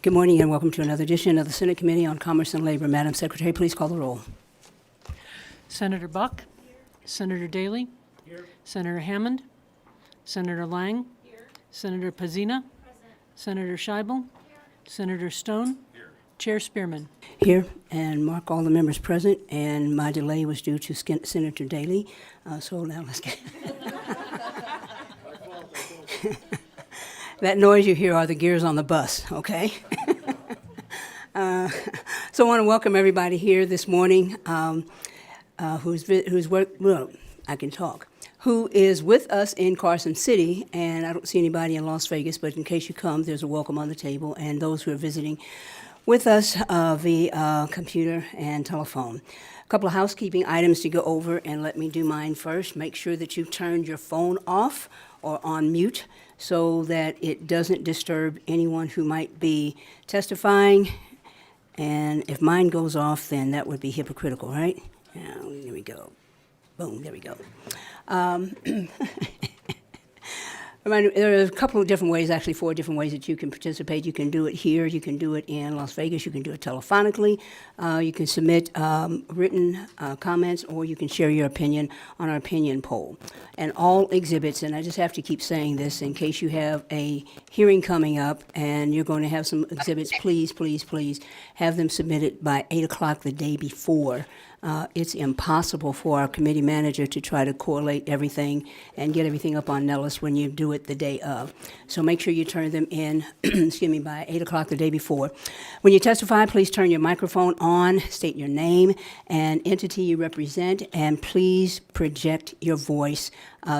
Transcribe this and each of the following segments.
Good morning and welcome to another edition of the Senate Committee on Commerce and Labor. Madam Secretary, please call the roll. Senator Buck? Here. Senator Daley? Here. Senator Hammond? Senator Lang? Here. Senator Pazina? Present. Senator Scheibel? Here. Senator Stone? Here. Chair Spearman? Here, and mark all the members present, and my delay was due to Senator Daley, so now let's get... That noise you hear are the gears on the bus, okay? So I want to welcome everybody here this morning who is with us in Carson City, and I don't see anybody in Las Vegas, but in case you come, there's a welcome on the table, and those who are visiting with us via computer and telephone. A couple of housekeeping items to go over, and let me do mine first. Make sure that you've turned your phone off or on mute so that it doesn't disturb anyone who might be testifying. And if mine goes off, then that would be hypocritical, right? There we go. Boom, there we go. There are a couple of different ways, actually 4 different ways that you can participate. You can do it here, you can do it in Las Vegas, you can do it telephonically, you can submit written comments, or you can share your opinion on our opinion poll. And all exhibits, and I just have to keep saying this in case you have a hearing coming up and you're going to have some exhibits, please, please, please have them submitted by 8 o'clock the day before. It's impossible for our committee manager to try to correlate everything and get everything up on Nellis when you do it the day of. So make sure you turn them in, by 8 o'clock the day before. When you testify, please turn your microphone on, state your name and entity you represent, and please project your voice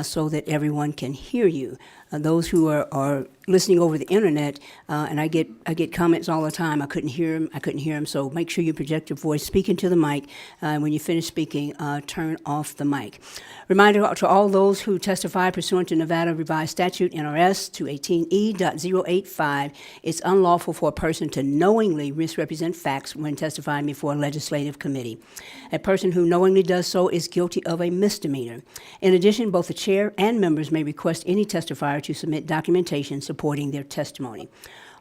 so that everyone can hear you. Those who are listening over the internet, and I get comments all the time, I couldn't hear him, so make sure you project your voice, speak into the mic, and when you finish speaking, turn off the mic. Reminder to all those who testify pursuant to Nevada Revised Statute NRS 218E.085, it's unlawful for a person to knowingly misrepresent facts when testifying before a legislative committee. A person who knowingly does so is guilty of a misdemeanor. In addition, both the chair and members may request any testifier to submit documentation supporting their testimony.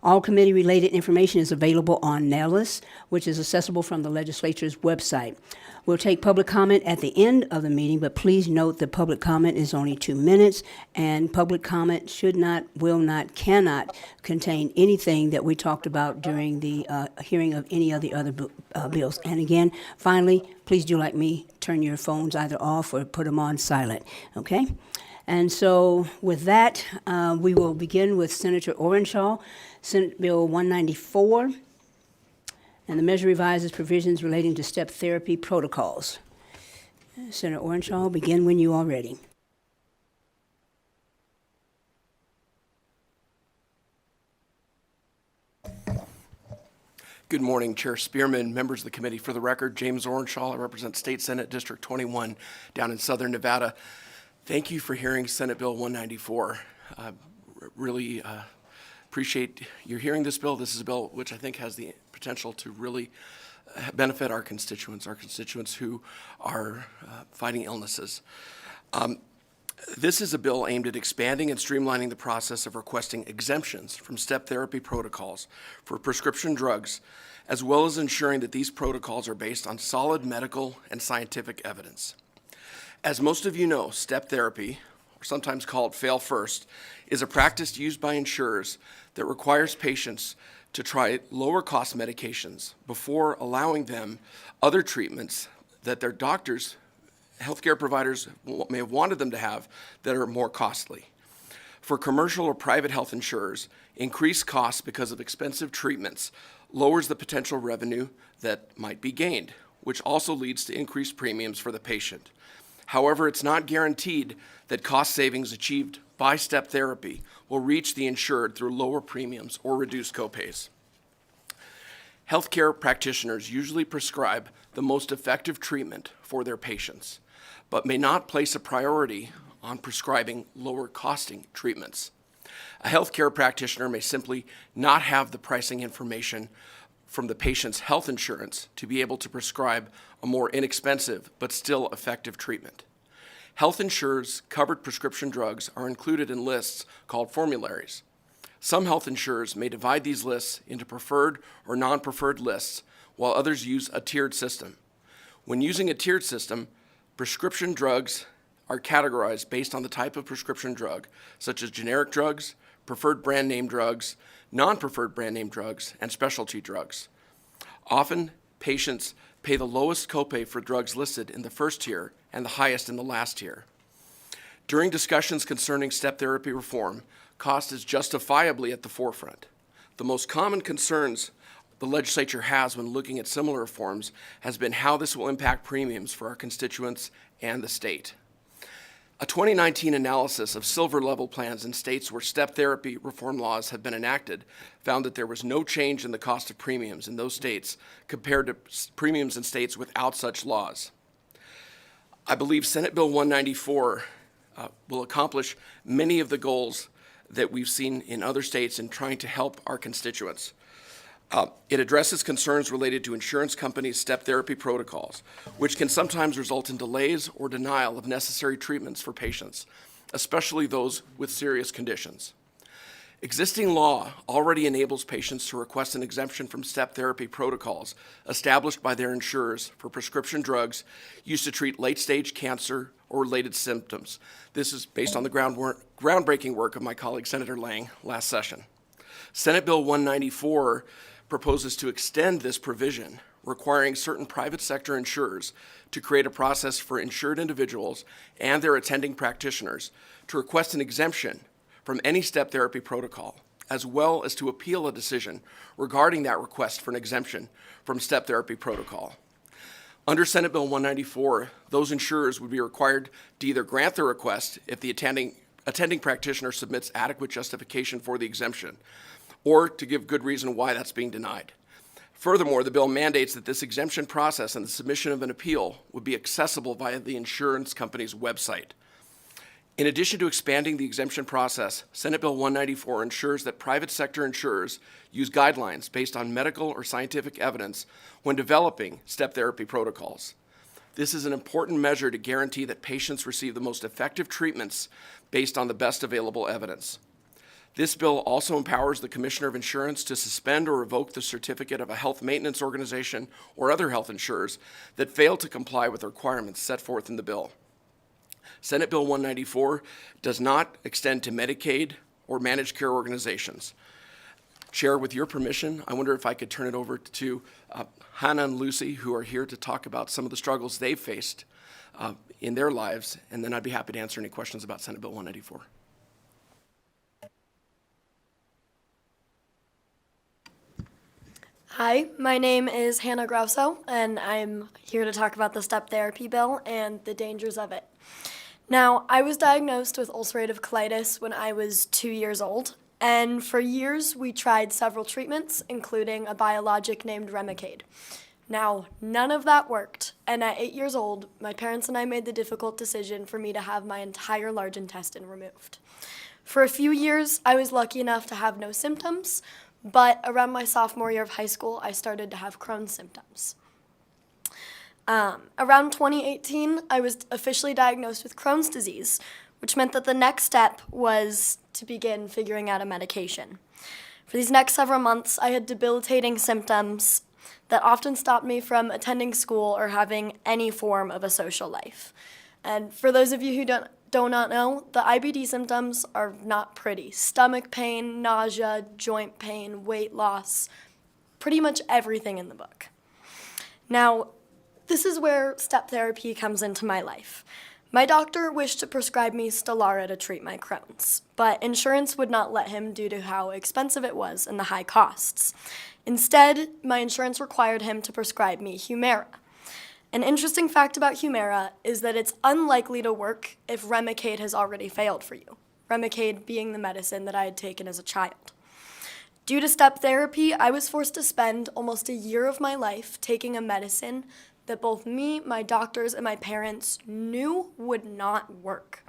All committee-related information is available on Nellis, which is accessible from the legislature's website. We'll take public comment at the end of the meeting, but please note that public comment is only 2 minutes, and public comment should not, will not, cannot contain anything that we talked about during the hearing of any of the other bills. And again, finally, please do like me, turn your phones either off or put them on silent, okay? And so with that, we will begin with Senator Orenshaw, Senate Bill 194, and the measure revises provisions relating to step therapy protocols. Senator Orenshaw, begin when you are ready. Good morning, Chair Spearman, members of the committee. For the record, James Orenshaw, I represent State Senate District 21 down in Southern Nevada. Thank you for hearing Senate Bill 194. Really appreciate your hearing this bill. This is a bill which I think has the potential to really benefit our constituents who are fighting illnesses. This is a bill aimed at expanding and streamlining the process of requesting exemptions from step therapy protocols for prescription drugs, as well as ensuring that these protocols are based on solid medical and scientific evidence. As most of you know, step therapy, or sometimes called fail first, is a practice used by insurers that requires patients to try lower cost medications before allowing them other treatments that their doctors, healthcare providers may have wanted them to have that are more costly. For commercial or private health insurers, increased costs because of expensive treatments lowers the potential revenue that might be gained, which also leads to increased premiums for the patient. However, it's not guaranteed that cost savings achieved by step therapy will reach the insured through lower premiums or reduced copays. Healthcare practitioners usually prescribe the most effective treatment for their patients, but may not place a priority on prescribing lower costing treatments. A healthcare practitioner may simply not have the pricing information from the patient's health insurance to be able to prescribe a more inexpensive but still effective treatment. Health insurers' covered prescription drugs are included in lists called formularies. Some health insurers may divide these lists into preferred or non-preferred lists, while others use a tiered system. When using a tiered system, prescription drugs are categorized based on the type of prescription drug, such as generic drugs, preferred brand name drugs, non-preferred brand name drugs, and specialty drugs. Often, patients pay the lowest copay for drugs listed in the first tier and the highest in the last tier. During discussions concerning step therapy reform, cost is justifiably at the forefront. The most common concerns the legislature has when looking at similar reforms has been how this will impact premiums for our constituents and the state. A 2019 analysis of silver-level plans in states where step therapy reform laws have been enacted found that there was no change in the cost of premiums in those states compared to premiums in states without such laws. I believe Senate Bill 194 will accomplish many of the goals that we've seen in other states in trying to help our constituents. It addresses concerns related to insurance companies' step therapy protocols, which can sometimes result in delays or denial of necessary treatments for patients, especially those with serious conditions. Existing law already enables patients to request an exemption from step therapy protocols established by their insurers for prescription drugs used to treat late-stage cancer or related symptoms. This is based on the groundbreaking work of my colleague Senator Lang last session. Senate Bill 194 proposes to extend this provision, requiring certain private sector insurers to create a process for insured individuals and their attending practitioners to request an exemption from any step therapy protocol, as well as to appeal a decision regarding that request for an exemption from step therapy protocol. Under Senate Bill 194, those insurers would be required to either grant the request if the attending practitioner submits adequate justification for the exemption, or to give good reason why that's being denied. Furthermore, the bill mandates that this exemption process and the submission of an appeal would be accessible via the insurance company's website. In addition to expanding the exemption process, Senate Bill 194 ensures that private sector insurers use guidelines based on medical or scientific evidence when developing step therapy protocols. This is an important measure to guarantee that patients receive the most effective treatments based on the best available evidence. This bill also empowers the Commissioner of Insurance to suspend or revoke the certificate of a health maintenance organization or other health insurers that fail to comply with the requirements set forth in the bill. Senate Bill 194 does not extend to Medicaid or managed care organizations. Chair, with your permission, I wonder if I could turn it over to Hannah and Lucy, who are here to talk about some of the struggles they've faced in their lives, and then I'd be happy to answer any questions about Senate Bill 194. Hi, my name is Hannah Grosso, and I'm here to talk about the step therapy bill and the dangers of it. Now, I was diagnosed with ulcerative colitis when I was 2 years old, and for years we tried several treatments, including a biologic named Remicade. Now, none of that worked, and at 8 years old, my parents and I made the difficult decision for me to have my entire large intestine removed. For a few years, I was lucky enough to have no symptoms, but around my sophomore year of high school, I started to have Crohn's symptoms. Around 2018, I was officially diagnosed with Crohn's disease, which meant that the next step was to begin figuring out a medication. For these next several months, I had debilitating symptoms that often stopped me from attending school or having any form of a social life. And for those of you who do not know, the IBD symptoms are not pretty. Stomach pain, nausea, joint pain, weight loss, pretty much everything in the book. Now, this is where step therapy comes into my life. My doctor wished to prescribe me Stelara to treat my Crohn's, but insurance would not let him due to how expensive it was and the high costs. Instead, my insurance required him to prescribe me Humira. An interesting fact about Humira is that it's unlikely to work if Remicade has already failed for you, Remicade being the medicine that I had taken as a child. Due to step therapy, I was forced to spend almost a year of my life taking a medicine that both me, my doctors, and my parents knew would not work.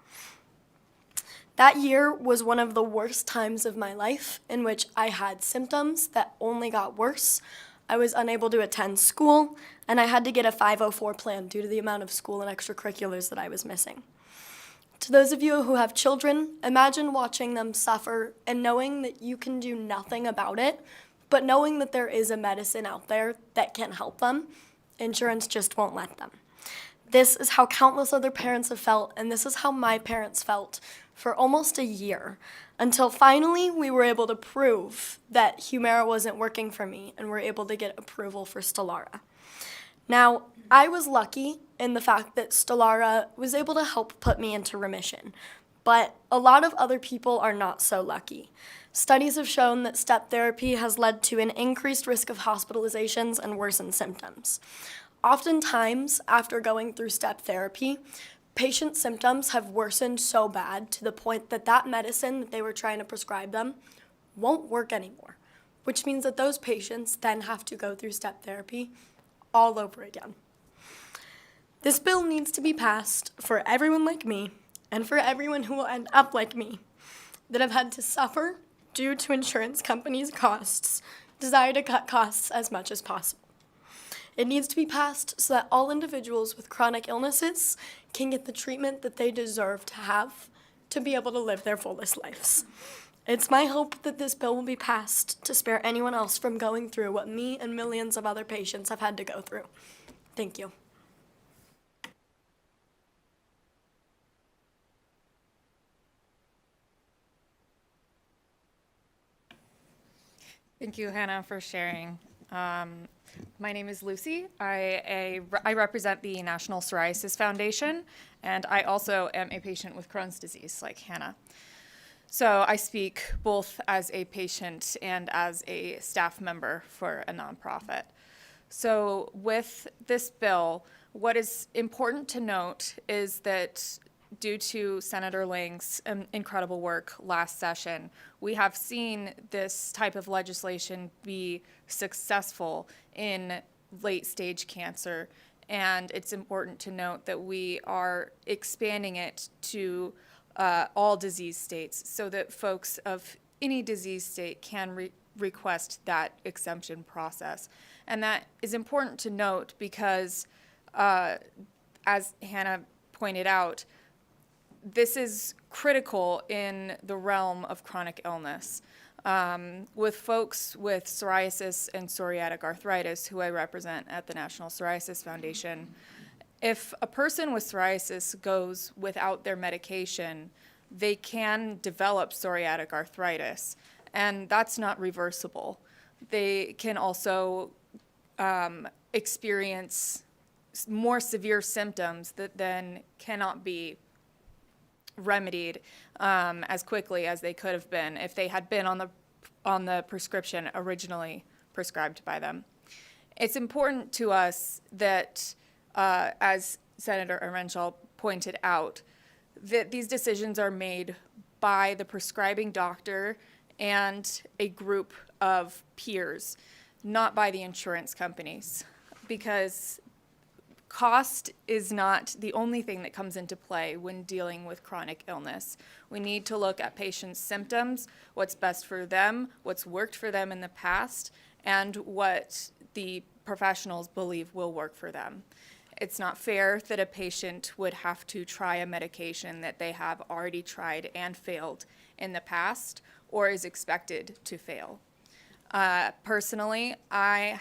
That year was one of the worst times of my life in which I had symptoms that only got worse. I was unable to attend school, and I had to get a 504 plan due to the amount of school and extracurriculars that I was missing. To those of you who have children, imagine watching them suffer and knowing that you can do nothing about it, but knowing that there is a medicine out there that can help them. Insurance just won't let them. This is how countless other parents have felt, and this is how my parents felt for almost a year, until finally we were able to prove that Humira wasn't working for me and were able to get approval for Stelara. Now, I was lucky in the fact that Stelara was able to help put me into remission, but a lot of other people are not so lucky. Studies have shown that step therapy has led to an increased risk of hospitalizations and worsened symptoms. Oftentimes, after going through step therapy, patients' symptoms have worsened so bad to the point that that medicine that they were trying to prescribe them won't work anymore, which means that those patients then have to go through step therapy all over again. This bill needs to be passed for everyone like me and for everyone who will end up like me that have had to suffer due to insurance companies' desire to cut costs as much as possible. It needs to be passed so that all individuals with chronic illnesses can get the treatment that they deserve to have to be able to live their fullest lives. It's my hope that this bill will be passed to spare anyone else from going through what me and millions of other patients have had to go through. Thank you. Thank you, Hannah, for sharing. My name is Lucy. I represent the National Psoriasis Foundation, and I also am a patient with Crohn's disease, like Hannah. So I speak both as a patient and as a staff member for a nonprofit. So with this bill, what is important to note is that due to Senator Lang's incredible work last session, we have seen this type of legislation be successful in late-stage cancer, and it's important to note that we are expanding it to all disease states so that folks of any disease state can request that exemption process. And that is important to note because, as Hannah pointed out, this is critical in the realm of chronic illness. With folks with psoriasis and psoriatic arthritis, who I represent at the National Psoriasis Foundation, if a person with psoriasis goes without their medication, they can develop psoriatic arthritis, and that's not reversible. They can also experience more severe symptoms that then cannot be remedied as quickly as they could have been if they had been on the prescription originally prescribed by them. It's important to us that, as Senator Ehrenshaw pointed out, that these decisions are made by the prescribing doctor and a group of peers, not by the insurance companies, because cost is not the only thing that comes into play when dealing with chronic illness. We need to look at patients' symptoms, what's best for them, what's worked for them in the past, and what the professionals believe will work for them. It's not fair that a patient would have to try a medication that they have already tried and failed in the past or is expected to fail. Personally, I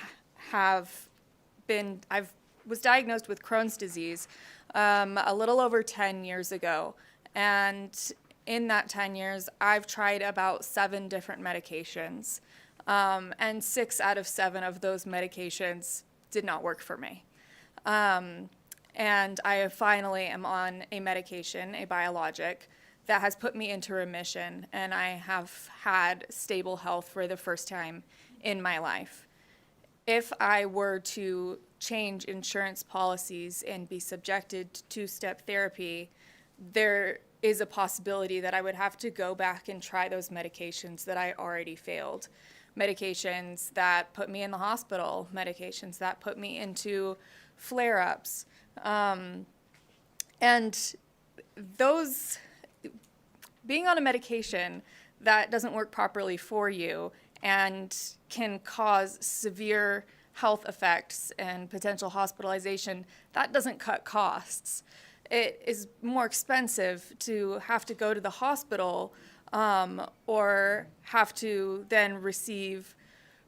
was diagnosed with Crohn's disease a little over 10 years ago. And in that 10 years, I've tried about 7 different medications. And 6 out of 7 of those medications did not work for me. And I finally am on a medication, a biologic, that has put me into remission. And I have had stable health for the first time in my life. If I were to change insurance policies and be subjected to step therapy, there is a possibility that I would have to go back and try those medications that I already failed. Medications that put me in the hospital, medications that put me into flare-ups. And those, being on a medication that doesn't work properly for you and can cause severe health effects and potential hospitalization, that doesn't cut costs. it is more expensive to have to go to the hospital or have to then receive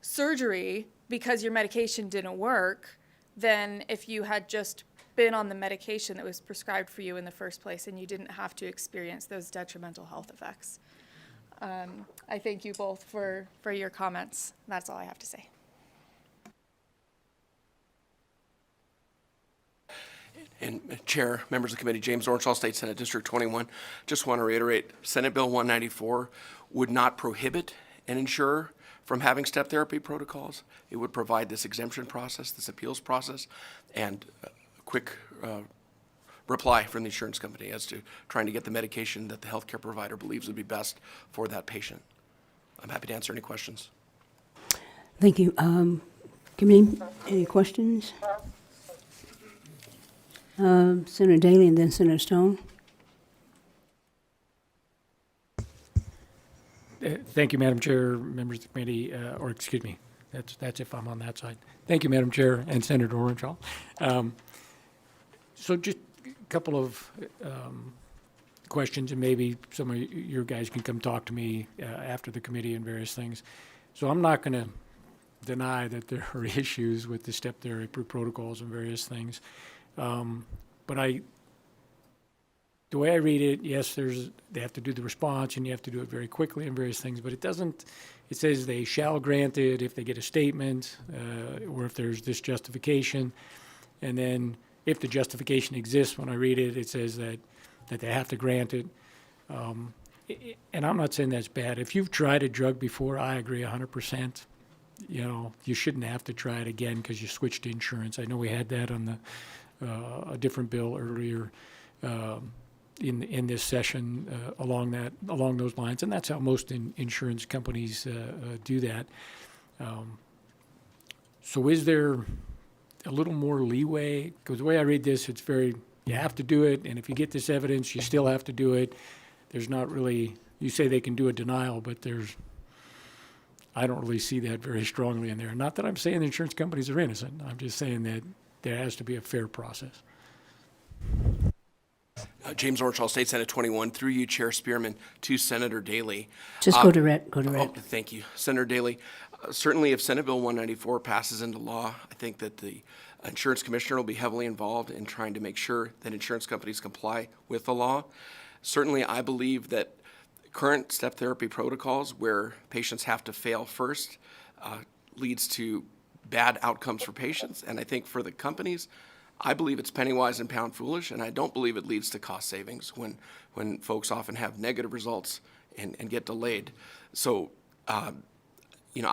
surgery because your medication didn't work than if you had just been on the medication that was prescribed for you in the first place and you didn't have to experience those detrimental health effects. I thank you both for your comments. That's all I have to say. And Chair, members of the committee, James Orenshaw, State Senate District 21, just want to reiterate, Senate Bill 194 would not prohibit an insurer from having step therapy protocols. It would provide this exemption process, this appeals process, and a quick reply from the insurance company as to trying to get the medication that the healthcare provider believes would be best for that patient. I'm happy to answer any questions. Thank you. Committee, any questions? Senator Daly and then Senator Stone. Thank you, Madam Chair, members of the committee, or excuse me, that's if I'm on that side. Thank you, Madam Chair and Senator Orenshaw. So just a couple of questions, and maybe some of your guys can come talk to me after the committee and various things. So I'm not going to deny that there are issues with the step therapy protocols and various things. But the way I read it, yes, they have to do the response and you have to do it very quickly and various things, but it says they shall grant it if they get a statement, or if there's this justification. And then if the justification exists, when I read it, it says that they have to grant it. And I'm not saying that's bad. If you've tried a drug before, I agree 100%. You shouldn't have to try it again because you switched to insurance. I know we had that on a different bill earlier in this session along those lines, and that's how most insurance companies do that. So is there a little more leeway? Because the way I read this, it's you have to do it, and if you get this evidence, you still have to do it. There's not really, you say they can do a denial, but I don't really see that very strongly in there. Not that I'm saying the insurance companies are innocent. I'm just saying that there has to be a fair process. James Orenshaw, State Senate 21, through you, Chair Spearman, to Senator Daly. Just go direct. Thank you. Senator Daly, certainly if Senate Bill 194 passes into law, I think that the insurance commissioner will be heavily involved in trying to make sure that insurance companies comply with the law. Certainly, I believe that current step therapy protocols where patients have to fail first leads to bad outcomes for patients. And I think for the companies, I believe it's penny wise and pound foolish, and I don't believe it leads to cost savings when folks often have negative results and get delayed. So, I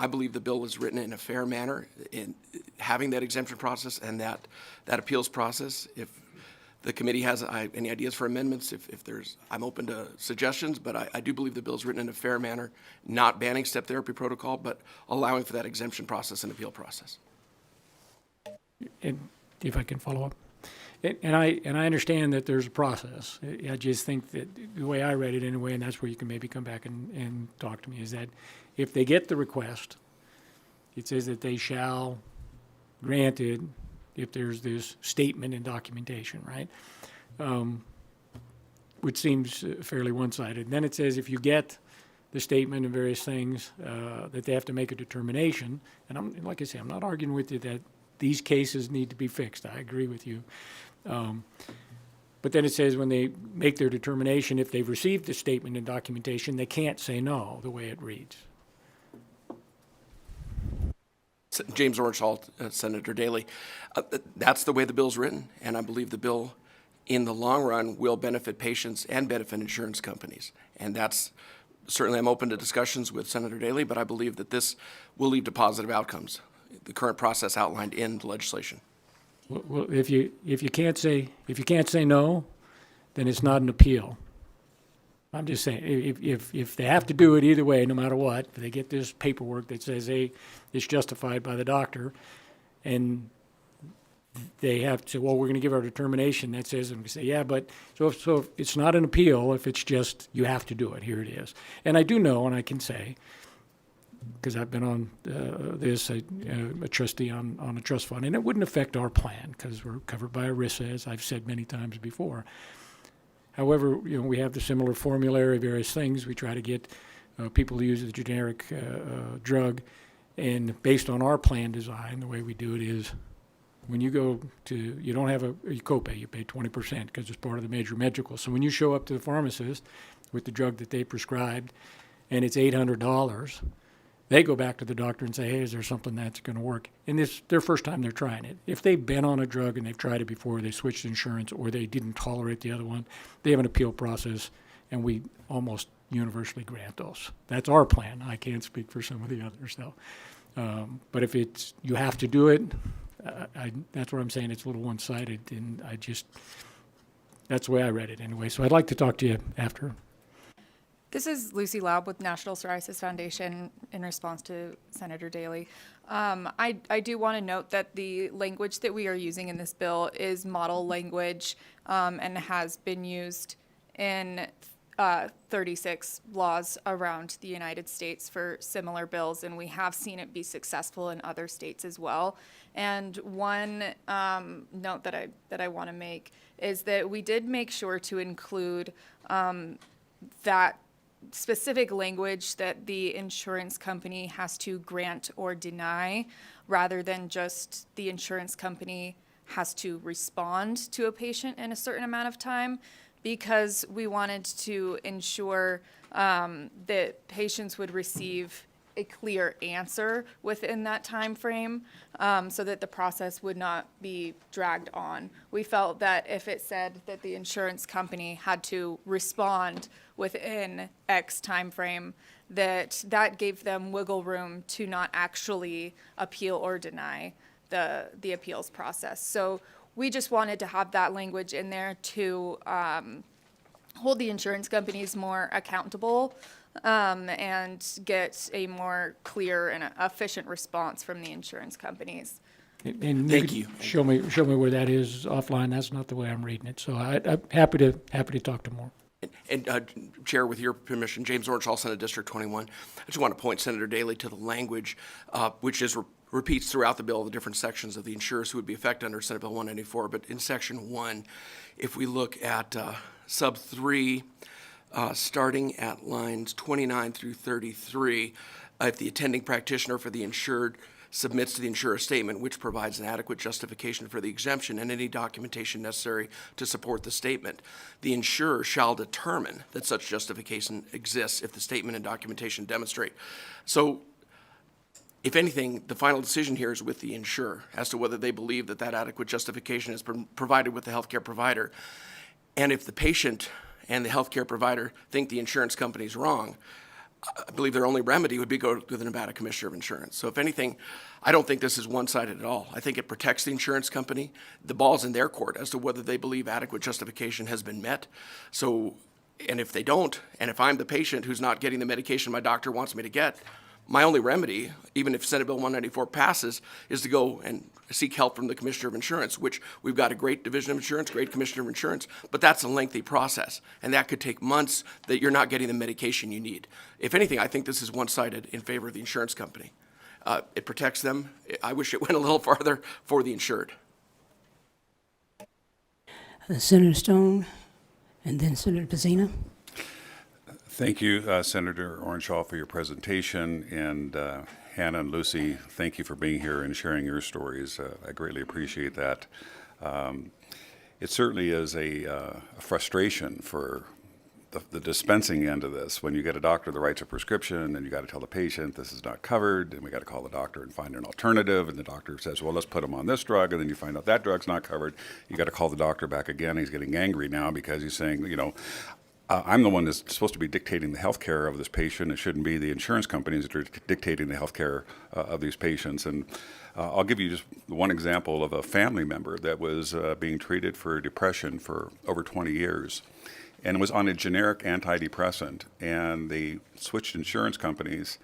believe the bill is written in a fair manner in having that exemption process and that appeals process. If the committee has any ideas for amendments, I'm open to suggestions, but I do believe the bill is written in a fair manner, not banning step therapy protocol, but allowing for that exemption process and appeal process. And if I can follow up, and I understand that there's a process. I just think that the way I read it anyway, and that's where you can maybe come back and talk to me, is that if they get the request, it says that they shall grant it if there's this statement and documentation, right? Which seems fairly one-sided. Then it says if you get the statement and various things, that they have to make a determination. And like I say, I'm not arguing with you that these cases need to be fixed. I agree with you. But then it says when they make their determination, if they've received the statement and documentation, they can't say no, the way it reads. James Orenshaw, Senator Daly, that's the way the bill's written, and I believe the bill in the long run will benefit patients and benefit insurance companies. And that's certainly, I'm open to discussions with Senator Daly, but I believe that this will lead to positive outcomes, the current process outlined in the legislation. Well, if you can't say no, then it's not an appeal. I'm just saying, if they have to do it either way, no matter what, if they get this paperwork that says it's justified by the doctor, and they have to say, well, we're going to give our determination that says, and we say, yeah, but so if it's not an appeal if it's just you have to do it. Here it is. And I do know, and I can say, because I've been on a trustee on a trust fund, and it wouldn't affect our plan because we're covered by ERISA, as I've said many times before. However, we have the similar formulary, various things. We try to get people to use the generic drug, and based on our plan design, the way we do it is when you go to, you don't have a copay, you pay 20% because it's part of the major medical. So when you show up to the pharmacist with the drug that they prescribed and it's $800, they go back to the doctor and say, hey, is there something that's going to work? And this their first time they're trying it. If they've been on a drug and they've tried it before, they switched insurance, or they didn't tolerate the other one, they have an appeal process, and we almost universally grant those. That's our plan. I can't speak for some of the others, though. But if it's you have to do it, that's what I'm saying. It's a little one-sided, and that's the way I read it anyway. So I'd like to talk to you after. This is Lucy Laub with National Psoriasis Foundation in response to Senator Daley. I do want to note that the language that we are using in this bill is model language and has been used in 36 laws around the United States for similar bills, and we have seen it be successful in other states as well. And one note that I want to make is that we did make sure to include that specific language that the insurance company has to grant or deny, rather than just the insurance company has to respond to a patient in a certain amount of time, because we wanted to ensure that patients would receive a clear answer within that time frame, so that the process would not be dragged on. We felt that if it said that the insurance company had to respond within X time frame, that gave them wiggle room to not actually appeal or deny the appeals process. So we just wanted to have that language in there to hold the insurance companies more accountable, and get a more clear and efficient response from the insurance companies. And Thank could you. Show me where that is offline. That's not the way I'm reading it. So I'm happy to talk to more. And Chair, with your permission, James Ornshall, Senate District 21. I just want to point Senator Daley to the language, which is repeats throughout the bill, the different sections of the insurers who would be affected under Senate Bill 194. But in Section 1, if we look at Sub 3, starting at lines 29 through 33, if the attending practitioner for the insured submits to the insurer a statement which provides an adequate justification for the exemption and any documentation necessary to support the statement, the insurer shall determine that such justification exists if the statement and documentation demonstrate. So, if anything, the final decision here is with the insurer as to whether they believe that adequate justification is provided with the healthcare provider. And if the patient and the healthcare provider think the insurance company is wrong, I believe their only remedy would be go to the Nevada Commissioner of Insurance. So if anything, I don't think this is one-sided at all. I think it protects the insurance company. The ball's in their court as to whether they believe adequate justification has been met. So, and if they don't, and if I'm the patient who's not getting the medication my doctor wants me to get, my only remedy, even if Senate Bill 194 passes, is to go and seek help from the Commissioner of Insurance, which we've got a great Division of Insurance, great Commissioner of Insurance, but that's a lengthy process, and that could take months that you're not getting the medication you need. If anything, I think this is one-sided in favor of the insurance company. It protects them. I wish it went a little farther for the insured. Senator Stone, and then Senator Pazina. Thank you, Senator Ornshall, for your presentation, and Hannah and Lucy, thank you for being here and sharing your stories. I greatly appreciate that. It certainly is a frustration for the dispensing end of this. When you get a doctor that writes a prescription and you got to tell the patient this is not covered, and we got to call the doctor and find an alternative, and the doctor says, well, let's put him on this drug, and then you find out that drug's not covered. You got to call the doctor back again. He's getting angry now because he's saying, I'm the one that's supposed to be dictating the health care of this patient. It shouldn't be the insurance companies that are dictating the health care of these patients. And I'll give you just one example of a family member that was being treated for depression for over 20 years and was on a generic antidepressant. And they switched insurance companies,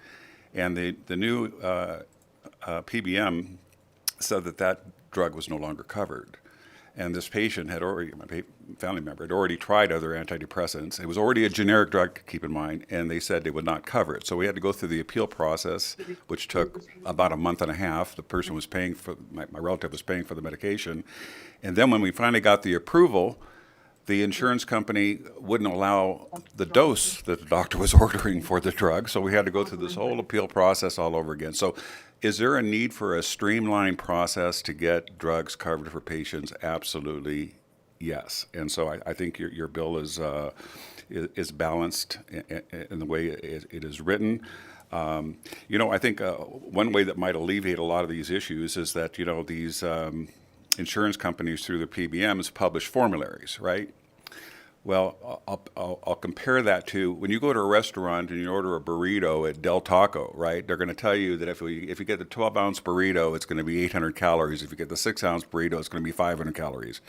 and the new PBM said that drug was no longer covered. And this patient had already, family member, had already tried other antidepressants. It was already a generic drug, keep in mind, and they said they would not cover it. So we had to go through the appeal process, which took about a month and a half. The person was paying for, my relative was paying for the medication. And then when we finally got the approval, the insurance company wouldn't allow the dose that the doctor was ordering for the drug. So we had to go through this whole appeal process all over again. So is there a need for a streamlined process to get drugs covered for patients? Absolutely, yes. And so I think your bill is balanced in the way it is written. I think one way that might alleviate a lot of these issues is that, these insurance companies through the PBMs publish formularies, right? Well, I'll compare that to when you go to a restaurant and you order a burrito at Del Taco, right? They're going to tell you that if you get the 12-ounce burrito, it's going to be 800 calories. If you get the 6-ounce burrito, it's going to be 500 calories.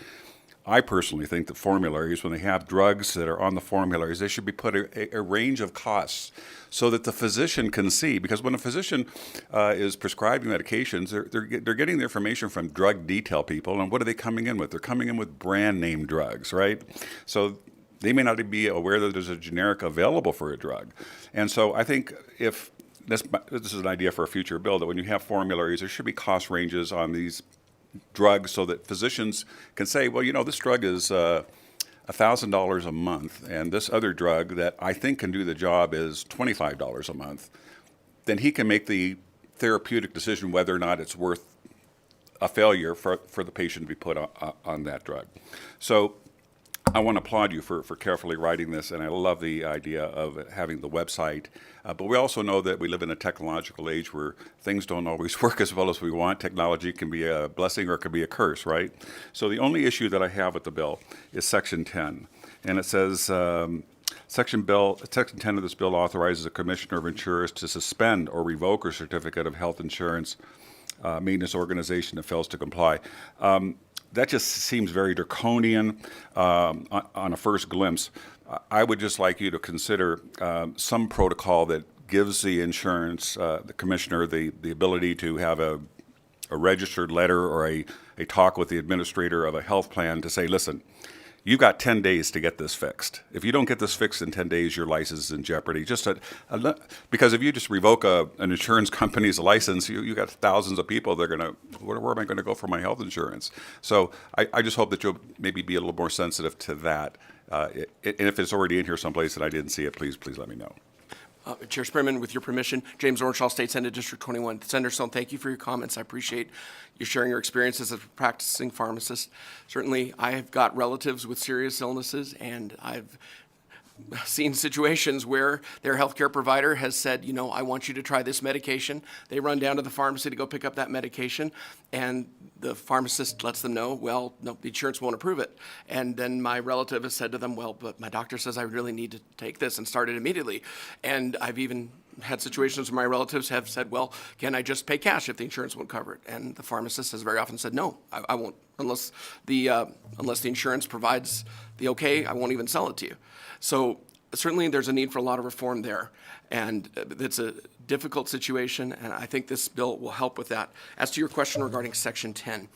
I personally think that formularies, when they have drugs that are on the formularies, they should be put a range of costs so that the physician can see. Because when a physician is prescribing medications, they're getting the information from drug detail people, and what are they coming in with? They're coming in with brand name drugs, right? So they may not be aware that there's a generic available for a drug. And so I think if this is an idea for a future bill, that when you have formularies, there should be cost ranges on these drugs so that physicians can say, well, this drug is $1,000 a month, and this other drug that I think can do the job is $25 a month. Then he can make the therapeutic decision whether or not it's worth a failure for the patient to be put on that drug. So I want to applaud you for carefully writing this, and I love the idea of having the website. But we also know that we live in a technological age where things don't always work as well as we want. Technology can be a blessing or it can be a curse, right? So the only issue that I have with the bill is Section 10. And it says, Section 10 of this bill authorizes the Commissioner of Insurers to suspend or revoke a certificate of health insurance maintenance organization that fails to comply. That just seems very draconian on a first glimpse. I would just like you to consider some protocol that gives the insurance, the commissioner, the ability to have a registered letter or a talk with the administrator of a health plan to say, listen, you've got 10 days to get this fixed. If you don't get this fixed in 10 days, your license is in jeopardy. Because if you just revoke an insurance company's license, you got thousands of people that are going to, where am I going to go for my health insurance? So I just hope that you'll maybe be a little more sensitive to that. And if it's already in here someplace and I didn't see it, please let me know. Chair Spearman, with your permission, James Ornshaw, State Senate District 21. Senator Stone, thank you for your comments. I appreciate you sharing your experiences as a practicing pharmacist. Certainly, I have got relatives with serious illnesses, and I've seen situations where their healthcare provider has said, I want you to try this medication. They run down to the pharmacy to go pick up that medication, and the pharmacist lets them know, well, no, the insurance won't approve it. And then my relative has said to them, well, but my doctor says I really need to take this and start it immediately. And I've even had situations where my relatives have said, well, can I just pay cash if the insurance won't cover it? And the pharmacist has very often said, no, I won't, unless the insurance provides the okay, I won't even sell it to you. So certainly there's a need for a lot of reform there, and it's a difficult situation, and I think this bill will help with that. As to your question regarding Section 10,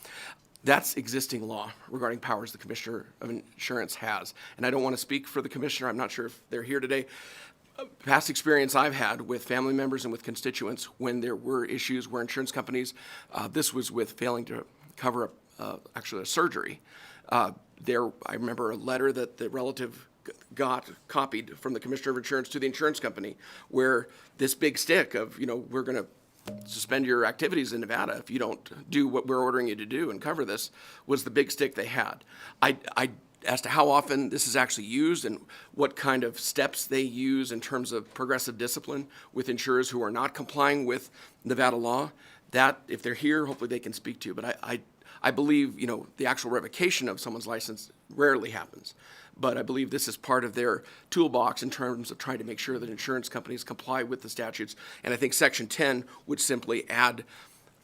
that's existing law regarding powers the Commissioner of Insurance has. And I don't want to speak for the Commissioner. I'm not sure if they're here today. Past experience I've had with family members and with constituents when there were issues where insurance companies, this was with failing to cover actually a surgery. I remember a letter that the relative got copied from the Commissioner of Insurance to the insurance company where this big stick of, we're going to suspend your activities in Nevada if you don't do what we're ordering you to do and cover this, was the big stick they had. As to how often this is actually used and what kind of steps they use in terms of progressive discipline with insurers who are not complying with Nevada law, that, if they're here, hopefully they can speak to. But I believe, the actual revocation of someone's license rarely happens. But I believe this is part of their toolbox in terms of trying to make sure that insurance companies comply with the statutes. And I think Section 10 would simply add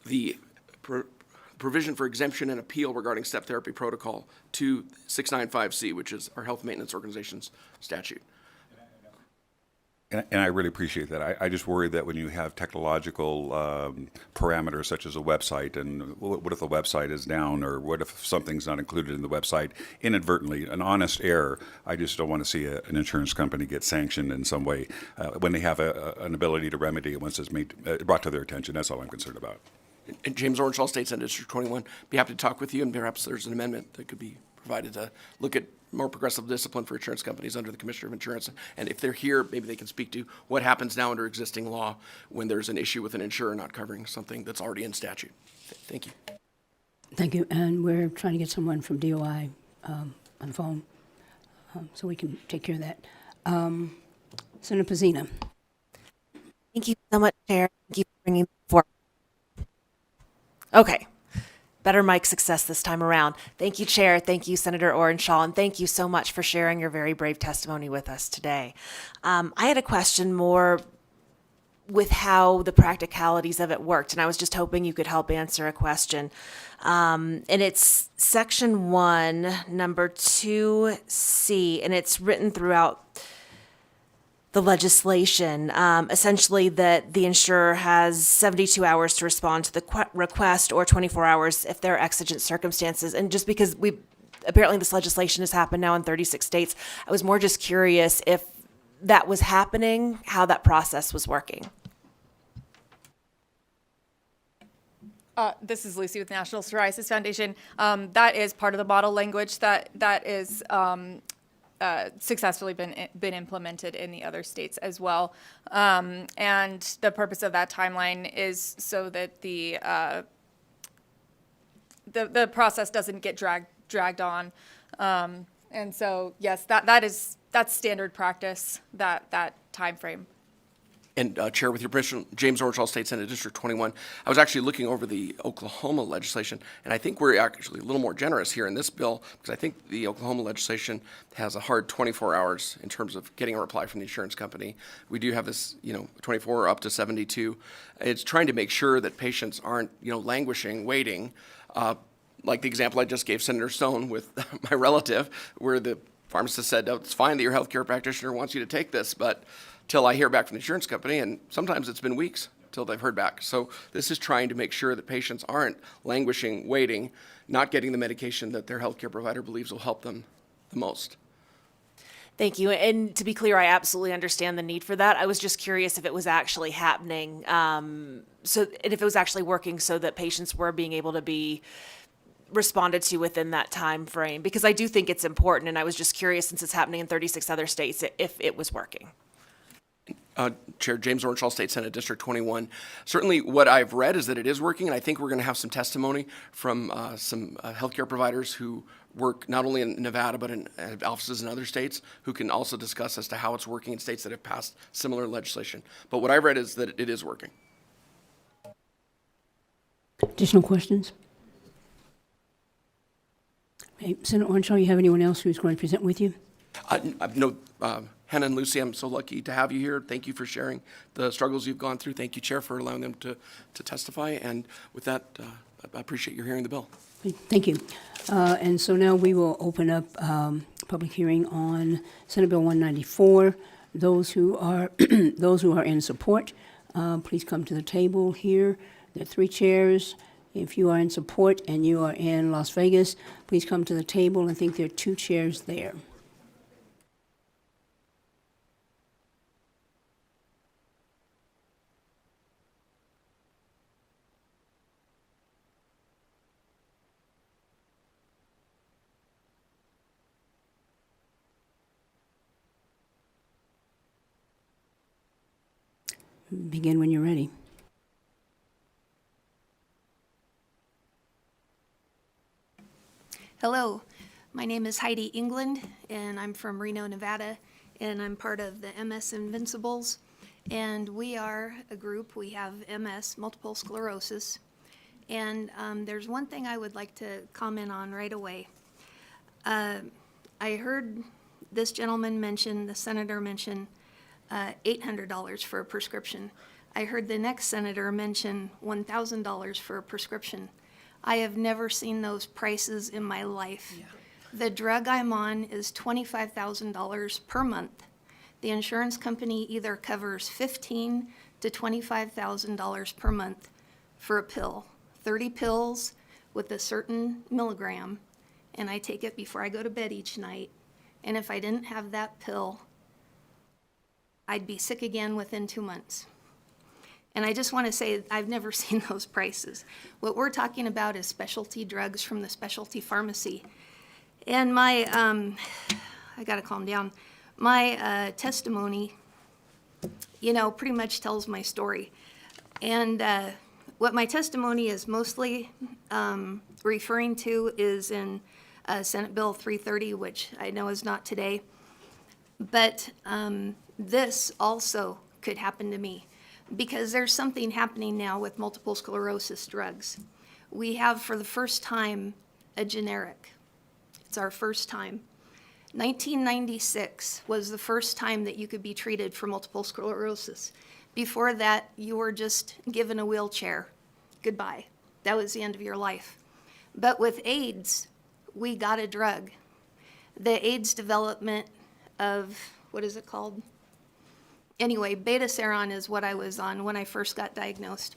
the provision for exemption and appeal regarding step therapy protocol to 695C, which is our Health Maintenance Organization's statute. And I really appreciate that. I just worry that when you have technological parameters such as a website, and what if the website is down, or what if something's not included in the website inadvertently, an honest error, I just don't want to see an insurance company get sanctioned in some way when they have an ability to remedy it once it's brought to their attention. That's all I'm concerned about. And James Orenshaw, State Senate District 21, be happy to talk with you, and perhaps there's an amendment that could be provided to look at more progressive discipline for insurance companies under the Commissioner of Insurance. And if they're here, maybe they can speak to what happens now under existing law when there's an issue with an insurer not covering something that's already in statute. Thank you. Thank you. And we're trying to get someone from DOI on the phone so we can take care of that. Senator Pazina. Thank you so much, Chair. Thank you for bringing this forward. Okay. Better mic success this time around. Thank you, Chair. Thank you, Senator Orenshaw, and thank you so much for sharing your very brave testimony with us today. I had a question more with how the practicalities of it worked, and I was just hoping you could help answer a question. And it's Section 1, number 2C, and it's written throughout the legislation, essentially that the insurer has 72 hours to respond to the request, or 24 hours if there are exigent circumstances. And just because apparently this legislation has happened now in 36 states, I was more just curious if that was happening, how that process was working. This is Lucy with National Psoriasis Foundation. That is part of the model language that is successfully been implemented in the other states as well. And the purpose of that timeline is so that the process doesn't get dragged on. And so, yes, that's standard practice, that time frame. And Chair, with your permission, James Orenshaw, State Senate District 21, I was actually looking over the Oklahoma legislation, and I think we're actually a little more generous here in this bill, because I think the Oklahoma legislation has a hard 24 hours in terms of getting a reply from the insurance company. We do have this, 24 up to 72. It's trying to make sure that patients aren't, languishing, waiting, like the example I just gave Senator Stone with my relative, where the pharmacist said, oh, it's fine that your healthcare practitioner wants you to take this, but till I hear back from the insurance company, and sometimes it's been weeks till they've heard back. So this is trying to make sure that patients aren't languishing, waiting, not getting the medication that their healthcare provider believes will help them the most. Thank you. And to be clear, I absolutely understand the need for that. I was just curious if it was actually happening, and if it was actually working so that patients were being able to be responded to within that time frame, because I do think it's important, and I was just curious, since it's happening in 36 other states, if it was working. Chair, James Orenshaw, State Senate District 21. Certainly what I've read is that it is working, and I think we're going to have some testimony from some healthcare providers who work not only in Nevada but in offices in other states, who can also discuss as to how it's working in states that have passed similar legislation. But what I've read is that it is working. Additional questions? Okay, Senator Orenshaw, you have anyone else who's going to present with you? No, Hannah and Lucy, I'm so lucky to have you here. Thank you for sharing the struggles you've gone through. Thank you, Chair, for allowing them to testify. And with that, I appreciate your hearing the bill. Thank you. And so now we will open up public hearing on Senate Bill 194. Those who are in support, please come to the table here. There are 3 chairs. If you are in support and you are in Las Vegas, please come to the table. I think there are 2 chairs there. Begin when you're ready. Hello, my name is Heidi England, and I'm from Reno, Nevada, and I'm part of the MS Invincibles. And we are a group, we have MS, multiple sclerosis. And there's one thing I would like to comment on right away. I heard this gentleman mention, the senator mention, $800 for a prescription. I heard the next senator mention $1,000 for a prescription. I have never seen those prices in my life. Yeah. The drug I'm on is $25,000 per month. the insurance company either covers $15,000 to $25,000 per month for a pill, 30 pills with a certain milligram, and I take it before I go to bed each night. And if I didn't have that pill, I'd be sick again within 2 months. And I just want to say, I've never seen those prices. What we're talking about is specialty drugs from the specialty pharmacy. And my, I gotta calm down. My testimony, pretty much tells my story. And what my testimony is mostly referring to is in Senate Bill 330, which I know is not today. But this also could happen to me, because there's something happening now with multiple sclerosis drugs. We have, for the first time, a generic. It's our first time. 1996 was the first time that you could be treated for multiple sclerosis. Before that, you were just given a wheelchair. Goodbye. That was the end of your life. But with AIDS, we got a drug. The AIDS development of, what is it called? Anyway, beta-seron is what I was on when I first got diagnosed.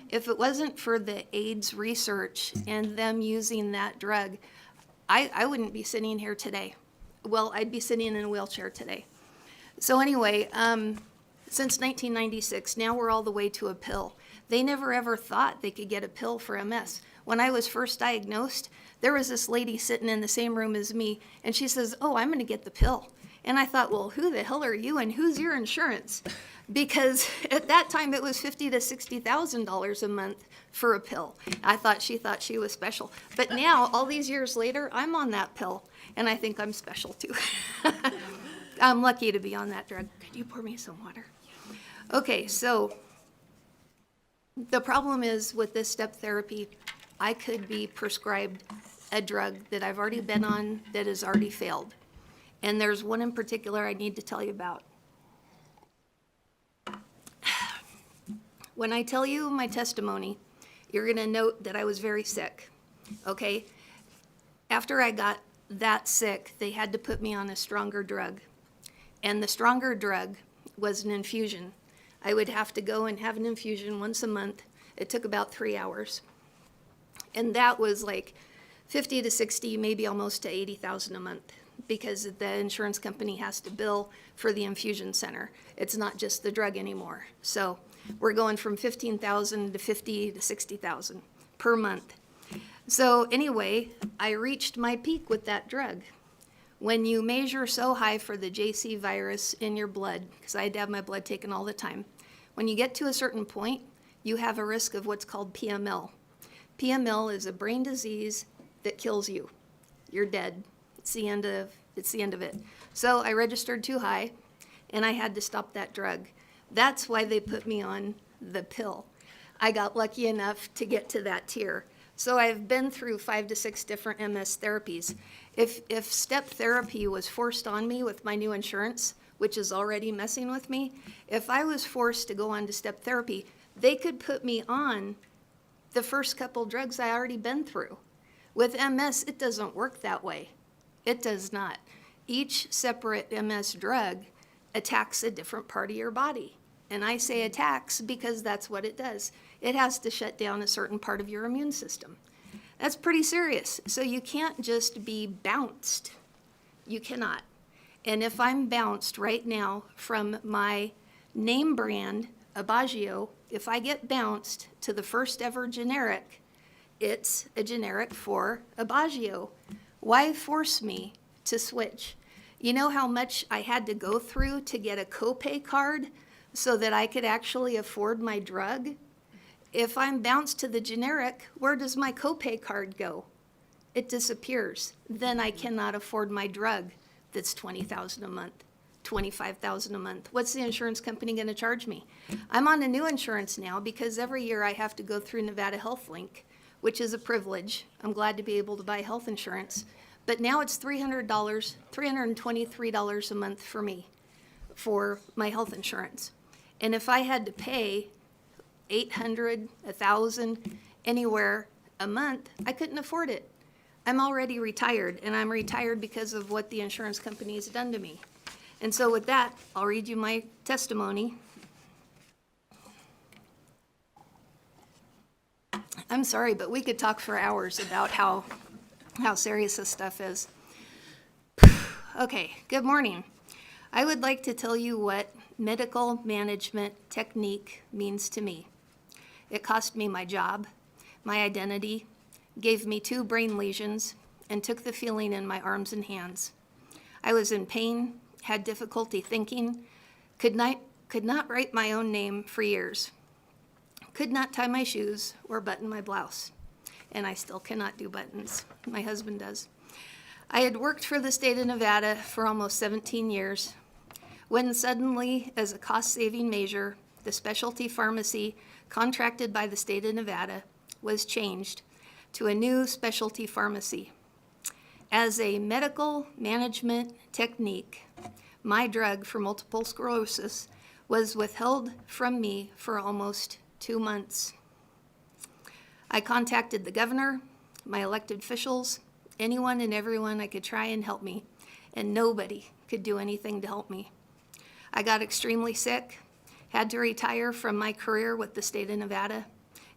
If it wasn't for the AIDS research and them using that drug, I wouldn't be sitting here today. Well, I'd be sitting in a wheelchair today. So anyway, since 1996, now we're all the way to a pill. They never ever thought they could get a pill for MS. When I was first diagnosed, there was this lady sitting in the same room as me, and she says, "Oh, I'm gonna get the pill." And I thought, well, who the hell are you and who's your insurance? Because at that time it was $50,000 to $60,000 a month for a pill. She thought she was special. But now, all these years later, I'm on that pill, and I think I'm special too. I'm lucky to be on that drug. Could you pour me some water? Okay, so the problem is with this step therapy, I could be prescribed a drug that I've already been on that has already failed. And there's one in particular I need to tell you about. When I tell you my testimony, you're going to note that I was very sick, okay? After I got that sick, they had to put me on a stronger drug. And the stronger drug was an infusion. I would have to go and have an infusion once a month. It took about 3 hours. And that was like 50 to 60, maybe almost to 80,000 a month, because the insurance company has to bill for the infusion center. It's not just the drug anymore. So we're going from 15,000 to 50 to 60,000 per month. So anyway, I reached my peak with that drug. When you measure so high for the JC virus in your blood, because I had to have my blood taken all the time, when you get to a certain point, you have a risk of what's called PML. PML is a brain disease that kills you. You're dead. It's the end of it. So I registered too high, and I had to stop that drug. That's why they put me on the pill. I got lucky enough to get to that tier. So I've been through 5 to 6 different MS therapies. If step therapy was forced on me with my new insurance, which is already messing with me, if I was forced to go on to step therapy, they could put me on the first couple drugs I already been through. With MS, it doesn't work that way. It does not. Each separate MS drug attacks a different part of your body. And I say attacks because that's what it does. It has to shut down a certain part of your immune system. That's pretty serious. So you can't just be bounced. You cannot. And if I'm bounced right now from my name brand, Aubagio, if I get bounced to the first ever generic, it's a generic for Aubagio. Why force me to switch? You know how much I had to go through to get a copay card so that I could actually afford my drug? If I'm bounced to the generic, where does my copay card go? It disappears. Then I cannot afford my drug that's $20,000 a month, $25,000 a month. What's the insurance company going to charge me? I'm on a new insurance now because every year I have to go through Nevada Health Link, which is a privilege. I'm glad to be able to buy health insurance. But now it's $300, $323 a month for me for my health insurance. And if I had to pay $800, $1,000, anywhere a month, I couldn't afford it. I'm already retired, and I'm retired because of what the insurance company has done to me. And so with that, I'll read you my testimony. I'm sorry, but we could talk for hours about how serious this stuff is. Okay, good morning. I would like to tell you what medical management technique means to me. It cost me my job, my identity, gave me 2 brain lesions, and took the feeling in my arms and hands. I was in pain, had difficulty thinking, could not write my own name for years, could not tie my shoes or button my blouse, and I still cannot do buttons. My husband does. I had worked for the state of Nevada for almost 17 years, when suddenly, as a cost-saving measure, the specialty pharmacy contracted by the state of Nevada was changed to a new specialty pharmacy. As a medical management technique, my drug for multiple sclerosis was withheld from me for almost 2 months. I contacted the governor, my elected officials, anyone and everyone I could try and help me, and nobody could do anything to help me. I got extremely sick, had to retire from my career with the state of Nevada,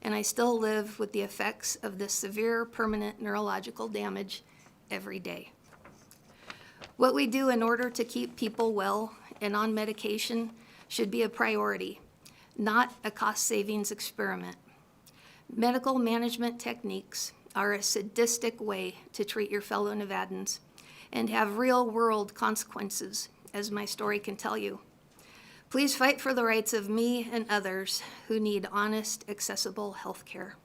and I still live with the effects of this severe permanent neurological damage every day. What we do in order to keep people well and on medication should be a priority, not a cost savings experiment. Medical management techniques are a sadistic way to treat your fellow Nevadans and have real-world consequences, as my story can tell you. Please fight for the rights of me and others who need honest, accessible health care.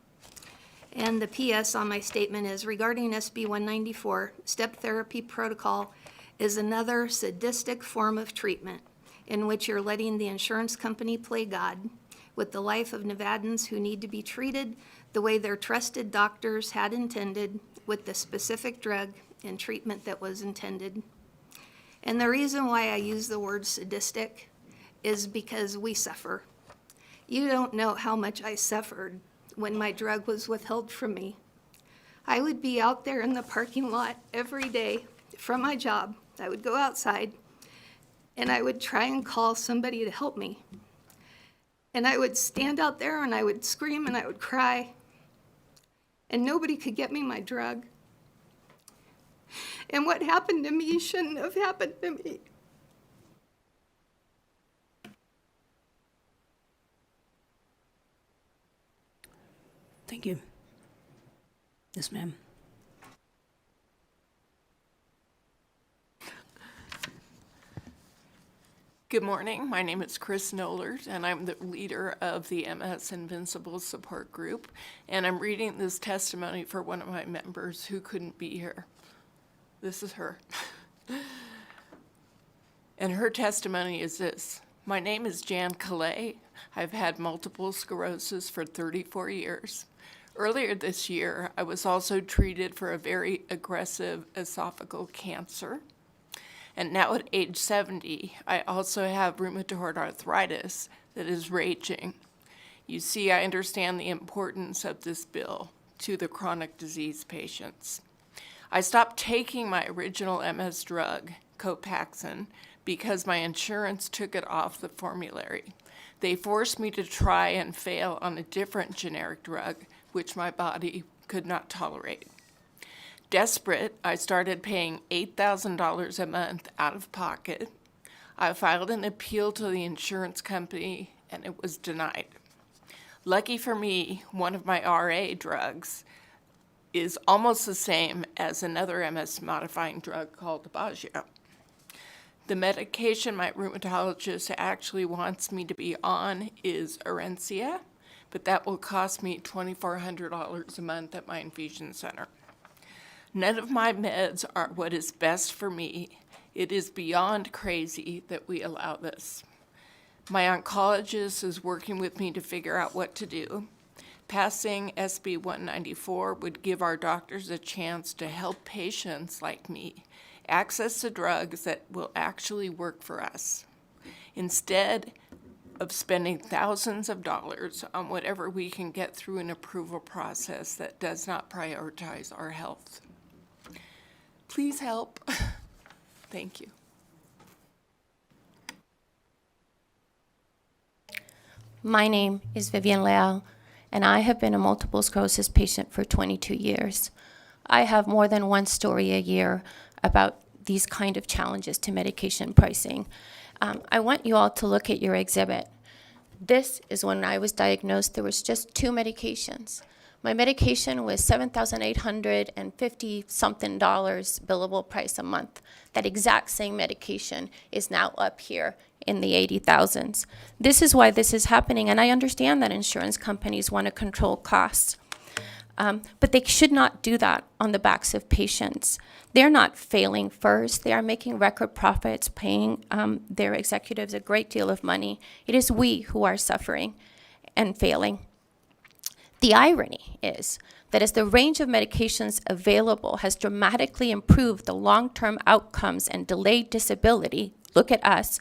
And the PS on my statement is, regarding SB 194, step therapy protocol is another sadistic form of treatment in which you're letting the insurance company play God with the life of Nevadans who need to be treated the way their trusted doctors had intended, with the specific drug and treatment that was intended. And the reason why I use the word sadistic is because we suffer. You don't know how much I suffered when my drug was withheld from me. I would be out there in the parking lot every day from my job. I would go outside and I would try and call somebody to help me. And I would stand out there and I would scream and I would cry, and nobody could get me my drug. And what happened to me shouldn't have happened to me. Thank you. Yes, ma'am. Good morning. My name is Chris Nollert, and I'm the leader of the MS Invincible Support Group. And I'm reading this testimony for one of my members who couldn't be here. This is her. And her testimony is this. My name is Jan Calais. I've had multiple sclerosis for 34 years. Earlier this year, I was also treated for a very aggressive esophageal cancer. And now at age 70, I also have rheumatoid arthritis that is raging. You see, I understand the importance of this bill to the chronic disease patients. I stopped taking my original MS drug, Copaxone, because my insurance took it off the formulary. They forced me to try and fail on a different generic drug, which my body could not tolerate. Desperate, I started paying $8,000 a month out of pocket. I filed an appeal to the insurance company, and it was denied. Lucky for me, one of my RA drugs is almost the same as another MS-modifying drug called Aubagio. The medication my rheumatologist actually wants me to be on is Orencia, but that will cost me $2,400 a month at my infusion center. None of my meds are what is best for me. It is beyond crazy that we allow this. My oncologist is working with me to figure out what to do. Passing SB 194 would give our doctors a chance to help patients like me access the drugs that will actually work for us, instead of spending thousands of dollars on whatever we can get through an approval process that does not prioritize our health. Please help. Thank you. My name is Vivian Leal, and I have been a multiple sclerosis patient for 22 years. I have more than one story a year about these kind of challenges to medication pricing. I want you all to look at your exhibit. This is when I was diagnosed, there was just 2 medications. My medication was $7,850 something billable price a month. That exact same medication is now up here in the 80,000s. This is why this is happening, and I understand that insurance companies want to control costs. But they should not do that on the backs of patients. They're not failing first. They are making record profits, paying their executives a great deal of money. It is we who are suffering and failing. The irony is that as the range of medications available has dramatically improved the long-term outcomes and delayed disability, look at us,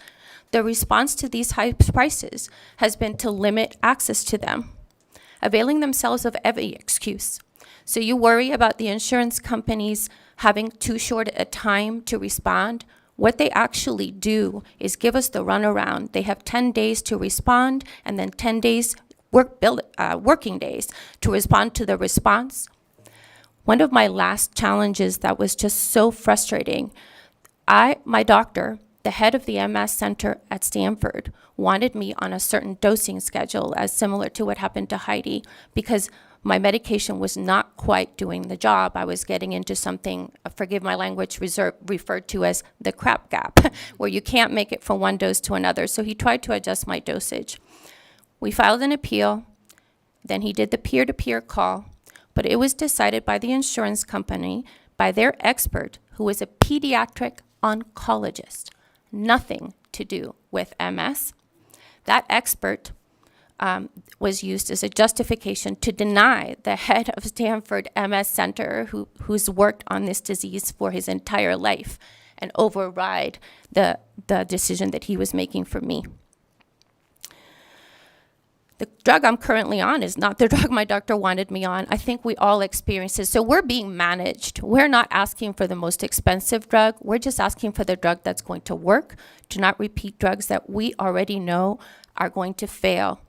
the response to these high prices has been to limit access to them, availing themselves of every excuse. So you worry about the insurance companies having too short a time to respond. What they actually do is give us the runaround. They have 10 days to respond and then 10 days working days to respond to the response. One of my last challenges that was just so frustrating, my doctor, the head of the MS Center at Stanford, wanted me on a certain dosing schedule, as similar to what happened to Heidi, because my medication was not quite doing the job. I was getting into something, forgive my language, referred to as the crap gap, where you can't make it from one dose to another. So he tried to adjust my dosage. We filed an appeal, then he did the peer-to-peer call, but it was decided by the insurance company, by their expert, who is a pediatric oncologist, nothing to do with MS. That expert was used as a justification to deny the head of Stanford MS Center, who's worked on this disease for his entire life, and override the decision that he was making for me. The drug I'm currently on is not the drug my doctor wanted me on. I think we all experience it. So we're being managed. We're not asking for the most expensive drug. We're just asking for the drug that's going to work, to not repeat drugs that we already know are going to fail.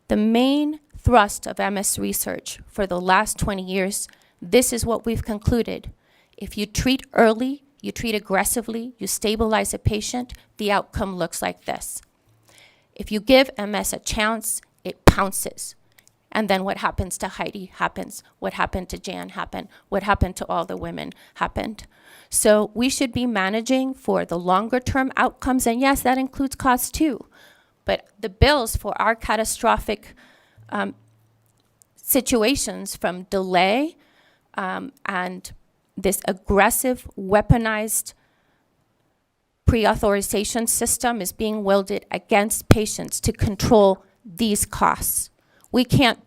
The main thrust of MS research for the last 20 years, this is what we've concluded. If you treat early, you treat aggressively, you stabilize a patient, the outcome looks like this. If you give MS a chance, it pounces. And then what happens to Heidi happens. What happened to Jan happened. What happened to all the women happened. So we should be managing for the longer term outcomes, and yes, that includes costs too. But the bills for our catastrophic situations, from delay and this aggressive, weaponized pre-authorization system is being wielded against patients to control these costs. We can't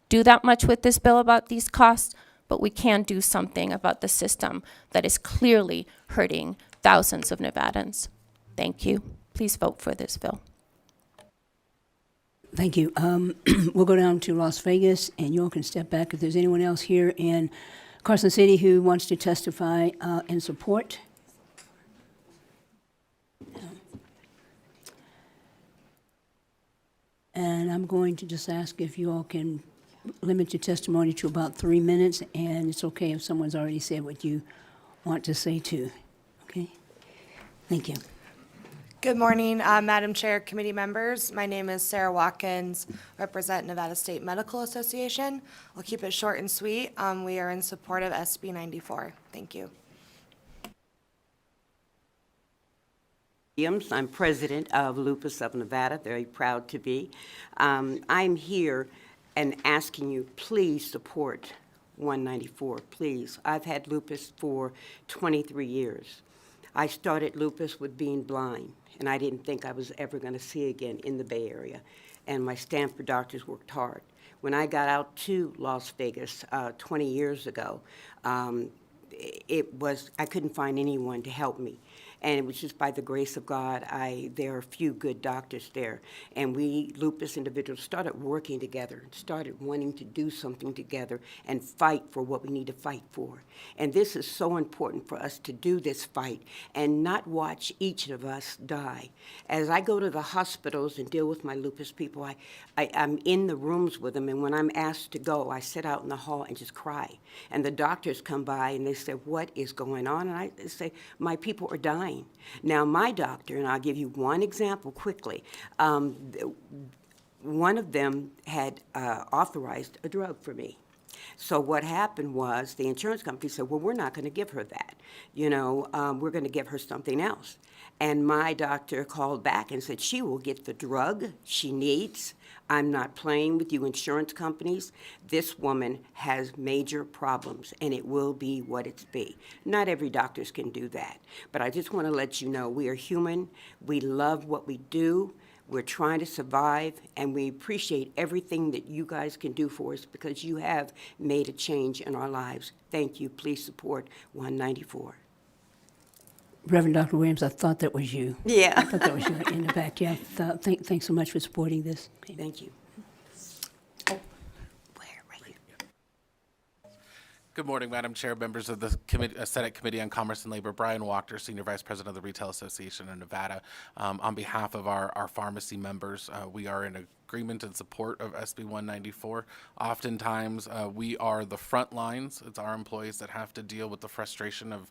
do that much with this bill about these costs, but we can do something about the system that is clearly hurting thousands of Nevadans. Thank you. Please vote for this bill. Thank you. We'll go down to Las Vegas, and you all can step back if there's anyone else here in Carson City who wants to testify in support. And I'm going to just ask if you all can limit your testimony to about 3 minutes, and it's okay if someone's already said what you want to say too. Okay? Thank you. Good morning, Madam Chair, committee members. My name is Sarah Watkins, represent Nevada State Medical Association. I'll keep it short and sweet. We are in support of SB 94. Thank you. I'm president of Lupus of Nevada, very proud to be. I'm here and asking you, please support 194, please. I've had lupus for 23 years. I started lupus with being blind, and I didn't think I was ever going to see again in the Bay Area. And my Stanford doctors worked hard. When I got out to Las Vegas 20 years ago, I couldn't find anyone to help me. And it was just by the grace of God, there are a few good doctors there. And we lupus individuals started working together, started wanting to do something together and fight for what we need to fight for. And this is so important for us to do this fight and not watch each of us die. As I go to the hospitals and deal with my lupus people, I'm in the rooms with them, and when I'm asked to go, I sit out in the hall and just cry. And the doctors come by and they say, what is going on? And I say, my people are dying. Now, my doctor, and I'll give you one example quickly, one of them had authorized a drug for me. So what happened was the insurance company said, well, we're not going to give her that. We're going to give her something else. And my doctor called back and said, she will get the drug she needs. I'm not playing with you insurance companies. This woman has major problems, and it will be what it's be. Not every doctor can do that. But I just want to let you know we are human. We love what we do. We're trying to survive, and we appreciate everything that you guys can do for us because you have made a change in our lives. Thank you. Please support 194. Reverend Dr. Williams, I thought that was you. Yeah. I thought that was you in the back. Yeah. Thanks so much for supporting this. Okay. Thank you. Good morning, Madam Chair, members of the Senate Committee on Commerce and Labor. Brian Wachter, Senior Vice President of the Retail Association of Nevada. On behalf of our pharmacy members, we are in agreement and support of SB 194. Oftentimes, we are the front lines. It's our employees that have to deal with the frustration of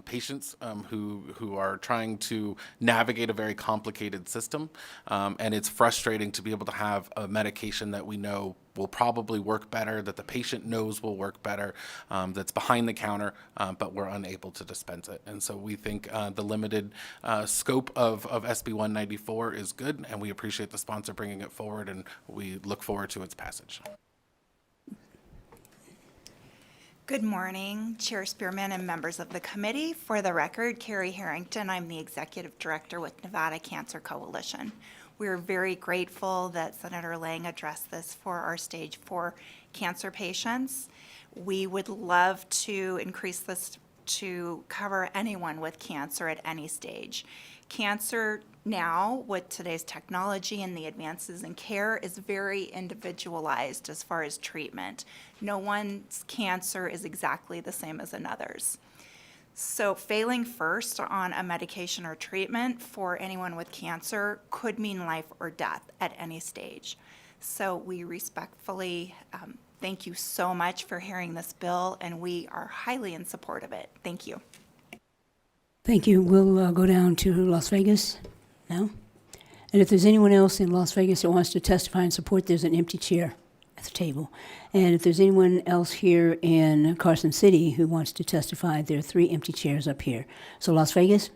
patients who are trying to navigate a very complicated system. And it's frustrating to be able to have a medication that we know will probably work better, that the patient knows will work better, that's behind the counter, but we're unable to dispense it. And so we think the limited scope of SB 194 is good, and we appreciate the sponsor bringing it forward, and we look forward to its passage. Good morning, Chair Spearman and members of the committee. For the record, Carrie Harrington, I'm the Executive Director with Nevada Cancer Coalition. We're very grateful that Senator Lang addressed this for our stage 4 cancer patients. We would love to increase this to cover anyone with cancer at any stage. Cancer now, with today's technology and the advances in care, is very individualized as far as treatment. No one's cancer is exactly the same as another's. So failing first on a medication or treatment for anyone with cancer could mean life or death at any stage. So we respectfully thank you so much for hearing this bill, and we are highly in support of it. Thank you. Thank you. We'll go down to Las Vegas now. And if there's anyone else in Las Vegas that wants to testify and support, there's an empty chair at the table. And if there's anyone else here in Carson City who wants to testify, there are 3 empty chairs up here. So Las Vegas.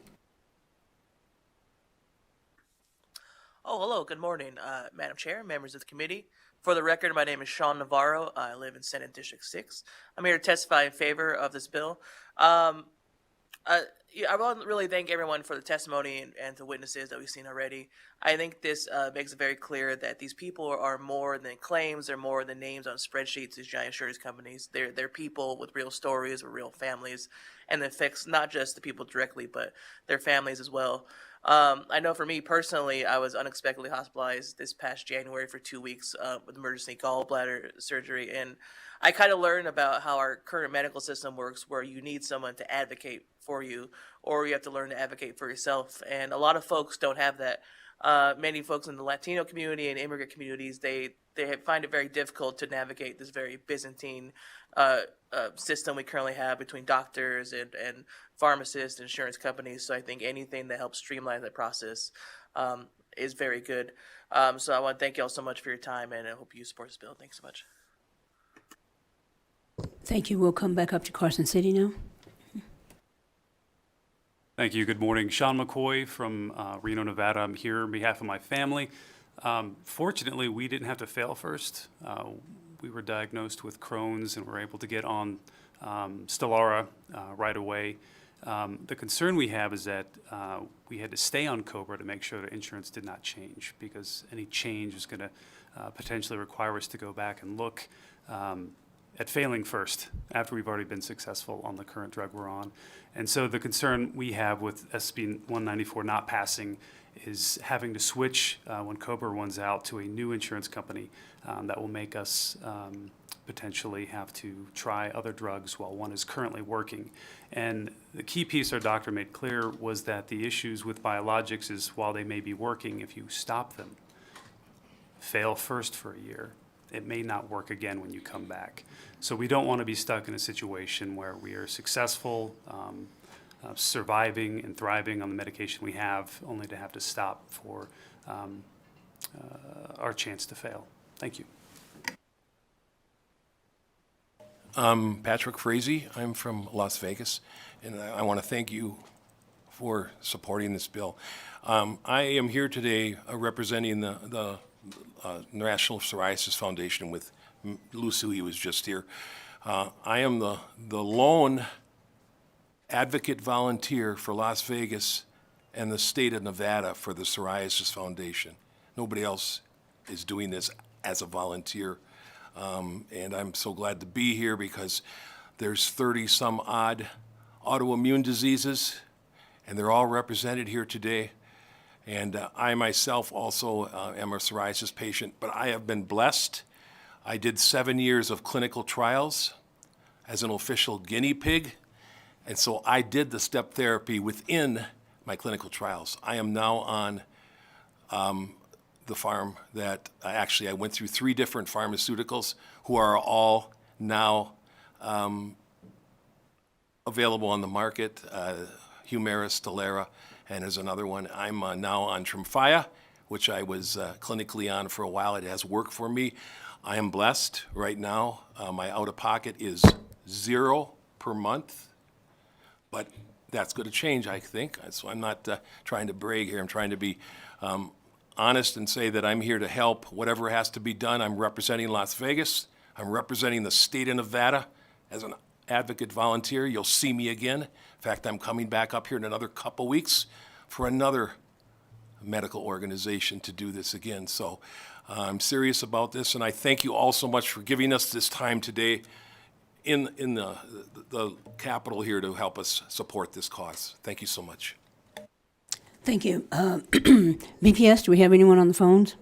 Oh, hello. Good morning, Madam Chair, members of the committee. For the record, my name is Sean Navarro. I live in Senate District 6. I'm here to testify in favor of this bill. I want to really thank everyone for the testimony and the witnesses that we've seen already. I think this makes it very clear that these people are more than claims. They're more than names on spreadsheets, these giant insurance companies. They're people with real stories, with real families, and it affects not just the people directly, but their families as well. I know for me personally, I was unexpectedly hospitalized this past January for 2 weeks with emergency gallbladder surgery, and I kind of learned about how our current medical system works, where you need someone to advocate for you, or you have to learn to advocate for yourself. And a lot of folks don't have that. Many folks in the Latino community and immigrant communities, they find it very difficult to navigate this very Byzantine system we currently have between doctors and pharmacists and insurance companies. So I think anything that helps streamline that process is very good. So I want to thank you all so much for your time, and I hope you support this bill. Thanks so much. Thank you. We'll come back up to Carson City now. Thank you. Good morning. Sean McCoy from Reno, Nevada. I'm here on behalf of my family. Fortunately, we didn't have to fail first. We were diagnosed with Crohn's and were able to get on Stelara right away. The concern we have is that we had to stay on COBRA to make sure that insurance did not change, because any change is going to potentially require us to go back and look at failing first after we've already been successful on the current drug we're on. And so the concern we have with SB 194 not passing is having to switch when COBRA runs out to a new insurance company that will make us potentially have to try other drugs while one is currently working. And the key piece our doctor made clear was that the issues with biologics is while they may be working, if you stop them, fail first for a year, it may not work again when you come back. So we don't want to be stuck in a situation where we are successful, surviving and thriving on the medication we have, only to have to stop for our chance to fail. Thank you. Patrick Frazee. I'm from Las Vegas, and I want to thank you for supporting this bill. I am here today representing the National Psoriasis Foundation with Lucy, who was just here. I am the lone advocate volunteer for Las Vegas and the state of Nevada for the Psoriasis Foundation. Nobody else is doing this as a volunteer. And I'm so glad to be here because there's 30 some odd autoimmune diseases, and they're all represented here today. And I myself also am a psoriasis patient, but I have been blessed. I did 7 years of clinical trials as an official guinea pig, and so I did the step therapy within my clinical trials. I am now on the farm that I went through 3 different pharmaceuticals who are all now available on the market, Humira, Stelara, and there's another one. I'm now on Tremfya, which I was clinically on for a while. It has worked for me. I am blessed right now. My out-of-pocket is $0 per month, but that's going to change, I think. So I'm not trying to brag here. I'm trying to be honest and say that I'm here to help whatever has to be done. I'm representing Las Vegas. I'm representing the state of Nevada as an advocate volunteer. You'll see me again. In fact, I'm coming back up here in another couple weeks for another medical organization to do this again. So I'm serious about this, and I thank you all so much for giving us this time today in the Capitol here to help us support this cause. Thank you so much. Thank you. BPS, do we have anyone on the phones?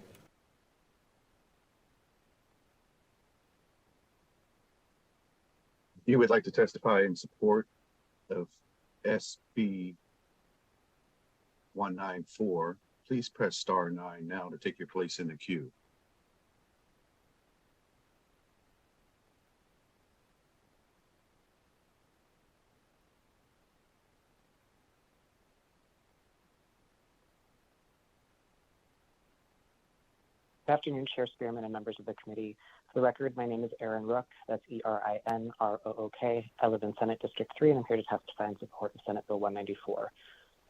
If you would like to testify in support of SB 194, please press *9 now to take your place in the queue. Good afternoon, Chair Spearman and members of the committee. For the record, my name is Aaron Rook. That's E-R-I-N-R-O-O-K. I live in Senate District 3, and I'm here to testify in support of Senate Bill 194.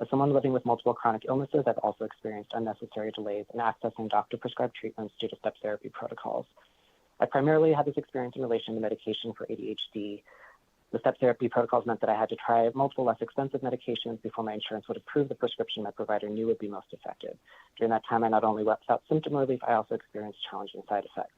As someone living with multiple chronic illnesses, I've also experienced unnecessary delays in accessing doctor-prescribed treatments due to step therapy protocols. I primarily had this experience in relation to medication for ADHD. The step therapy protocols meant that I had to try multiple less expensive medications before my insurance would approve the prescription my provider knew would be most effective. During that time, I not only wept without symptom relief, I also experienced challenging side effects.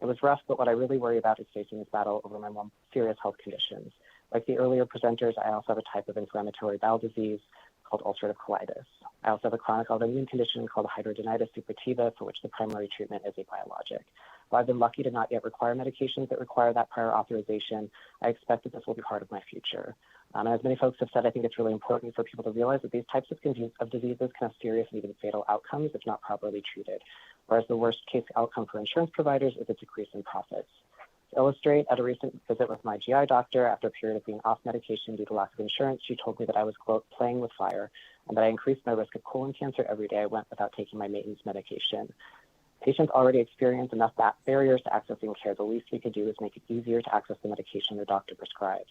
It was rough, but what I really worry about is facing this battle over my more serious health conditions. Like the earlier presenters, I also have a type of inflammatory bowel disease called ulcerative colitis. I also have a chronic autoimmune condition called hidradenitis suppurativa, for which the primary treatment is a biologic. While I've been lucky to not yet require medications that require that prior authorization, I expect that this will be part of my future. And as many folks have said, I think it's really important for people to realize that these types of diseases can have serious and even fatal outcomes if not properly treated, whereas the worst case outcome for insurance providers is a decrease in profits. To illustrate, at a recent visit with my GI doctor, after a period of being off medication due to lack of insurance, she told me that I was, quote, playing with fire, and that I increased my risk of colon cancer every day I went without taking my maintenance medication. Patients already experience enough barriers to accessing care. The least we could do is make it easier to access the medication their doctor prescribes.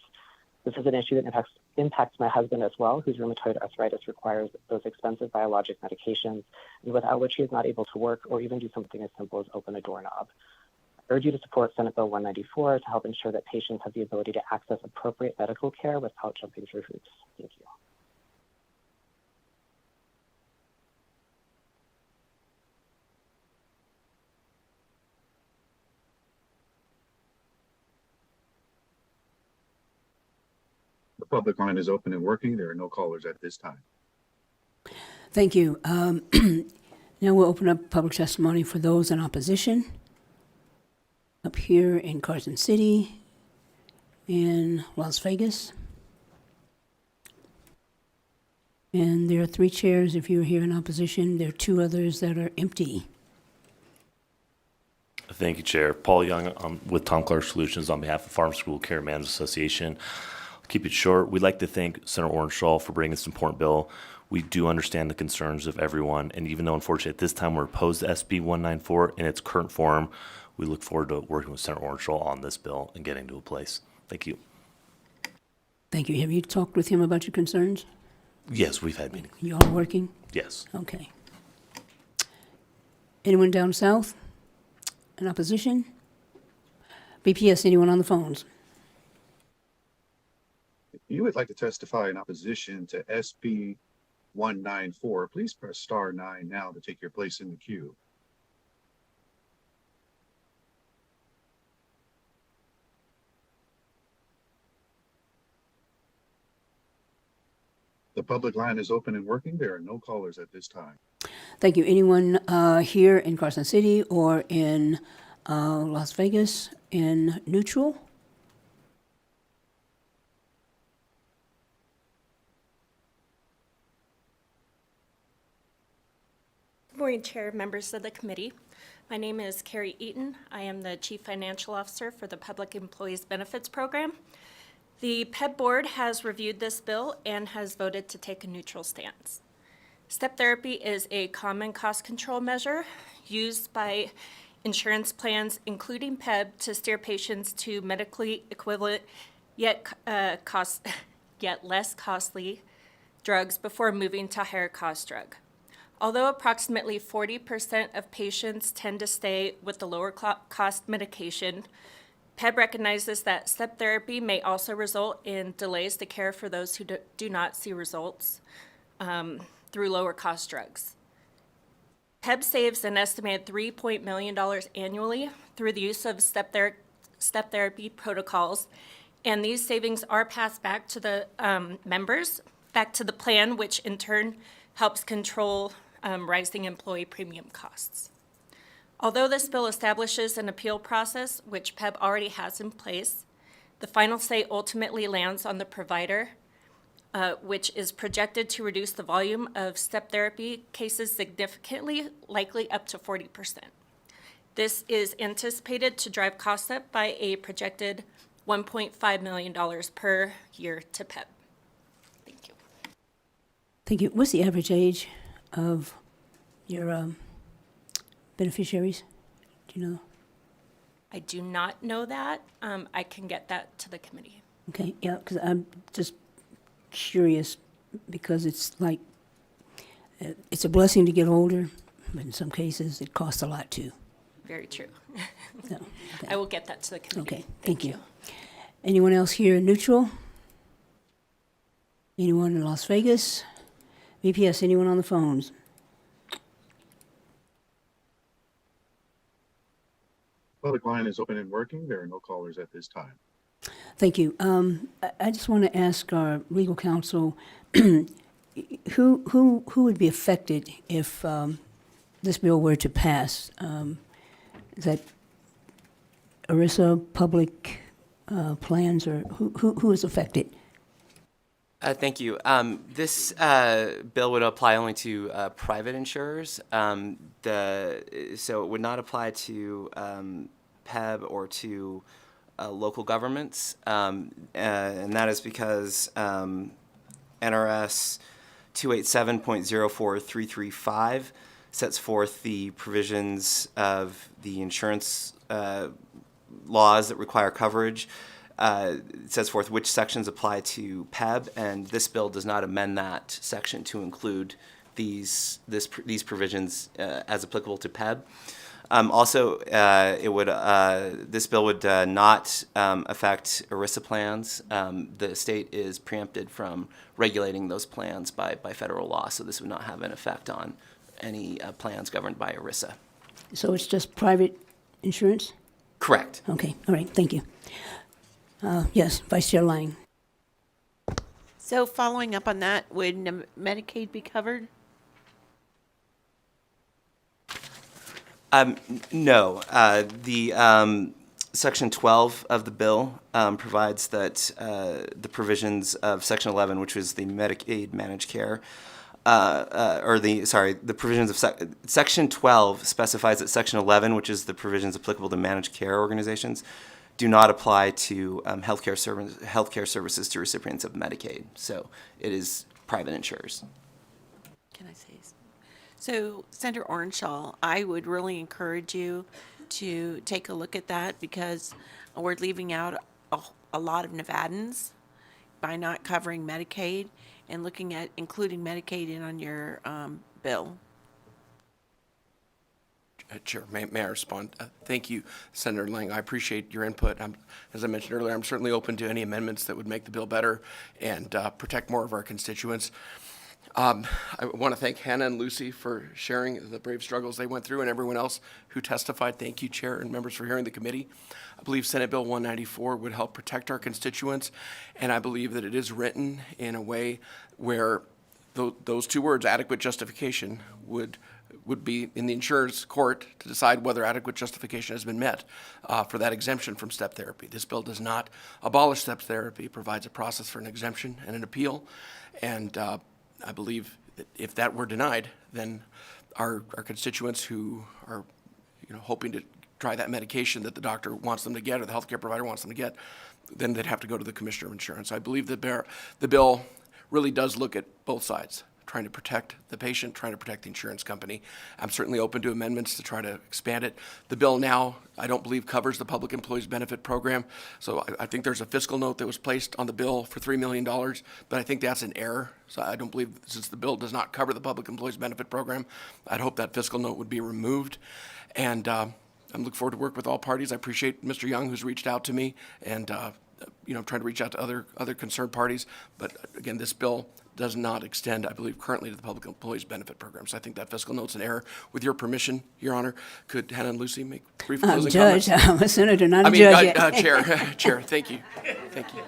This is an issue that impacts my husband as well, whose rheumatoid arthritis requires those expensive biologic medications, and without which he is not able to work or even do something as simple as open a doorknob. I urge you to support Senate Bill 194 to help ensure that patients have the ability to access appropriate medical care without jumping through hoops. Thank you. public line is open and working. There are no callers at this time. Thank you. Now we'll open up public testimony for those in opposition. Up here in Carson City, in Las Vegas. And there are 3 chairs if you're here in opposition. There are 2 others that are empty. Thank you, Chair. Paul Young with Tom Clark Solutions on behalf of Farm School Care Management Association. I'll keep it short. We'd like to thank Senator Orenshaw for bringing this important bill. We do understand the concerns of everyone, and even though unfortunately at this time we're opposed to SB 194 in its current form, we look forward to working with Senator Orenshaw on this bill and getting to a place. Thank you. Thank you. Have you talked with him about your concerns? Yes, we've had meetings. You all working? Yes. Okay. Anyone down south in opposition? BPS, anyone on the phones? If you would like to testify in opposition to SB 194, please press star 9 now to take your place in the queue. The public line is open and working. There are no callers at this time. Thank you. Anyone here in Carson City or in Las Vegas in neutral? Good morning, Chair, members of the committee. My name is Carrie Eaton. I am the Chief Financial Officer for the Public Employees Benefits Program. The PEB Board has reviewed this bill and has voted to take a neutral stance. Step therapy is a common cost control measure used by insurance plans, including PEB, to steer patients to medically equivalent yet less costly drugs before moving to higher cost drug. Although approximately 40% of patients tend to stay with the lower cost medication, PEB recognizes that step therapy may also result in delays to care for those who do not see results through lower cost drugs. PEB saves an estimated $3 million annually through the use of step therapy protocols, and these savings are passed back to the members, back to the plan, which in turn helps control rising employee premium costs. Although this bill establishes an appeal process, which PEB already has in place, the final say ultimately lands on the provider, which is projected to reduce the volume of step therapy cases significantly, likely up to 40%. This is anticipated to drive costs up by a projected $1.5 million per year to PEB. Thank you. Thank you. What's the average age of your beneficiaries? Do you know? I do not know that. I can get that to the committee. Okay, yeah, because I'm just curious because it's like, it's a blessing to get older, but in some cases it costs a lot too. Very true. So, okay. I will get that to the committee. Okay, thank you. Anyone else here in neutral? Anyone in Las Vegas? VPS, anyone on the phones? Public line is open and working. There are no callers at this time. Thank you. I just want to ask our legal counsel, who would be affected if this bill were to pass? Is that ERISA, public plans, or who is affected? Thank you. This bill would apply only to private insurers. So it would not apply to PEB or to local governments. And that is because NRS 287.04335 sets forth the provisions of the insurance laws that require coverage. It sets forth which sections apply to PEB, and this bill does not amend that section to include these provisions as applicable to PEB. Also, this bill would not affect ERISA plans. The state is preempted from regulating those plans by federal law, so this would not have an effect on any plans governed by ERISA. So it's just private insurance? Correct. Okay, all right, thank you. Yes, Vice Chair Lang. So following up on that, would Medicaid be covered? No. The Section 12 of the bill provides that the provisions of Section 11, which is the Medicaid managed care, the provisions of Section 12 specifies that Section 11, which is the provisions applicable to managed care organizations, do not apply to healthcare services to recipients of Medicaid. So it is private insurers. Can I say? So, Senator Orenshaw, I would really encourage you to take a look at that because we're leaving out a lot of Nevadans by not covering Medicaid and looking at including Medicaid in on your bill. Chair, may I respond? Thank you, Senator Lang. I appreciate your input. As I mentioned earlier, I'm certainly open to any amendments that would make the bill better and protect more of our constituents. I want to thank Hannah and Lucy for sharing the brave struggles they went through and everyone else who testified. Thank you, Chair and members, for hearing the committee. I believe Senate Bill 194 would help protect our constituents, and I believe that it is written in a way where those two words, adequate justification, would be in the insurer's court to decide whether adequate justification has been met for that exemption from step therapy. This bill does not abolish step therapy. It provides a process for an exemption and an appeal, and I believe that if that were denied, then our constituents who are hoping to try that medication that the doctor wants them to get or the healthcare provider wants them to get, then they'd have to go to the Commissioner of Insurance. I believe that the bill really does look at both sides, trying to protect the patient, trying to protect the insurance company. I'm certainly open to amendments to try to expand it. The bill now, I don't believe, covers the Public Employees Benefit Program. So I think there's a fiscal note that was placed on the bill for $3 million, but I think that's an error. So I don't believe, since the bill does not cover the Public Employees Benefit Program, I'd hope that fiscal note would be removed. And I'm looking forward to work with all parties. I appreciate Mr. Young, who's reached out to me and trying to reach out to other concerned parties. But again, this bill does not extend, I believe, currently to the Public Employees Benefit Program. So I think that fiscal note's an error. With your permission, Your Honor, could Hannah and Lucy make brief closing comments? Judge, I'm a senator, not a judge yet. Chair, thank you. Thank you.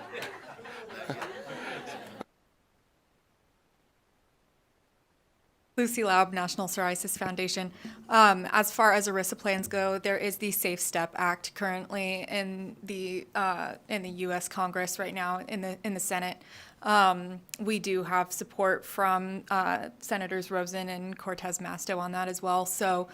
Lucy Laub, National Psoriasis Foundation. As far as ERISA plans go, there is the Safe Step Act currently in the U.S. Congress right now in the Senate. We do have support from Senators Rosen and Cortez Masto on that as well. So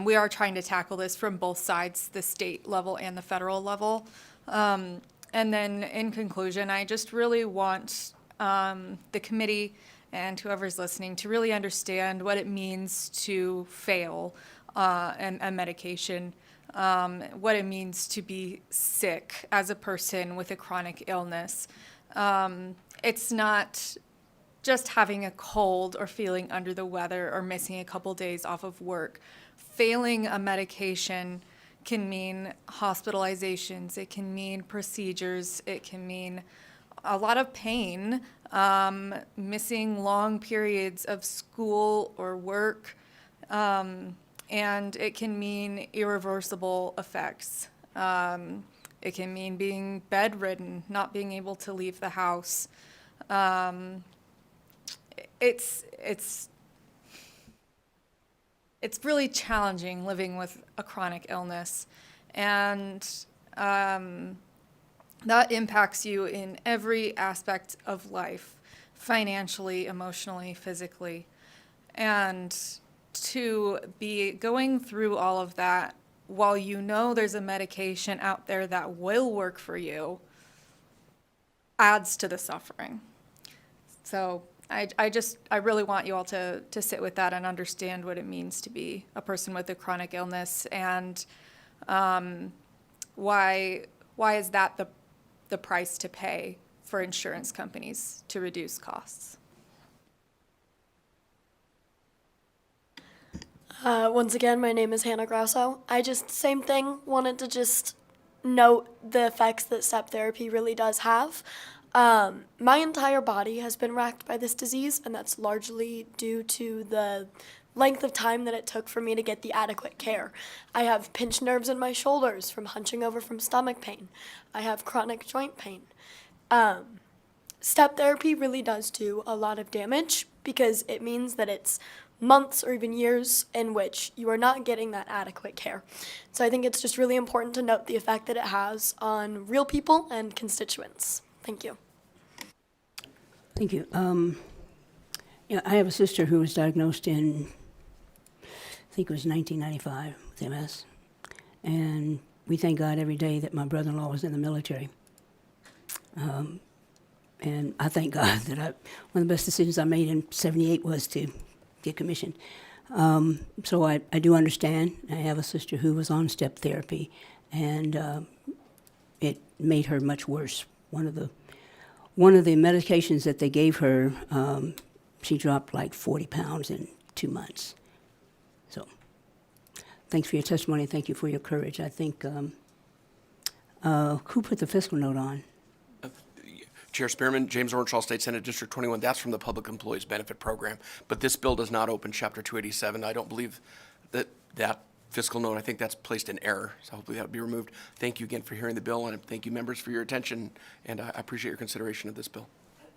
we are trying to tackle this from both sides, the state level and the federal level. And then in conclusion, I just really want the committee and whoever's listening to really understand what it means to fail a medication, what it means to be sick as a person with a chronic illness. It's not just having a cold or feeling under the weather or missing a couple days off of work. Failing a medication can mean hospitalizations, it can mean procedures, it can mean a lot of pain, missing long periods of school or work, and it can mean irreversible effects. It can mean being bedridden, not being able to leave the house. It's really challenging living with a chronic illness, and that impacts you in every aspect of life, financially, emotionally, physically. And to be going through all of that while you know there's a medication out there that will work for you adds to the suffering. So I really want you all to sit with that and understand what it means to be a person with a chronic illness, and why is that the price to pay for insurance companies to reduce costs. Once again, my name is Hannah Grasso. Same thing, wanted to just note the effects that step therapy really does have. My entire body has been racked by this disease, and that's largely due to the length of time that it took for me to get the adequate care. I have pinched nerves in my shoulders from hunching over from stomach pain. I have chronic joint pain. step therapy really does do a lot of damage because it means that it's months or even years in which you are not getting that adequate care. So I think it's just really important to note the effect that it has on real people and constituents. Thank you. Thank you. I have a sister who was diagnosed in, I think it was 1995 with MS. And we thank God every day that my brother-in-law was in the military. And I thank God that one of the best decisions I made in '78 was to get commissioned. So I do understand. I have a sister who was on step therapy, and it made her much worse. One of the medications that they gave her, she dropped like 40 pounds in 2 months. So thanks for your testimony. Thank you for your courage. I think, who put the fiscal note on? Chair Spearman, James Orenshaw, State Senate District 21, that's from the Public Employees Benefit Program. But this bill does not open Chapter 287. I don't believe that fiscal note, I think that's placed in error. So hopefully that will be removed. Thank you again for hearing the bill, and thank you members for your attention, and I appreciate your consideration of this bill.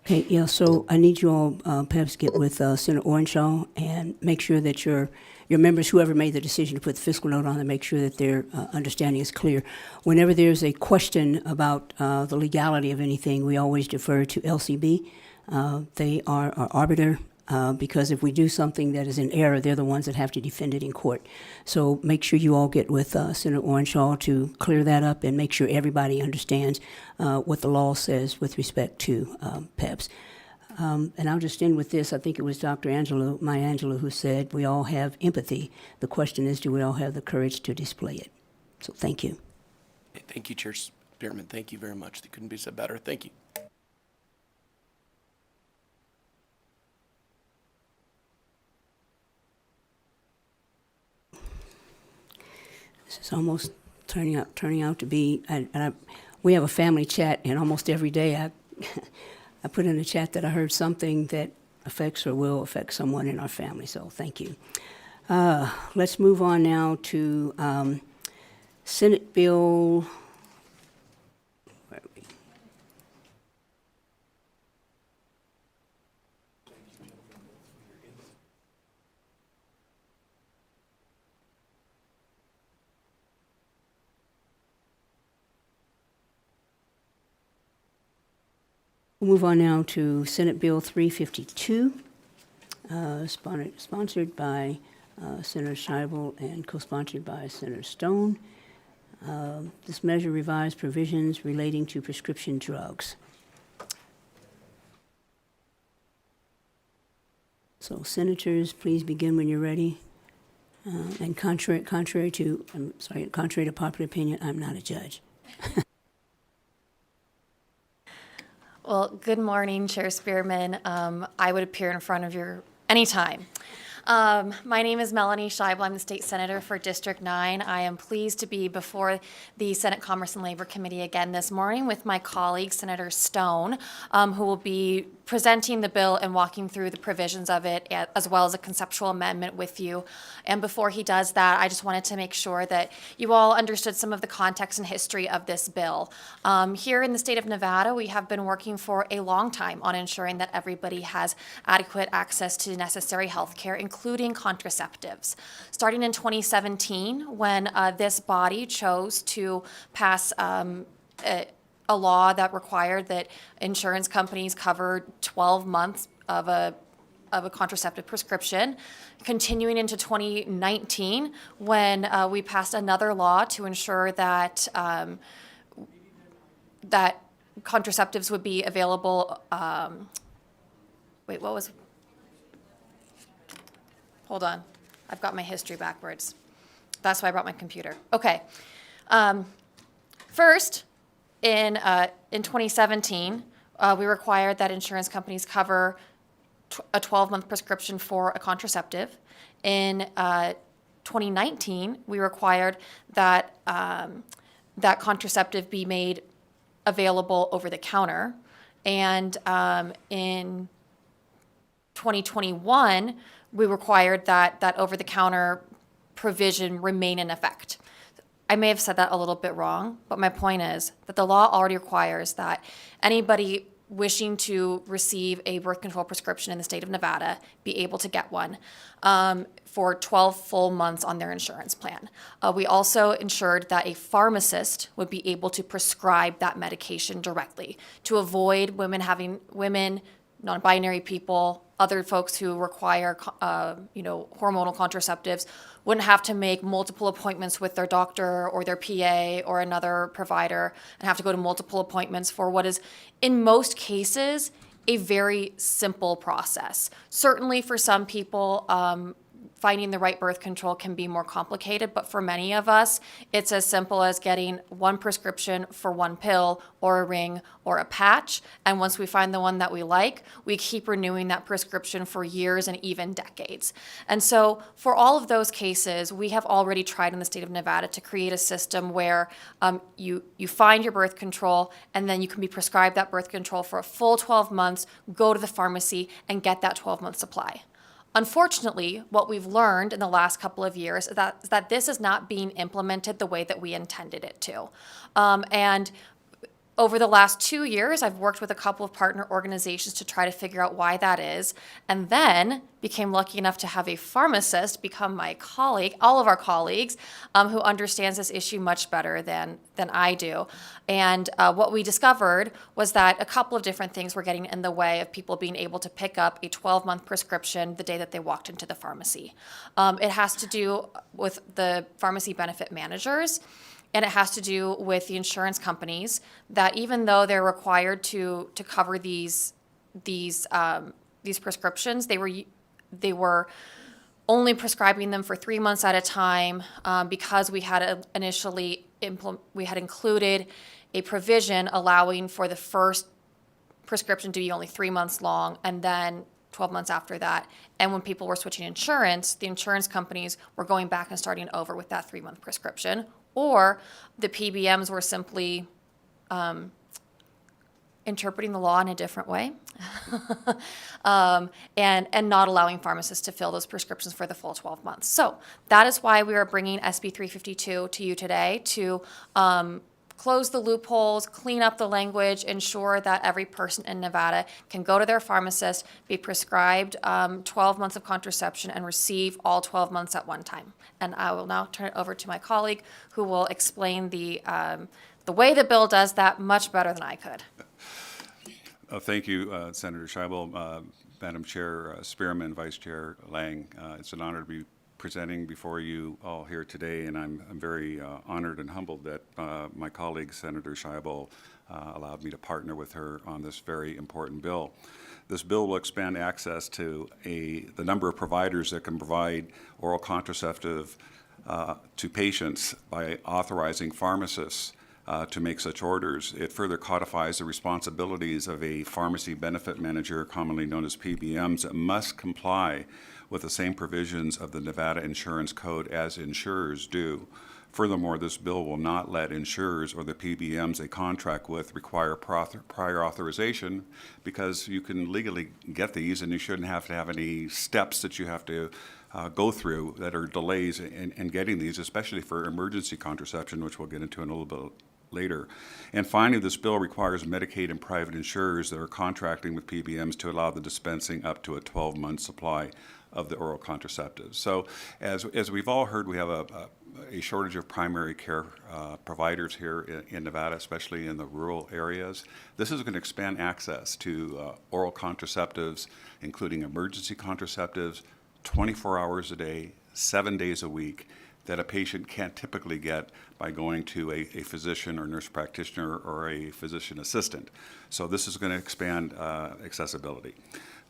Okay, yeah, so I need you all perhaps get with Senator Orenshaw and make sure that your members, whoever made the decision to put the fiscal note on, and make sure that their understanding is clear. Whenever there's a question about the legality of anything, we always defer to LCB. They are our arbiter, because if we do something that is in error, they're the ones that have to defend it in court. So make sure you all get with Senator Orenshaw to clear that up and make sure everybody understands what the law says with respect to PEPs. And I'll just end with this. I think it was Dr. Maya Angelou, who said, we all have empathy. The question is, do we all have the courage to display it? So thank you. Thank you, Chair Spearman. Thank you very much. That couldn't be said better. Thank you. This is almost turning out to be, we have a family chat, and almost every day I put in a chat that I heard something that affects or will affect someone in our family, so thank you. Let's move on now to Senate Bill, where are we? We'll move on now to Senate Bill 352, sponsored by Senator Scheibel and co-sponsored by Senator Stone. This measure revises provisions relating to prescription drugs. So senators, please begin when you're ready. And contrary to popular opinion, I'm not a judge. Well, good morning, Chair Spearman. I would appear in front of you anytime. My name is Melanie Scheibel. I'm the state senator for District 9. I am pleased to be before the Senate Commerce and Labor Committee again this morning with my colleague, Senator Stone, who will be presenting the bill and walking through the provisions of it, as well as a conceptual amendment with you. And before he does that, I just wanted to make sure that you all understood some of the context and history of this bill. Here in the state of Nevada, we have been working for a long time on ensuring that everybody has adequate access to necessary health care, including contraceptives. Starting in 2017, when this body chose to pass a law that required that insurance companies cover 12 months of a contraceptive prescription, continuing into 2019 when we passed another law to ensure that that contraceptives would be available. Hold on, I've got my history backwards. That's why I brought my computer. Okay. First, in 2017, we required that insurance companies cover a 12-month prescription for a contraceptive. In 2019, we required that that contraceptive be made available over the counter. And in 2021, we required that over-the-counter provision remain in effect. I may have said that a little bit wrong, but my point is that the law already requires that anybody wishing to receive a birth control prescription in the state of Nevada be able to get one for 12 full months on their insurance plan. We also ensured that a pharmacist would be able to prescribe that medication directly to avoid women, non-binary people, other folks who require, hormonal contraceptives wouldn't have to make multiple appointments with their doctor or their PA or another provider and have to go to multiple appointments for what is, in most cases, a very simple process. Certainly for some people, finding the right birth control can be more complicated, but for many of us, it's as simple as getting one prescription for one pill or a ring or a patch. And once we find the one that we like, we keep renewing that prescription for years and even decades. And so for all of those cases, we have already tried in the state of Nevada to create a system where you find your birth control and then you can be prescribed that birth control for a full 12 months, go to the pharmacy and get that 12-month supply. Unfortunately, what we've learned in the last couple of years is that this is not being implemented the way that we intended it to. And over the last 2 years, I've worked with a couple of partner organizations to try to figure out why that is, and then became lucky enough to have a pharmacist become my colleague, all of our colleagues, who understands this issue much better than I do. And what we discovered was that a couple of different things were getting in the way of people being able to pick up a 12-month prescription the day that they walked into the pharmacy. It has to do with the pharmacy benefit managers. And it has to do with the insurance companies that even though they're required to cover these prescriptions, they were only prescribing them for 3 months at a time because we had included a provision allowing for the first prescription to be only 3 months long and then 12 months after that. And when people were switching insurance, the insurance companies were going back and starting over with that 3-month prescription. Or the PBMs were simply interpreting the law in a different way and not allowing pharmacists to fill those prescriptions for the full 12 months. So that is why we are bringing SB 352 to you today to close the loopholes, clean up the language, ensure that every person in Nevada can go to their pharmacist, be prescribed 12 months of contraception, and receive all 12 months at one time. And I will now turn it over to my colleague who will explain the way the bill does that much better than I could. Thank you, Senator Scheibel, Madam Chair Spearman, Vice Chair Lang. It's an honor to be presenting before you all here today, and I'm very honored and humbled that my colleague, Senator Scheibel, allowed me to partner with her on this very important bill. This bill will expand access to the number of providers that can provide oral contraceptive to patients by authorizing pharmacists to make such orders. It further codifies the responsibilities of a pharmacy benefit manager, commonly known as PBMs, that must comply with the same provisions of the Nevada Insurance Code as insurers do. Furthermore, this bill will not let insurers or the PBMs they contract with require prior authorization, because you can legally get these and you shouldn't have to have any steps that you have to go through that are delays in getting these, especially for emergency contraception, which we'll get into in a little bit later. And finally, this bill requires Medicaid and private insurers that are contracting with PBMs to allow the dispensing up to a 12-month supply of the oral contraceptives. So as we've all heard, we have a shortage of primary care providers here in Nevada, especially in the rural areas. This is going to expand access to oral contraceptives, including emergency contraceptives, 24 hours a day, 7 days a week, that a patient can't typically get by going to a physician or nurse practitioner or a physician assistant. So this is going to expand accessibility.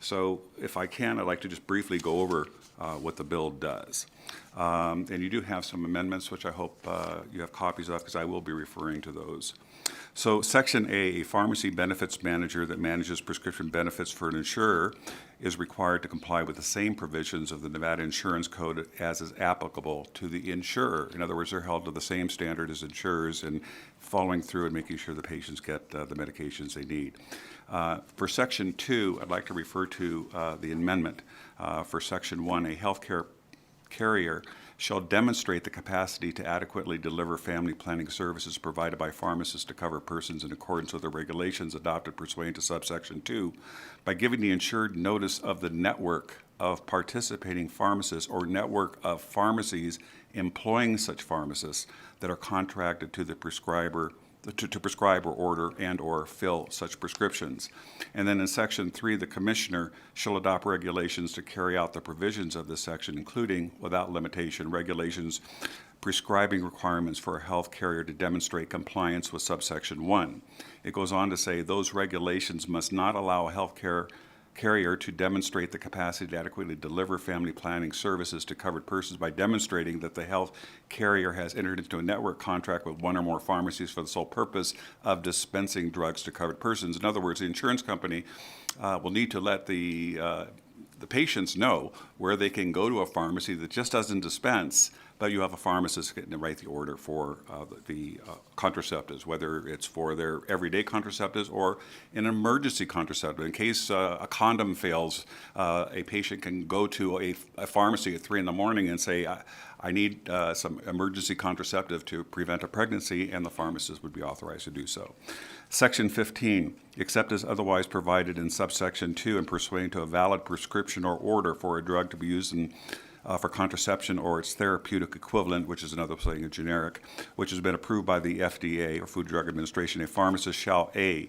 So if I can, I'd like to just briefly go over what the bill does. And you do have some amendments, which I hope you have copies of, because I will be referring to those. So Section A pharmacy benefits manager that manages prescription benefits for an insurer is required to comply with the same provisions of the Nevada Insurance Code as is applicable to the insurer. In other words, they're held to the same standard as insurers in following through and making sure the patients get the medications they need. For Section 2, I'd like to refer to the amendment. For Section 1, a healthcare carrier shall demonstrate the capacity to adequately deliver family planning services provided by pharmacists to covered persons in accordance with the regulations adopted pursuant to subsection 2 by giving the insured notice of the network of participating pharmacists or network of pharmacies employing such pharmacists that are contracted to the prescriber to prescribe or order and or fill such prescriptions. And then in section 3, the commissioner shall adopt regulations to carry out the provisions of this section, including, without limitation, regulations prescribing requirements for a health carrier to demonstrate compliance with subsection 1. It goes on to say those regulations must not allow a health carrier to demonstrate the capacity to adequately deliver family planning services to covered persons by demonstrating that the health carrier has entered into a network contract with one or more pharmacies for the sole purpose of dispensing drugs to covered persons. In other words, the insurance company will need to let the patients know where they can go to a pharmacy that just doesn't dispense, but you have a pharmacist getting to write the order for the contraceptives, whether it's for their everyday contraceptives or an emergency contraceptive. In case a condom fails, a patient can go to a pharmacy at 3 in the morning and say, I need some emergency contraceptive to prevent a pregnancy, and the pharmacist would be authorized to do so. Section 15, except as otherwise provided in subsection 2 and pursuant to a valid prescription or order for a drug to be used for contraception or its therapeutic equivalent, which is another saying a generic, which has been approved by the FDA or Food and Drug Administration, a pharmacist shall A,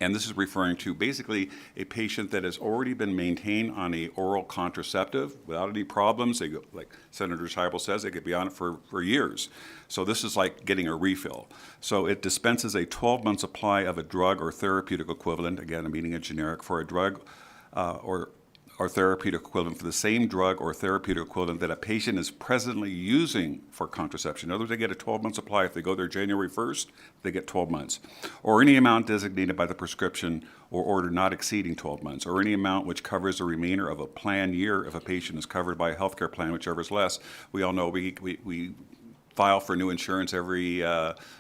and this is referring to basically a patient that has already been maintained on a oral contraceptive without any problems. They go, like Senator Scheibel says, they could be on it for years. So this is like getting a refill. So it dispenses a 12-month supply of a drug or therapeutic equivalent, again, meaning a generic, for a drug or therapeutic equivalent for the same drug or therapeutic equivalent that a patient is presently using for contraception. In other words, they get a 12-month supply. If they go there January 1st, they get 12 months. Or any amount designated by the prescription or order not exceeding 12 months, or any amount which covers the remainder of a planned year if a patient is covered by a healthcare plan, whichever is less. We all know we file for new insurance every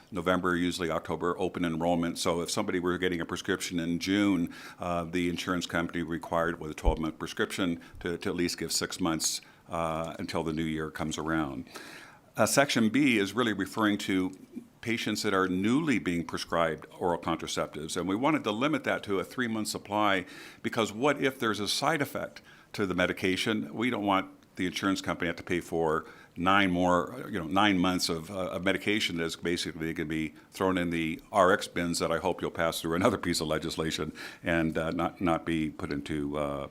November, usually October, open enrollment. So if somebody were getting a prescription in June, the insurance company required with a 12-month prescription to at least give 6 months until the new year comes around. Section B is really referring to patients that are newly being prescribed oral contraceptives, and we wanted to limit that to a 3-month supply because what if there's a side effect to the medication? We don't want the insurance company to have to pay for 9 months of medication that's basically going to be thrown in the RX bins that I hope you'll pass through another piece of legislation and not be put into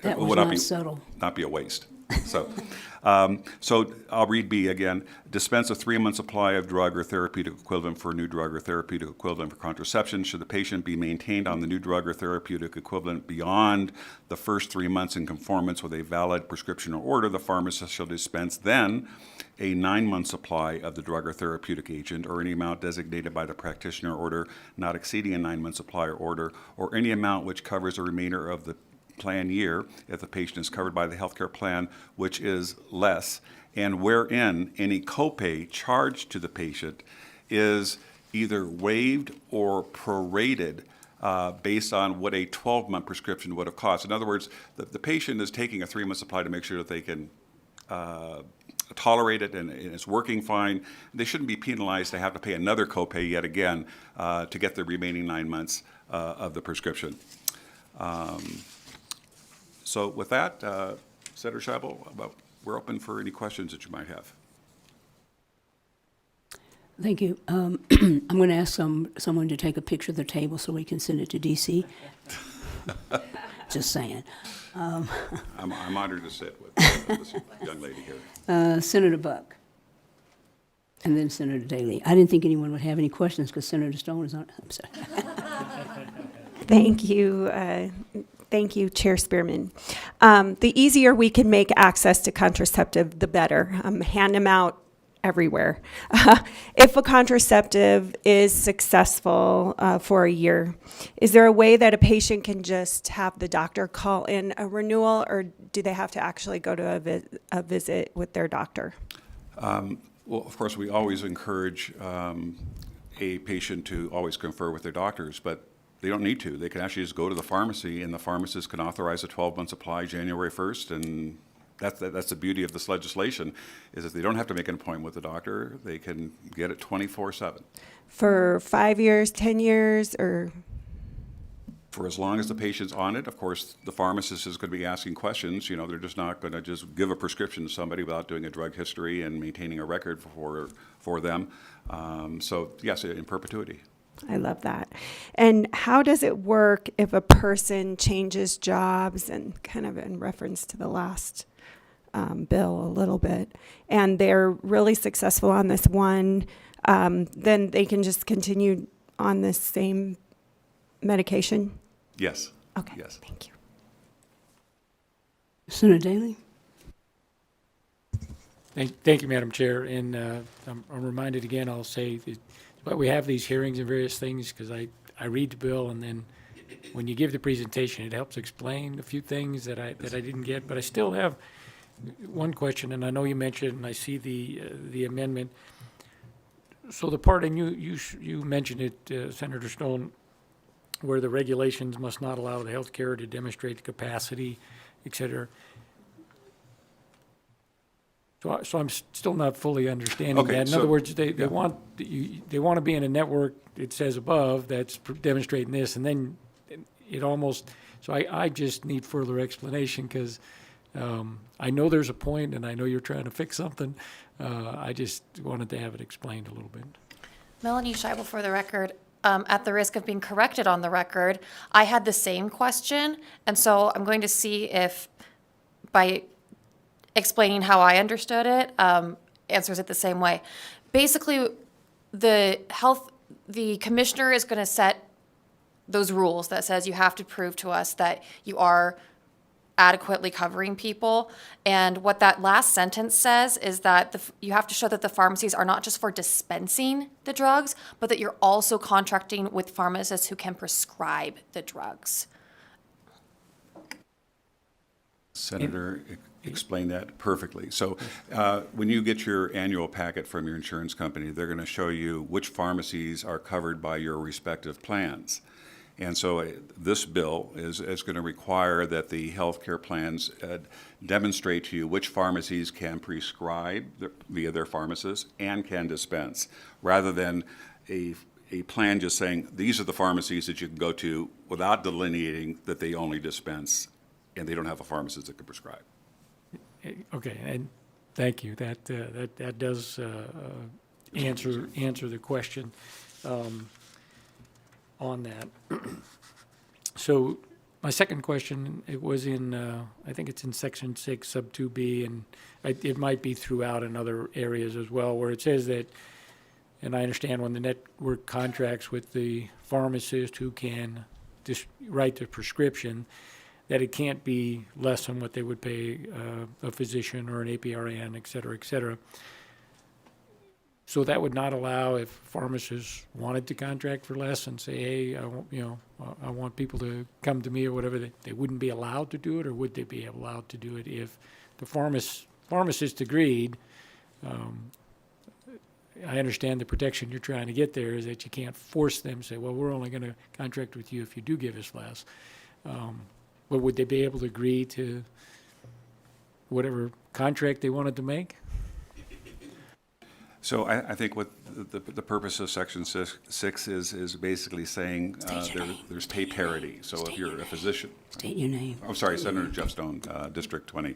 that was not subtle. Not be a waste. So I'll read B again. Dispense a 3-month supply of drug or therapeutic equivalent for a new drug or therapeutic equivalent for contraception. Should the patient be maintained on the new drug or therapeutic equivalent beyond the first 3 months in conformance with a valid prescription or order, the pharmacist shall dispense then a 9-month supply of the drug or therapeutic agent or any amount designated by the practitioner or order not exceeding a 9-month supply or order, or any amount which covers the remainder of the plan year if the patient is covered by the healthcare plan, which is less, and wherein any copay charged to the patient is either waived or prorated based on what a 12-month prescription would have cost. In other words, the patient is taking a 3-month supply to make sure that they can tolerate it and it's working fine. They shouldn't be penalized to have to pay another copay yet again to get the remaining 9 months of the prescription. So with that, Senator Scheibel, we're open for any questions that you might have. Thank you. I'm going to ask someone to take a picture of the table so we can send it to DC. Just saying. I'm honored to sit with this young lady here. Senator Buck, and then Senator Daly. I didn't think anyone would have any questions because Senator Stone is on. I'm sorry. Thank you. Thank you, Chair Spearman. The easier we can make access to contraceptive, the better. Hand them out everywhere. If a contraceptive is successful for a year, is there a way that a patient can just have the doctor call in a renewal, or do they have to actually go to a visit with their doctor? Well, of course, we always encourage a patient to always confer with their doctors, but they don't need to. They can actually just go to the pharmacy, and the pharmacist can authorize a 12-month supply January 1st, and That's the beauty of this legislation, is that they don't have to make an appointment with the doctor. They can get it 24/7. For 5 years, 10 years, or? For as long as the patient's on it. Of course, the pharmacist is going to be asking questions. They're just not going to just give a prescription to somebody without doing a drug history and maintaining a record for them. So yes, in perpetuity. I love that. And how does it work if a person changes jobs, and kind of in reference to the last bill a little bit, and they're really successful on this one, then they can just continue on this same medication? Yes. Okay. Yes. Thank you. Senator Daly? Thank you, Madam Chair. And I'm reminded again, I'll say, but we have these hearings and various things because I read the bill, and then when you give the presentation, it helps explain a few things that I didn't get. But I still have one question, and I know you mentioned, and I see the amendment. So the part, and you mentioned it, Senator Stone, where the regulations must not allow the healthcare to demonstrate the capacity, et cetera. So I'm still not fully understanding Okay, that. In so- other words, they yeah. want to be in a network, it says above, that's demonstrating this, and then it almost, so I just need further explanation, because I know there's a point, and I know you're trying to fix something. I just wanted to have it explained a little bit. Melanie Scheibel, for the record. At the risk of being corrected on the record, I had the same question, and so I'm going to see if, by explaining how I understood it, answers it the same way. Basically, the commissioner is going to set those rules that says you have to prove to us that you are adequately covering people. And what that last sentence says is that you have to show that the pharmacies are not just for dispensing the drugs, but that you're also contracting with pharmacists who can prescribe the drugs. Senator explained that perfectly. So when you get your annual packet from your insurance company, they're going to show you which pharmacies are covered by your respective plans. And so this bill is going to require that the healthcare plans demonstrate to you which pharmacies can prescribe via their pharmacists and can dispense, rather than a plan just saying, these are the pharmacies that you can go to, without delineating that they only dispense and they don't have a pharmacist that can prescribe. Okay, and thank you. That does answer the question on that. So my second question, it was in, I think it's in section 6, sub 2B, and it might be throughout in other areas as well, where it says that, and I understand when the network contracts with the pharmacist who can write the prescription, that it can't be less than what they would pay a physician or an APRN, et cetera, et cetera. So that would not allow, if pharmacists wanted to contract for less and say, hey, I want people to come to me or whatever, they wouldn't be allowed to do it, or would they be allowed to do it if the pharmacist agreed? I understand the protection you're trying to get there is that you can't force them to say, well, we're only going to contract with you if you do give us less. But would they be able to agree to whatever contract they wanted to make? So I think what the purpose of Section 6 is basically saying there's pay parity. So if you're a physician. State your name. I'm sorry, Senator Jeff Stone, District 20.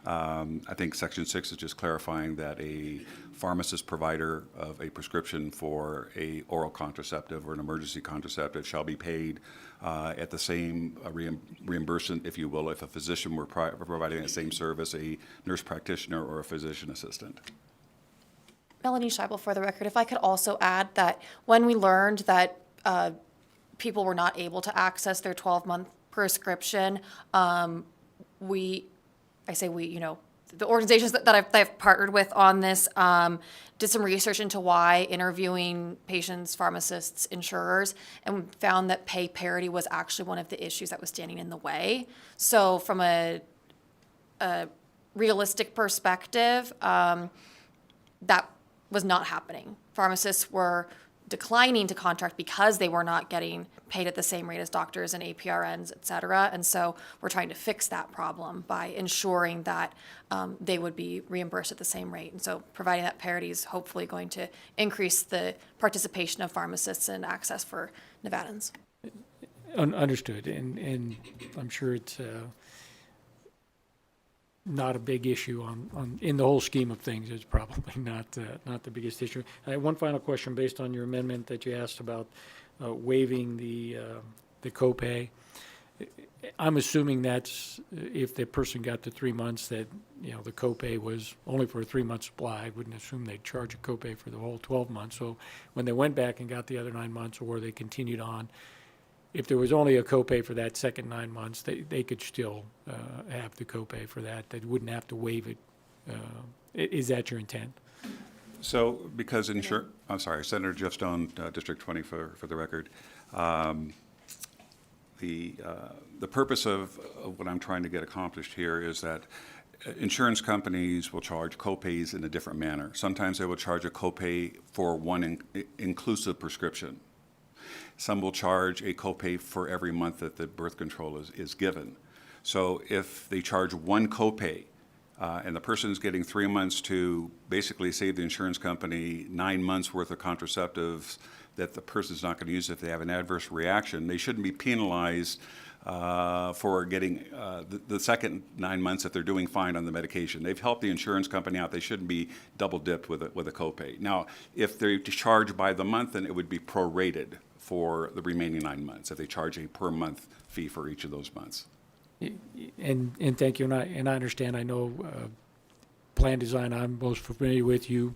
I think Section 6 is just clarifying that a pharmacist provider of a prescription for a oral contraceptive or an emergency contraceptive shall be paid at the same reimbursement, if you will, if a physician were providing the same service, a nurse practitioner or a physician assistant. Melanie Scheibel, for the record, if I could also add that when we learned that people were not able to access their 12-month prescription, the organizations that I've partnered with on this did some research into why, interviewing patients, pharmacists, insurers, and found that pay parity was actually one of the issues that was standing in the way. So from a realistic perspective, that was not happening. Pharmacists were declining to contract because they were not getting paid at the same rate as doctors and APRNs, et cetera. And so we're trying to fix that problem by ensuring that they would be reimbursed at the same rate. And so providing that parity is hopefully going to increase the participation of pharmacists and access for Nevadans. Understood, and I'm sure it's not a big issue in the whole scheme of things. It's probably not the biggest issue. I have one final question based on your amendment that you asked about waiving the copay. I'm assuming that's if the person got to 3 months that the copay was only for a 3-month supply. I wouldn't assume they'd charge a copay for the whole 12 months. So when they went back and got the other 9 months, or they continued on, if there was only a copay for that second 9 months, they could still have the copay for that. They wouldn't have to waive it. Is that your intent? So because I'm sorry, Senator Jeff Stone, District 20 for the record. The purpose of what I'm trying to get accomplished here is that insurance companies will charge copays in a different manner. Sometimes they will charge a copay for one inclusive prescription. Some will charge a copay for every month that the birth control is given. So if they charge one copay and the person is getting 3 months to basically save the insurance company 9 months worth of contraceptives that the person's not going to use if they have an adverse reaction, they shouldn't be penalized for getting the second 9 months if they're doing fine on the medication. They've helped the insurance company out. They shouldn't be double dipped with a copay. Now, if they charge by the month, then it would be prorated for the remaining 9 months if they charge a per month fee for each of those months. And thank you. And I understand. I know plan design I'm most familiar with. You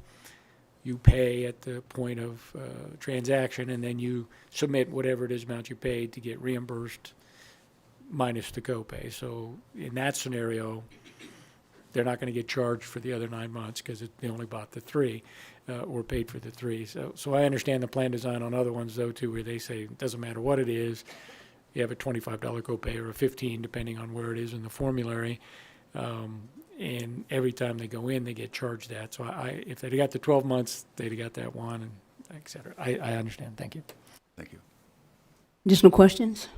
pay at the point of transaction, and then you submit whatever it is amount you paid to get reimbursed minus the copay. So in that scenario, they're not going to get charged for the other 9 months because they only bought the 3 or paid for the 3. So I understand the plan design on other ones, though, too, where they say it doesn't matter what it is. You have a $25 copay or a $15, depending on where it is in the formulary. And every time they go in, they get charged that. So if they'd got the 12 months, they'd have got that one, and et cetera. I understand. Thank you. Thank you. Additional questions?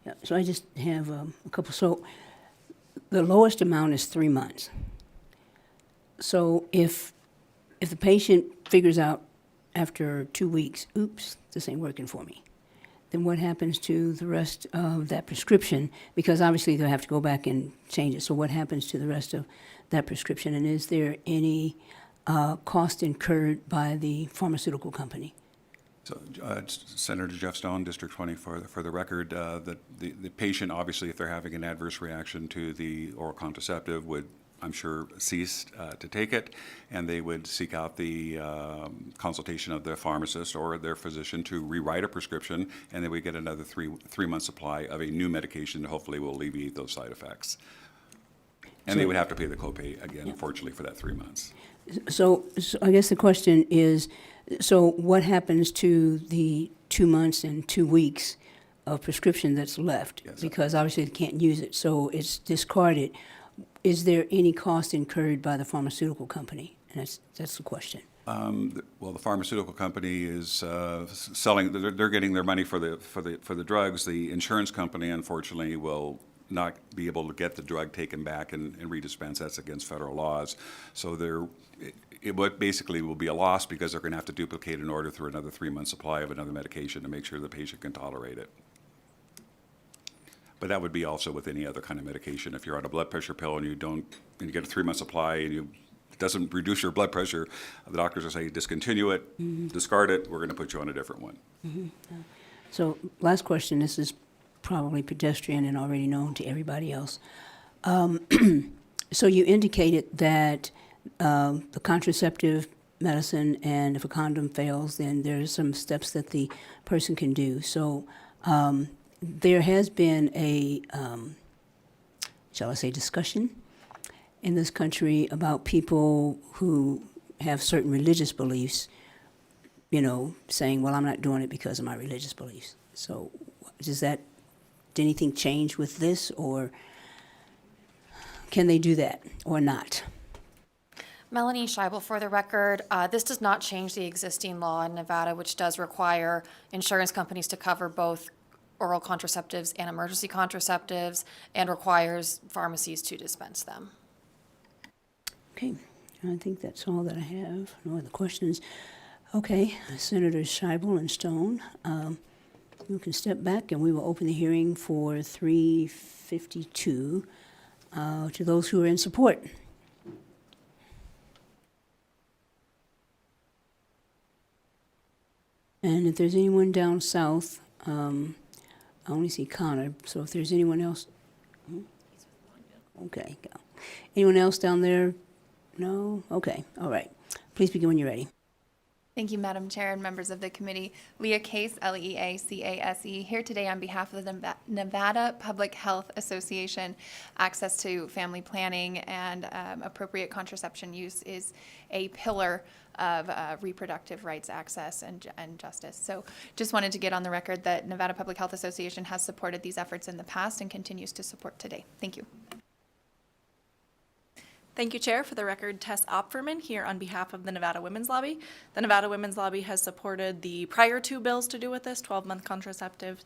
Yeah, so I just have a couple. So the lowest amount is 3 months. So if the patient figures out after 2 weeks, oops, this ain't working for me, then what happens to the rest of that prescription? Because obviously they'll have to go back and change it. So what happens to the rest of that prescription? And is there any cost incurred by the pharmaceutical company? So, Senator Jeff Stone, District 20, for the record, the patient, obviously, if they're having an adverse reaction to the oral contraceptive, would, I'm sure, cease to take it, and they would seek out the consultation of their pharmacist or their physician to rewrite a prescription, and then we get another three-month supply of a new medication that hopefully will alleviate those side effects. And they would have to pay the copay again, unfortunately, for that 3 months. So I guess the question is, so what happens to the 2 months and 2 weeks of prescription that's left? Yes. Because obviously they can't use it, so it's discarded. Is there any cost incurred by the pharmaceutical company? And that's the question. Well, the pharmaceutical company is selling. They're getting their money for the drugs. The insurance company, unfortunately, will not be able to get the drug taken back and redispense. That's against federal laws. So it basically will be a loss because they're going to have to duplicate an order through another 3-month supply of another medication to make sure the patient can tolerate it. But that would be also with any other kind of medication. If you're on a blood pressure pill and you get a 3-month supply and it doesn't reduce your blood pressure, the doctors will say discontinue it, discard it. We're going to put you on a different one. So last question. This is probably pedestrian and already known to everybody else. So you indicated that the contraceptive medicine, and if a condom fails, then there's some steps that the person can do. So there has been a, shall I say, discussion in this country about people who have certain religious beliefs, saying, well, I'm not doing it because of my religious beliefs. So did anything change with this, or can they do that or not? Melanie Scheibel, for the record, this does not change the existing law in Nevada, which does require insurance companies to cover both oral contraceptives and emergency contraceptives, and requires pharmacies to dispense them. Okay, I think that's all that I have. No other questions. Okay, Senators Scheibel and Stone, you can step back and we will open the hearing for 352 to those who are in support. And if there's anyone down south, I only see Connor, so if there's anyone else, okay, go. Anyone else down there? No? Okay, all right. Please begin when you're ready. Thank you, Madam Chair and members of the committee. Leah Case, Leacase, here today on behalf of the Nevada Public Health Association. Access to family planning and appropriate contraception use is a pillar of reproductive rights access and justice. So just wanted to get on the record that Nevada Public Health Association has supported these efforts in the past and continues to support today. Thank you. Thank you, Chair. For the record, Tess Opferman here on behalf of the Nevada Women's Lobby. The Nevada Women's Lobby has supported the prior two bills to do with this, 12-month contraceptives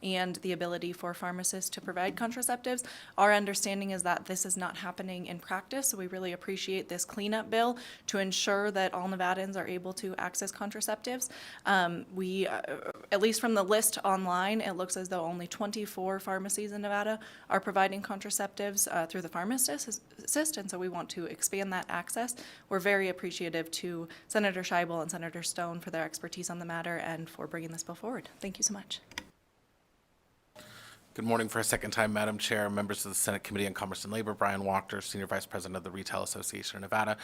and the ability for pharmacists to provide contraceptives. Our understanding is that this is not happening in practice, so we really appreciate this cleanup bill to ensure that all Nevadans are able to access contraceptives. At least from the list online, it looks as though only 24 pharmacies in Nevada are providing contraceptives through the pharmacist, and so we want to expand that access. We're very appreciative to Senator Scheibel and Senator Stone for their expertise on the matter and for bringing this bill forward. Thank you so much. Good morning for a second time, Madam Chair, members of the Senate Committee on Commerce and Labor, Brian Wachter, Senior Vice President of the Retail Association of Nevada.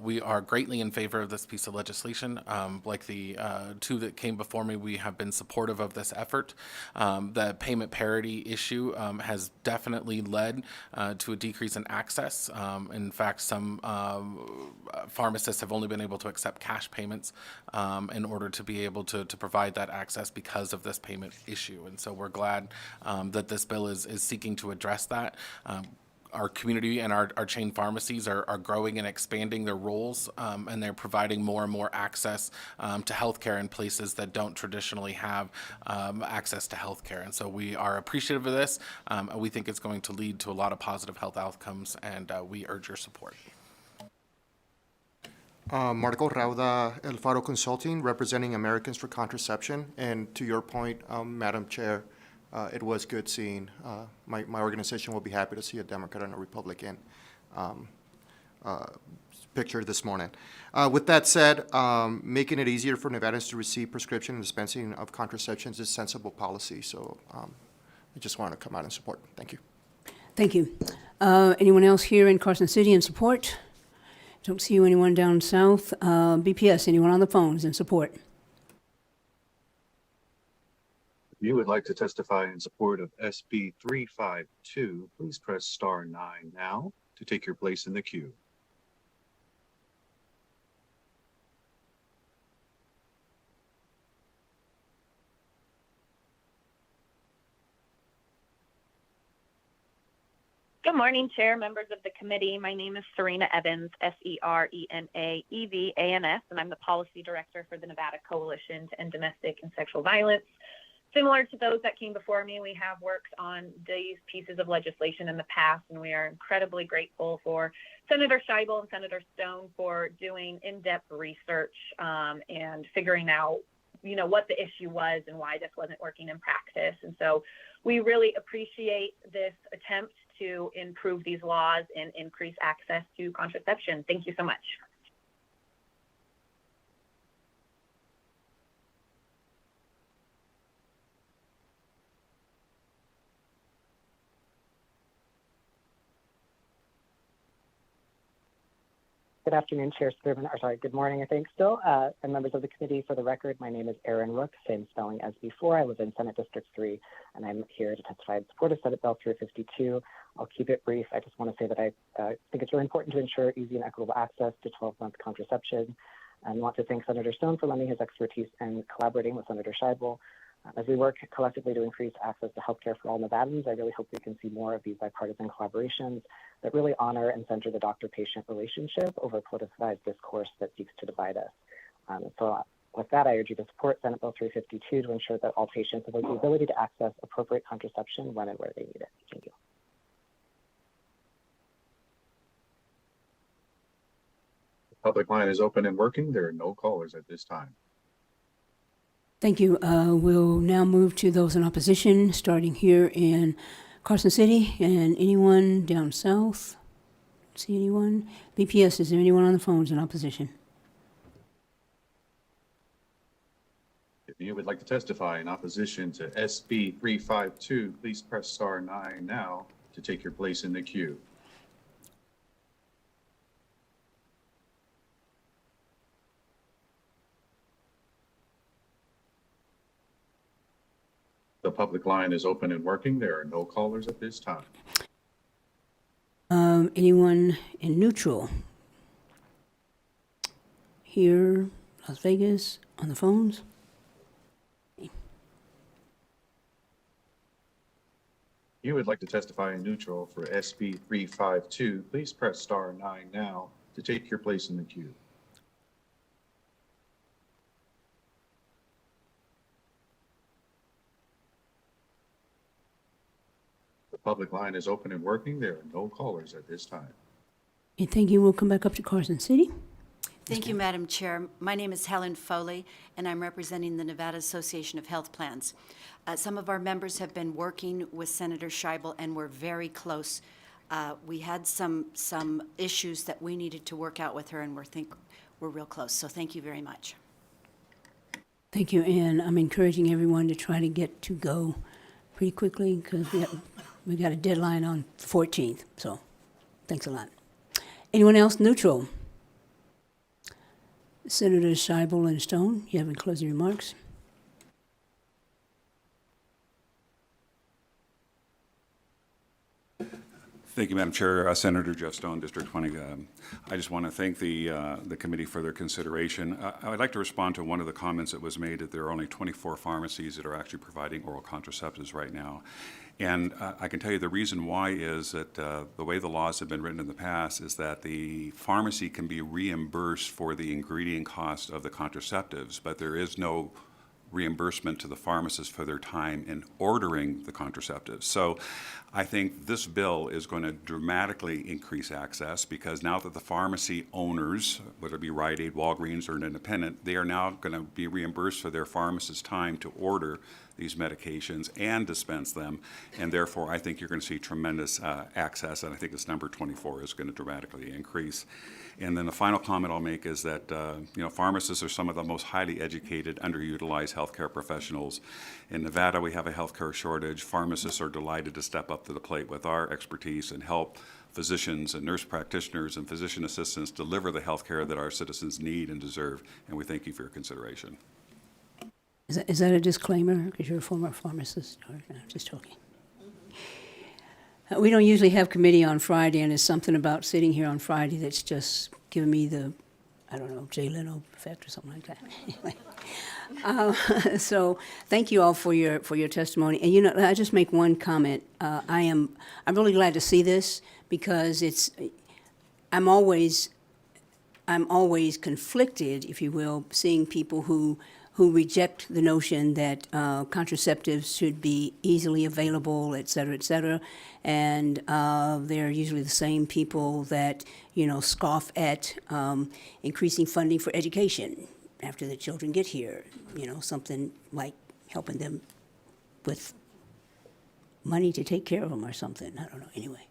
We are greatly in favor of this piece of legislation. Like the two that came before me, we have been supportive of this effort. The payment parity issue has definitely led to a decrease in access. In fact, some pharmacists have only been able to accept cash payments in order to be able to provide that access because of this payment issue. And so we're glad that this bill is seeking to address that. Our community and our chain pharmacies are growing and expanding their roles, and they're providing more and more access to healthcare in places that don't traditionally have access to healthcare. And so we are appreciative of this. We think it's going to lead to a lot of positive health outcomes, and we urge your support. Marco Rauda, El Faro Consulting, representing Americans for Contraception. And to your point, Madam Chair, it was good seeing, my organization will be happy to see a Democrat and a Republican picture this morning. With that said, making it easier for Nevadans to receive prescription and dispensing of contraceptions is sensible policy. So I just wanted to come out and support. Thank you. Thank you. Anyone else here in Carson City in support? Don't see anyone down south. BPS, anyone on the phones in support? If you would like to testify in support of SB 352, please press star 9 now to take your place in the queue. Good morning, Chair, members of the committee. My name is Serena Evans, SERENAEVANS, and I'm the Policy Director for the Nevada Coalition to End Domestic and Sexual Violence. Similar to those that came before me, we have worked on these pieces of legislation in the past, and we are incredibly grateful for Senator Scheibel and Senator Stone for doing in-depth research and figuring out, what the issue was and why this wasn't working in practice. And so we really appreciate this attempt to improve these laws and increase access to contraception. Thank you so much. Good afternoon, Chair Spearman, good morning, I think still, and members of the committee. For the record, my name is Aaron Rook, same spelling as before. I live in Senate District 3, and I'm here to testify in support of Senate Bill 352. I'll keep it brief. I just want to say that I think it's really important to ensure easy and equitable access to 12-month contraception, and want to thank Senator Stone for lending his expertise and collaborating with Senator Scheibel As we work collectively to increase access to healthcare for all Nevadans, I really hope we can see more of these bipartisan collaborations that really honor and center the doctor-patient relationship over politicized discourse that seeks to divide us. With that, I urge you to support Senate Bill 352 to ensure that all patients have the ability to access appropriate contraception when and where they need it. Thank you. The public line is open and working. There are no callers at this time. Thank you. We'll now move to those in opposition, starting here in Carson City. And anyone down south? See anyone? BPS, is there anyone on the phones in opposition? If you would like to testify in opposition to SB 352, please press star 9 now to take your place in the queue. The public line is open and working. There are no callers at this time. Anyone in neutral? Here, Las Vegas, on the phones? You would like to testify in neutral for SB 352, please press star 9 now to take your place in the queue. The public line is open and working. There are no callers at this time. You think you will come back up to Carson City? Thank you, Madam Chair. My name is Helen Foley, and I'm representing the Nevada Association of Health Plans. Some of our members have been working with Senator Scheibel, and we're very close. We had some issues that we needed to work out with her, and we're real close. So thank you very much. Thank you, and I'm encouraging everyone to try to get to go pretty quickly because we got a deadline on the 14th. So thanks a lot. Anyone else neutral? Senators Scheibel and Stone, you have any closing remarks? Thank you, Madam Chair. Senator Jeff Stone, District 20. I just want to thank the committee for their consideration. I would like to respond to one of the comments that was made that there are only 24 pharmacies that are actually providing oral contraceptives right now. And I can tell you the reason why is that the way the laws have been written in the past is that the pharmacy can be reimbursed for the ingredient cost of the contraceptives, but there is no reimbursement to the pharmacist for their time in ordering the contraceptives. So I think this bill is going to dramatically increase access because now that the pharmacy owners, whether it be Rite Aid, Walgreens, or an independent, they are now going to be reimbursed for their pharmacist's time to order these medications and dispense them, and therefore I think you're going to see tremendous access, and I think this number 24 is going to dramatically increase. And then the final comment I'll make is that pharmacists are some of the most highly educated, underutilized healthcare professionals. In Nevada, we have a healthcare shortage. Pharmacists are delighted to step up to the plate with our expertise and help physicians and nurse practitioners and physician assistants deliver the healthcare that our citizens need and deserve, and we thank you for your consideration. Is that a disclaimer, because you're a former pharmacist? Or, no, just joking. We don't usually have committee on Friday, and there's something about sitting here on Friday that's just giving me the, I don't know, Jay Leno effect or something like that. So thank you all for your testimony. And I just make one comment. I'm really glad to see this because I'm always conflicted, if you will, seeing people who reject the notion that contraceptives should be easily available, et cetera, and they're usually the same people that, scoff at increasing funding for education after the children get here, something like helping them with money to take care of them or something. I don't know, anyway.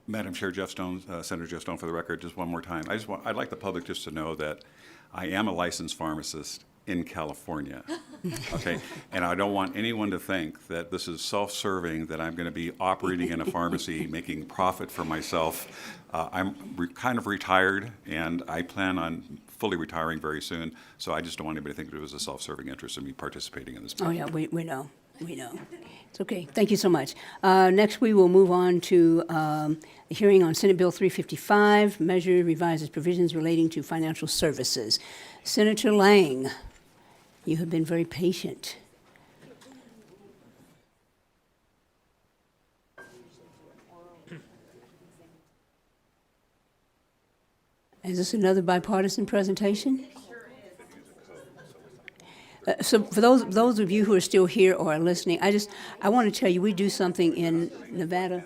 Madam Chair, Jeff Stone, Senator Jeff Stone, for the record, just one more time. I'd like the public just to know that I am a licensed pharmacist in California, okay? And I don't want anyone to think that this is self-serving, that I'm going to be operating in a pharmacy, making profit for myself. I'm kind of retired, and I plan on fully retiring very soon, so I just don't want anybody to think there was a self-serving interest in me participating in this bill. Oh, yeah, we know. It's okay. Thank you so much. Next, we will move on to the hearing on Senate Bill 355, Measure Revises Provisions Relating to Financial Services. Senator Lang, you have been very patient. Is this another bipartisan presentation? So for those of you who are still here or are listening, I want to tell you, we do something in Nevada.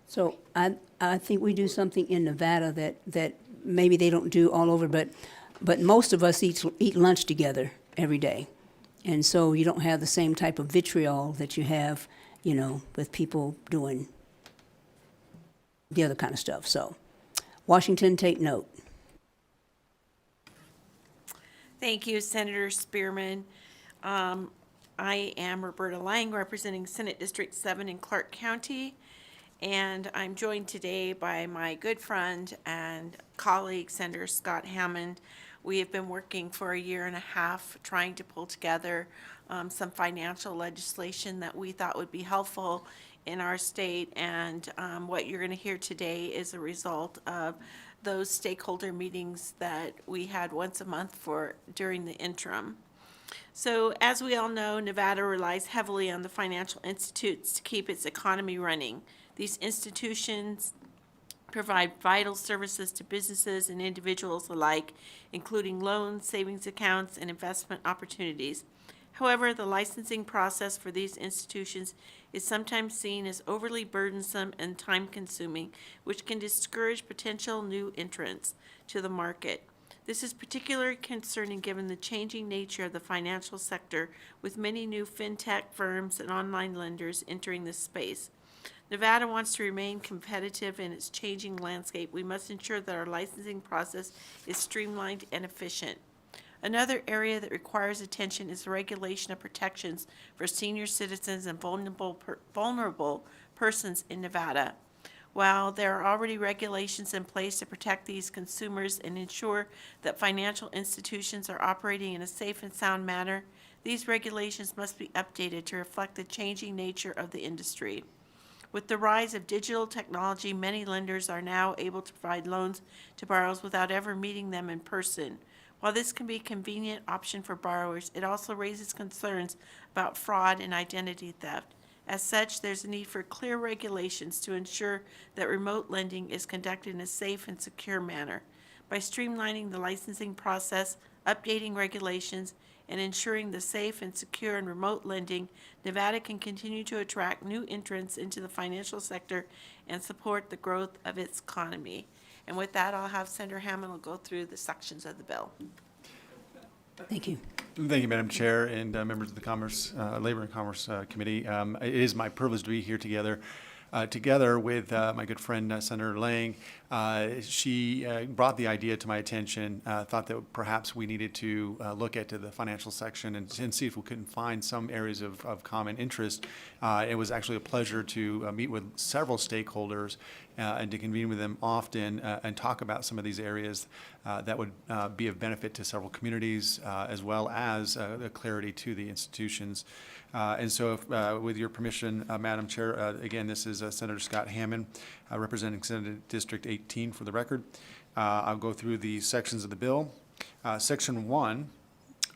So I think we do something in Nevada that maybe they don't do all over, but most of us eat lunch together every day. And so you don't have the same type of vitriol that you have, with people doing the other kind of stuff. So Washington, take note. Thank you, Senator Spearman. I am Roberta Lang, representing Senate District 7 in Clark County, and I'm joined today by my good friend and colleague, Senator Scott Hammond. We have been working for a year and a half trying to pull together some financial legislation that we thought would be helpful in our state, and what you're going to hear today is a result of those stakeholder meetings that we had once a month during the interim. So as we all know, Nevada relies heavily on the financial institutes to keep its economy running. These institutions provide vital services to businesses and individuals alike, including loans, savings accounts, and investment opportunities. However, the licensing process for these institutions is sometimes seen as overly burdensome and time-consuming, which can discourage potential new entrants to the market. This is particularly concerning given the changing nature of the financial sector, with many new fintech firms and online lenders entering this space. Nevada wants to remain competitive in its changing landscape. We must ensure that our licensing process is streamlined and efficient. Another area that requires attention is the regulation of protections for senior citizens and vulnerable persons in Nevada. While there are already regulations in place to protect these consumers and ensure that financial institutions are operating in a safe and sound manner, these regulations must be updated to reflect the changing nature of the industry. With the rise of digital technology, many lenders are now able to provide loans to borrowers without ever meeting them in person. While this can be a convenient option for borrowers, it also raises concerns about fraud and identity theft. As such, there's a need for clear regulations to ensure that remote lending is conducted in a safe and secure manner. By streamlining the licensing process, updating regulations, and ensuring the safe and secure and remote lending, Nevada can continue to attract new entrants into the financial sector and support the growth of its economy. And with that, I'll have Senator Hammond go through the sections of the bill. Thank you. Thank you, Madam Chair, and members of the Labor and Commerce Committee. It is my privilege to be here together with my good friend Senator Lang. She brought the idea to my attention, thought that perhaps we needed to look at the financial section and see if we couldn't find some areas of common interest. It was actually a pleasure to meet with several stakeholders and to convene with them often and talk about some of these areas that would be of benefit to several communities as well as clarity to the institutions. And so with your permission, Madam Chair, again, this is Senator Scott Hammond, representing Senate District 18 for the record. I'll go through the sections of the bill. Section 1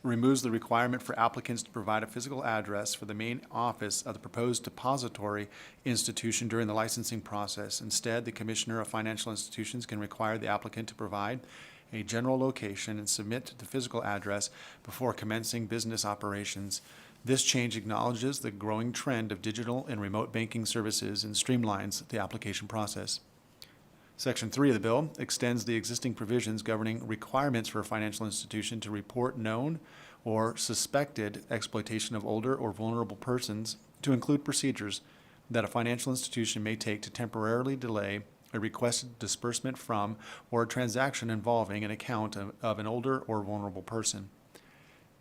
removes the requirement for applicants to provide a physical address for the main office of the proposed depository institution during the licensing process. Instead, the Commissioner of Financial Institutions can require the applicant to provide a general location and submit the physical address before commencing business operations. This change acknowledges the growing trend of digital and remote banking services and streamlines the application process. Section 3 of the bill extends the existing provisions governing requirements for a financial institution to report known or suspected exploitation of older or vulnerable persons to include procedures that a financial institution may take to temporarily delay a requested disbursement from or a transaction involving an account of an older or vulnerable person.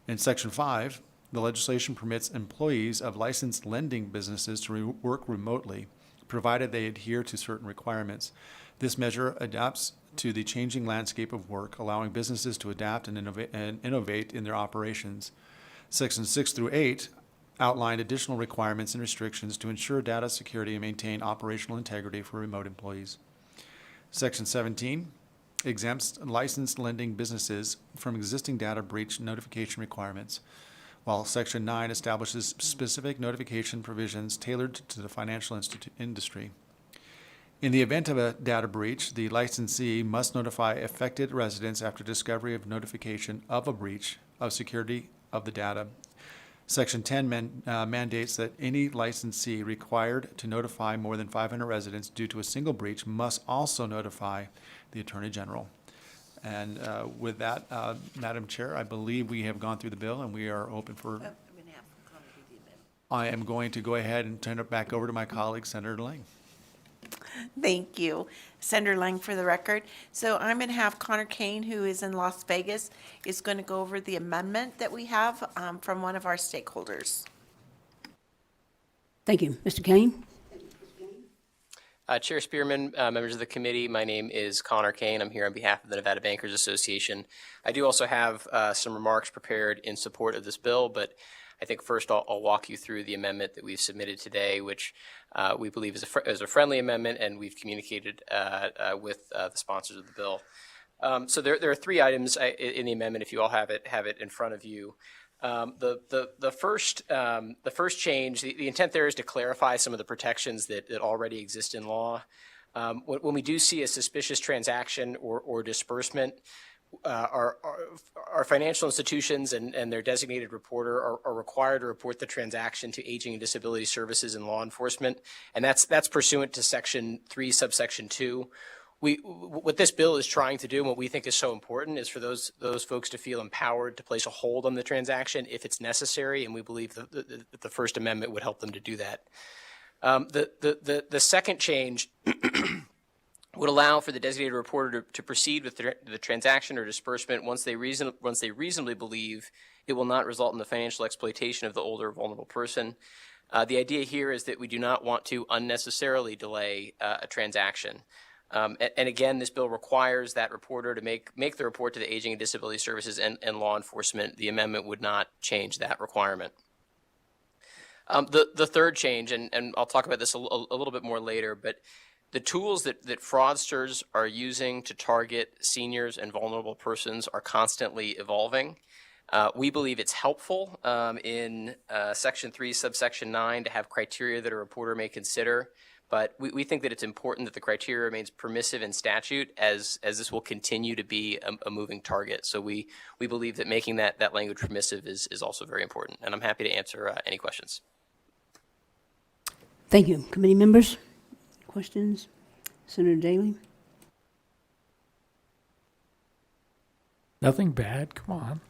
In Section 5, the legislation permits employees of licensed lending businesses to work remotely, provided they adhere to certain requirements. This measure adapts to the changing landscape of work, allowing businesses to adapt and innovate in their operations. Sections 6 through 8 outline additional requirements and restrictions to ensure data security and maintain operational integrity for remote employees. Section 17 exempts licensed lending businesses from existing data breach notification requirements, while Section 9 establishes specific notification provisions tailored to the financial industry. In the event of a data breach, the licensee must notify affected residents after discovery of notification of a breach of security of the data. Section 10 mandates that any licensee required to notify more than 500 residents due to a single breach must also notify the Attorney General. And with that, Madam Chair, I believe we have gone through the bill and we are open for. I am going to go ahead and turn it back over to my colleague, Senator Lang. Thank you, Senator Lang, for the record. So I'm going to have Connor Kane, who is in Las Vegas, is going to go over the amendment that we have from one of our stakeholders. Thank you. Mr. Kane? Chair Spearman, members of the committee, my name is Connor Kane. I'm here on behalf of the Nevada Bankers Association. I do also have some remarks prepared in support of this bill, but I think first I'll walk you through the amendment that we've submitted today, which we believe is a friendly amendment, and we've communicated with the sponsors of the bill. So there are three items in the amendment, if you all have it in front of you. The first change, the intent there is to clarify some of the protections that already exist in law. When we do see a suspicious transaction or disbursement, our financial institutions and their designated reporter are required to report the transaction to Aging and Disability Services and law enforcement, and that's pursuant to Section 3, subsection 2. What this bill is trying to do, and what we think is so important, is for those folks to feel empowered to place a hold on the transaction if it's necessary, and we believe that the First Amendment would help them to do that. The second change would allow for the designated reporter to proceed with the transaction or disbursement once they reasonably believe it will not result in the financial exploitation of the older vulnerable person. The idea here is that we do not want to unnecessarily delay a transaction. And again, this bill requires that reporter to make the report to the Aging and Disability Services and law enforcement. The amendment would not change that requirement. The third change, and I'll talk about this a little bit more later, but the tools that fraudsters are using to target seniors and vulnerable persons are constantly evolving. We believe it's helpful in Section 3, subsection 9 to have criteria that a reporter may consider, but we think that it's important that the criteria remains permissive in statute as this will continue to be a moving target. So we believe that making that language permissive is also very important, and I'm happy to answer any questions. Thank you. Committee members? Questions? Senator Daley? Nothing bad, come on.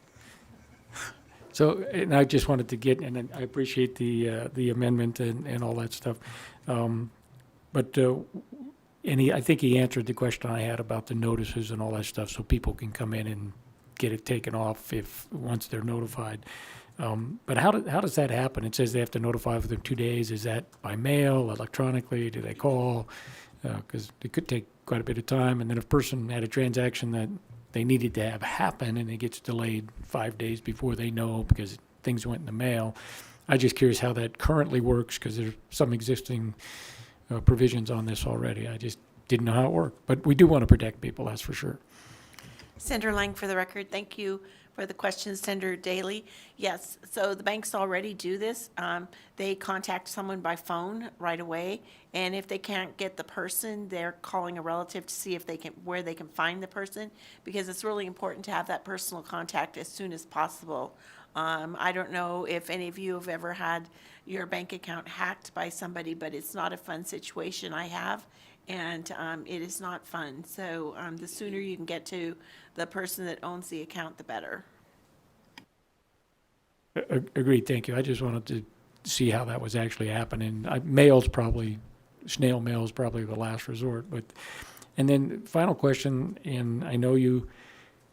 So, and I just wanted to get, and I appreciate the amendment and all that stuff. But I think he answered the question I had about the notices and all that stuff, so people can come in and get it taken off once they're notified. But how does that happen? It says they have to notify within 2 days. Is that by mail, electronically? Do they call? Because it could take quite a bit of time. And then if a person had a transaction that they needed to have happen and it gets delayed 5 days before they know because things went in the mail. I'm just curious how that currently works because there's some existing provisions on this already. I just didn't know how it worked. But we do want to protect people, that's for sure. Senator Lang, for the record, thank you for the question, Senator Daley. Yes, so the banks already do this. They contact someone by phone right away, and if they can't get the person, they're calling a relative to see if where they can find the person, because it's really important to have that personal contact as soon as possible. I don't know if any of you have ever had your bank account hacked by somebody, but it's not a fun situation. I have, and it is not fun. So the sooner you can get to the person that owns the account, the better. Agreed, thank you. I just wanted to see how that was actually happening. Snail mail is probably the last resort. And then final question, and I know you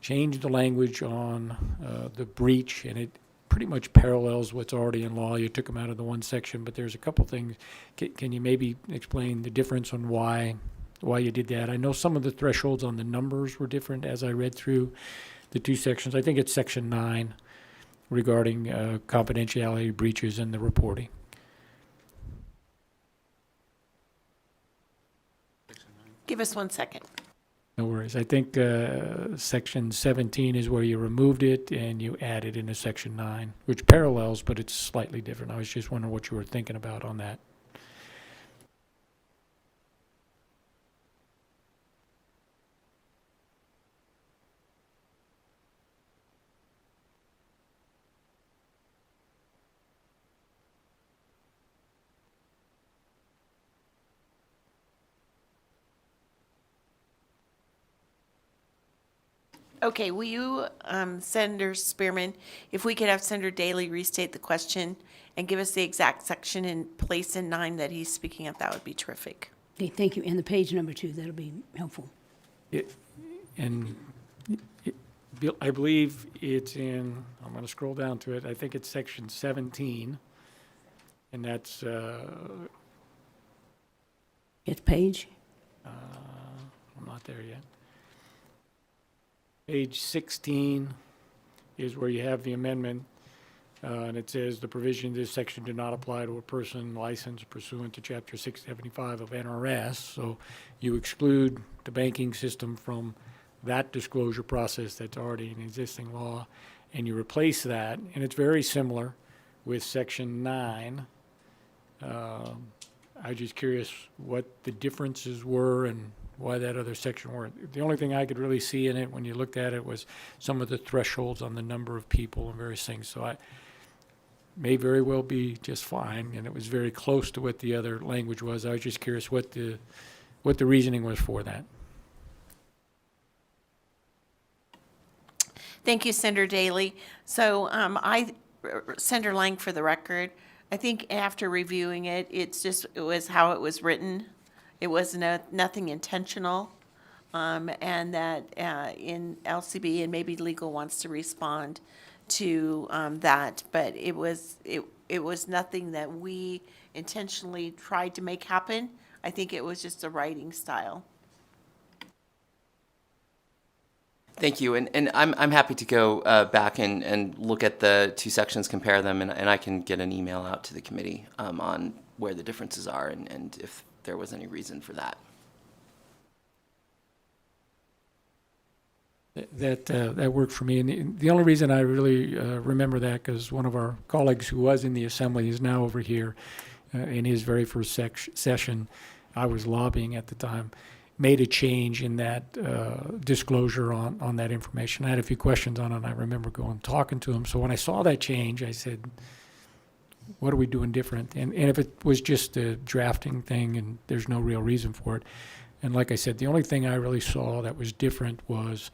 changed the language on the breach, and it pretty much parallels what's already in law. You took them out of the one section, but there's a couple things. Can you maybe explain the difference on why you did that? I know some of the thresholds on the numbers were different as I read through the two sections. I think it's section 9 regarding confidentiality breaches and the reporting. Give us 1 second. No worries. I think section 17 is where you removed it and you added into section 9, which parallels, but it's slightly different. I was just wondering what you were thinking about on that. Okay, will you, Senator Spearman, if we could have Senator Daley restate the question and give us the exact section and place in 9 that he's speaking of, that would be terrific. Okay, thank you. And the page number 2, that'll be helpful. I believe it's in, I'm going to scroll down to it, I think it's section 17, and that's, It's page? I'm not there yet. Page 16 is where you have the amendment, and it says the provision of this section do not apply to a person licensed pursuant to Chapter 675 of NRS. So you exclude the banking system from that disclosure process that's already in existing law, and you replace that, and it's very similar with Section 9. I'm just curious what the differences were and why that other section weren't. The only thing I could really see in it when you looked at it was some of the thresholds on the number of people and various things. So I may very well be just fine, and it was very close to what the other language was. I was just curious what the reasoning was for that. Thank you, Senator Daley. So Senator Lang, for the record, I think after reviewing it, it was how it was written. It was nothing intentional, and that in LCB and maybe legal wants to respond to that, but it was nothing that we intentionally tried to make happen. I think it was just a writing style. Thank you, and I'm happy to go back and look at the 2 sections, compare them, and I can get an email out to the committee on where the differences are and if there was any reason for that. That worked for me, and the only reason I really remember that, because one of our colleagues who was in the assembly is now over here in his very first session. I was lobbying at the time, made a change in that disclosure on that information. I had a few questions on it, and I remember talking to him. So when I saw that change, I said, what are we doing different? And if it was just a drafting thing and there's no real reason for it. And like I said, the only thing I really saw that was different was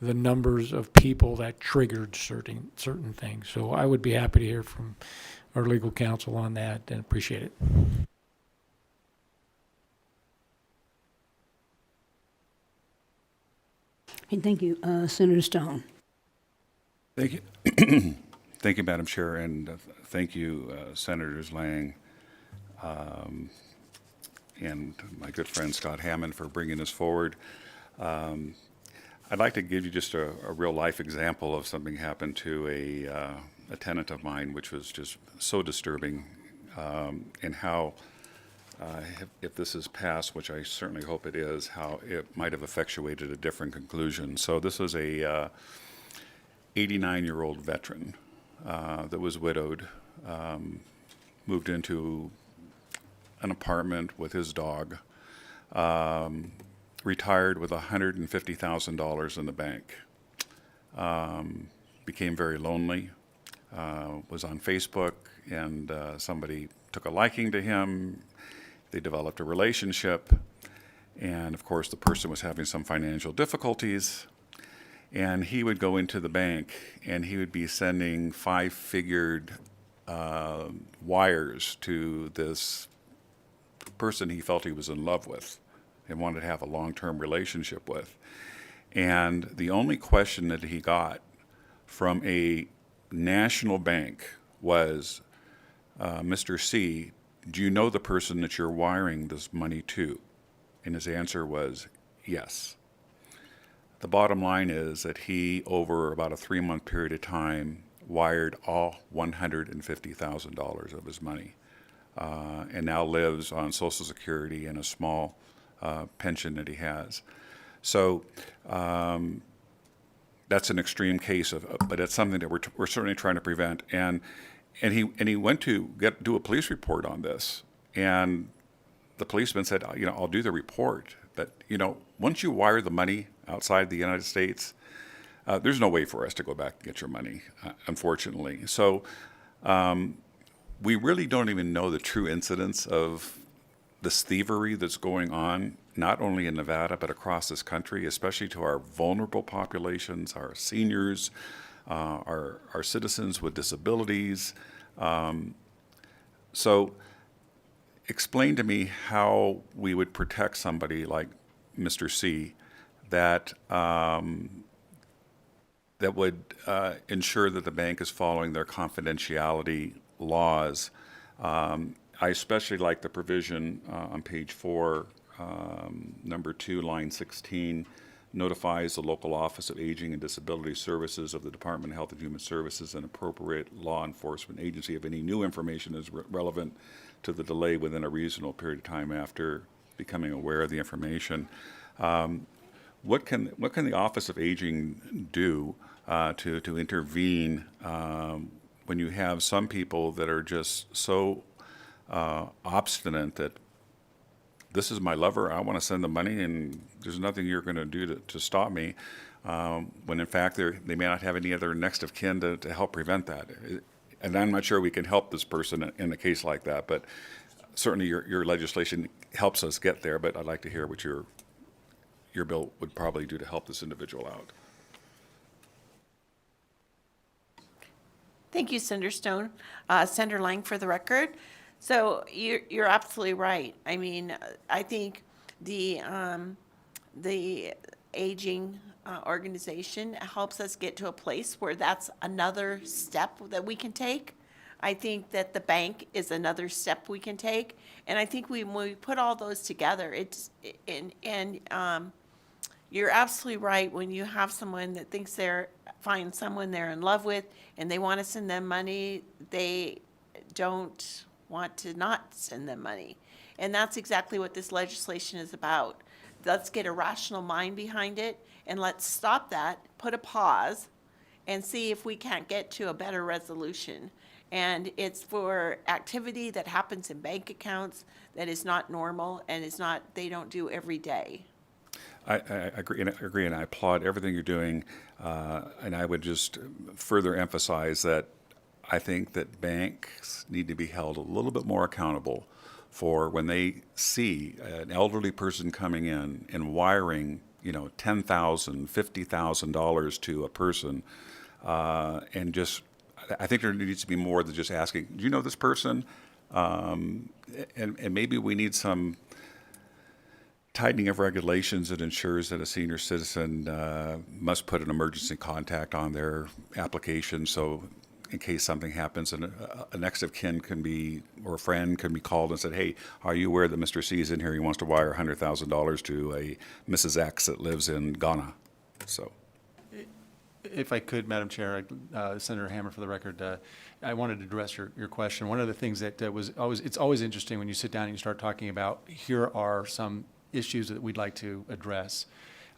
the numbers of people that triggered certain things. So I would be happy to hear from our legal counsel on that and appreciate it. Okay, thank you. Senator Stone. Thank you. Thank you, Madam Chair, and thank you, Senators Lang and my good friend Scott Hammond for bringing this forward. I'd like to give you just a real-life example of something happened to a tenant of mine, which was just so disturbing, and how, if this is passed, which I certainly hope it is, how it might have effectuated a different conclusion. So this is a 89-year-old veteran that was widowed, moved into an apartment with his dog, retired with $150,000 in the bank, became very lonely, was on Facebook, and somebody took a liking to him. They developed a relationship, and of course the person was having some financial difficulties, and he would go into the bank and he would be sending 5-figured wires to this person he felt he was in love with and wanted to have a long-term relationship with. And the only question that he got from a national bank was, Mr. C, do you know the person that you're wiring this money to? And his answer was yes. The bottom line is that he, over about a 3-month period of time, wired all $150,000 of his money, and now lives on Social Security and a small pension that he has. So that's an extreme case but it's something that we're certainly trying to prevent. And he went to do a police report on this, and the policeman said, I'll do the report, but once you wire the money outside the United States, there's no way for us to go back and get your money, unfortunately. So we really don't even know the true incidence of this thievery that's going on not only in Nevada, but across this country, especially to our vulnerable populations, our seniors, our citizens with disabilities. So explain to me how we would protect somebody like Mr. C that that would ensure that the bank is following their confidentiality laws. I especially like the provision on page 4, number 2, line 16, notifies the local Office of Aging and Disability Services of the Department of Health and Human Services and appropriate law enforcement agency if any new information is relevant to the delay within a reasonable period of time after becoming aware of the information. What can the Office of Aging do to intervene when you have some people that are just so obstinate that this is my lover, I want to send the money, and there's nothing you're going to do to stop me, when in fact they may not have any other next of kin to help prevent that. And I'm not sure we can help this person in a case like that, but certainly your legislation helps us get there, but I'd like to hear what your bill would probably do to help this individual out. Thank you, Senator Stone. Senator Lang, for the record. So you're absolutely right. I mean, I think the aging organization helps us get to a place where that's another step that we can take. I think that the bank is another step we can take, and I think when we put all those together, you're absolutely right. When you have someone that thinks find someone they're in love with, and they want to send them money, they don't want to not send them money. And that's exactly what this legislation is about. Let's get a rational mind behind it, and let's stop that, put a pause, and see if we can't get to a better resolution. And it's for activity that happens in bank accounts that is not normal and they don't do every day. I agree, and I applaud everything you're doing, and I would just further emphasize that I think that banks need to be held a little bit more accountable for when they see an elderly person coming in and wiring, $10,000, $50,000 to a person, and just, I think there needs to be more than just asking, do you know this person? And maybe we need some tightening of regulations that ensures that a senior citizen must put an emergency contact on their application, so in case something happens, and a next of kin or a friend can be called and said, hey, are you aware that Mr. C is in here? He wants to wire $100,000 to a Mrs. X that lives in Ghana. So, if I could, Madam Chair, Senator Hammer, for the record, I wanted to address your question. One of the things that it's always interesting when you sit down and you start talking about, here are some issues that we'd like to address.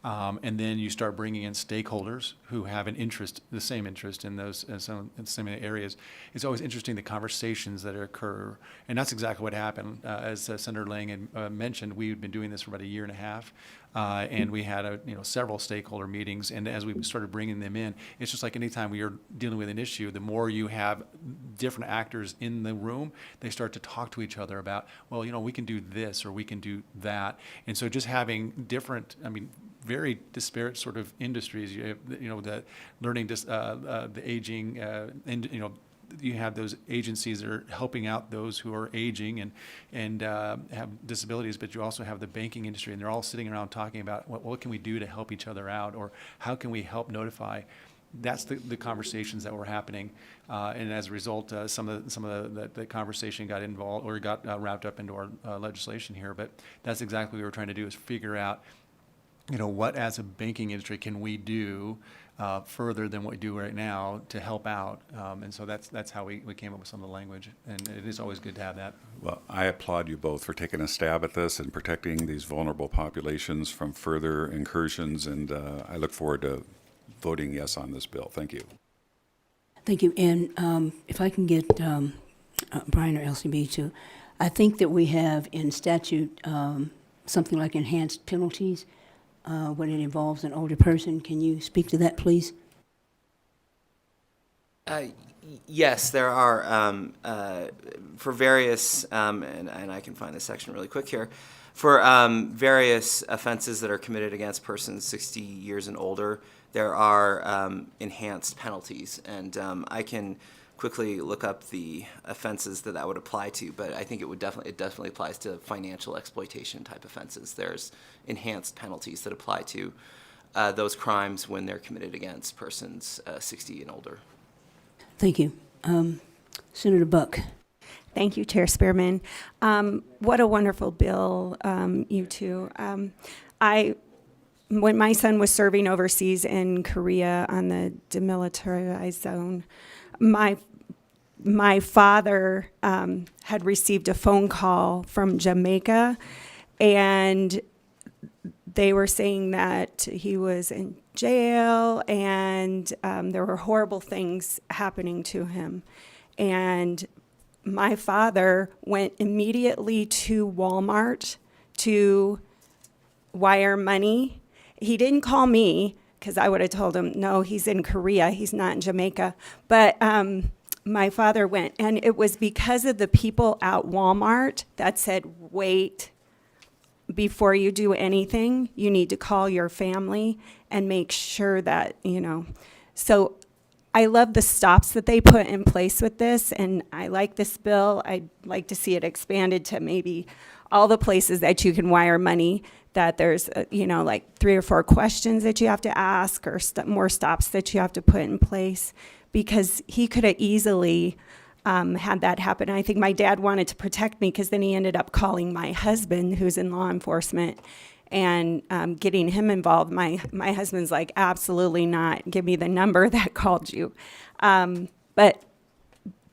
And then you start bringing in stakeholders who have the same interest in those in some areas. It's always interesting the conversations that occur, and that's exactly what happened. As Senator Lang had mentioned, we've been doing this for about a year and a half, and we had several stakeholder meetings. And as we started bringing them in, it's just like anytime we are dealing with an issue, the more you have different actors in the room, they start to talk to each other about, well, we can do this or we can do that. And so just having different, very disparate sort of industries. You have, the learning, the aging, and you have those agencies that are helping out those who are aging and have disabilities, but you also have the banking industry, and they're all sitting around talking about what can we do to help each other out, or how can we help notify. That's the conversations that were happening, and as a result, some of the conversation got involved or got wrapped up into our legislation here. But that's exactly what we were trying to do, is figure out, what as a banking industry can we do further than what we do right now to help out, and so that's how we came up with some of the language, and it is always good to have that. Well, I applaud you both for taking a stab at this and protecting these vulnerable populations from further incursions, and I look forward to voting yes on this bill. Thank you. Thank you. And if I can get Brian or LCB to, I think that we have in statute something like enhanced penalties when it involves an older person. Can you speak to that, please? Yes, there are, for various, and I can find this section really quick here, for various offenses that are committed against persons 60 years and older, there are enhanced penalties. And I can quickly look up the offenses that would apply to, but I think it definitely applies to financial exploitation type offenses. There's enhanced penalties that apply to those crimes when they're committed against persons 60 and older. Thank you. Senator Buck. Thank you, Chair Spearman. What a wonderful bill, you two. When my son was serving overseas in Korea on the demilitarized zone, my father had received a phone call from Jamaica, and they were saying that he was in jail and there were horrible things happening to him. And my father went immediately to Walmart to wire money. He didn't call me because I would have told him, no, he's in Korea, he's not in Jamaica. But my father went, and it was because of the people at Walmart that said, wait, before you do anything, you need to call your family and make sure that, So I love the stops that they put in place with this, and I like this bill. I'd like to see it expanded to maybe all the places that you can wire money, that there's, like 3 or 4 questions that you have to ask, or more stops that you have to put in place, because he could have easily had that happen. I think my dad wanted to protect me, because then he ended up calling my husband, who's in law enforcement, and getting him involved. My husband's like, absolutely not. Give me the number that called you. But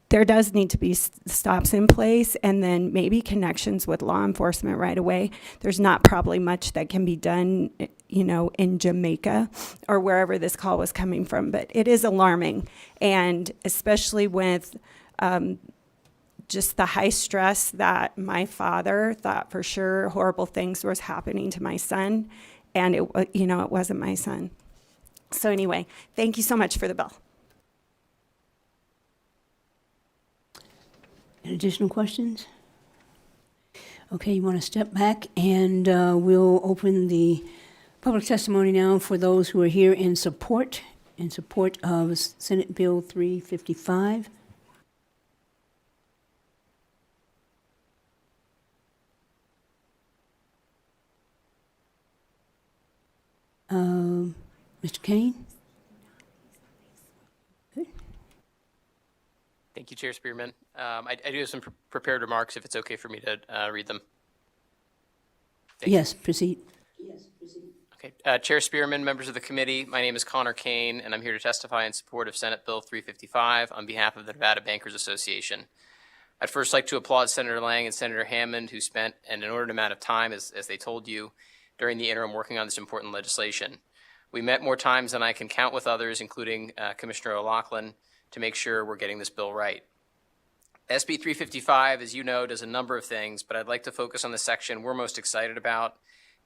there does need to be stops in place, and then maybe connections with law enforcement right away. There's not probably much that can be done, in Jamaica or wherever this call was coming from, but it is alarming. And especially with just the high stress that my father thought for sure horrible things was happening to my son, and it wasn't my son. So anyway, thank you so much for the bill. Additional questions? Okay, you want to step back, and we'll open the public testimony now for those who are here in support of Senate Bill 355. Mr. Kane? Good. Thank you, Chair Spearman. I do have some prepared remarks, if it's okay for me to read them. Yes, proceed. Okay. Chair Spearman, members of the committee, my name is Connor Kane, and I'm here to testify in support of Senate Bill 355 on behalf of the Nevada Bankers Association. I'd first like to applaud Senator Lang and Senator Hammond, who spent an inordinate amount of time, as they told you, during the interim working on this important legislation. We met more times than I can count with others, including Commissioner O'Loughlin, to make sure we're getting this bill right. SB 355, as you know, does a number of things, but I'd like to focus on the section we're most excited about,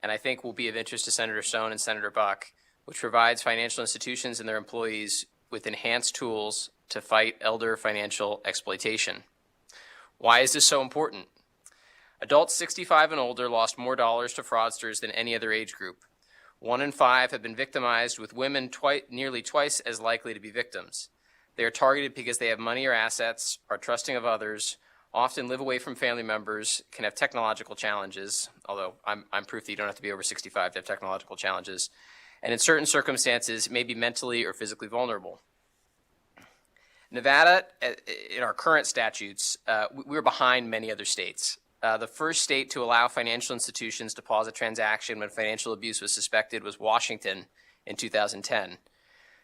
and I think will be of interest to Senator Stone and Senator Buck, which provides financial institutions and their employees with enhanced tools to fight elder financial exploitation. Why is this so important? Adults 65 and older lost more dollars to fraudsters than any other age group. 1 in 5 have been victimized, with women nearly twice as likely to be victims. They are targeted because they have money or assets, are trusting of others, often live away from family members, can have technological challenges, although I'm proof that you don't have to be over 65 to have technological challenges, and in certain circumstances may be mentally or physically vulnerable. Nevada, in our current statutes, we're behind many other states. The first state to allow financial institutions to pause a transaction when financial abuse was suspected was Washington in 2010.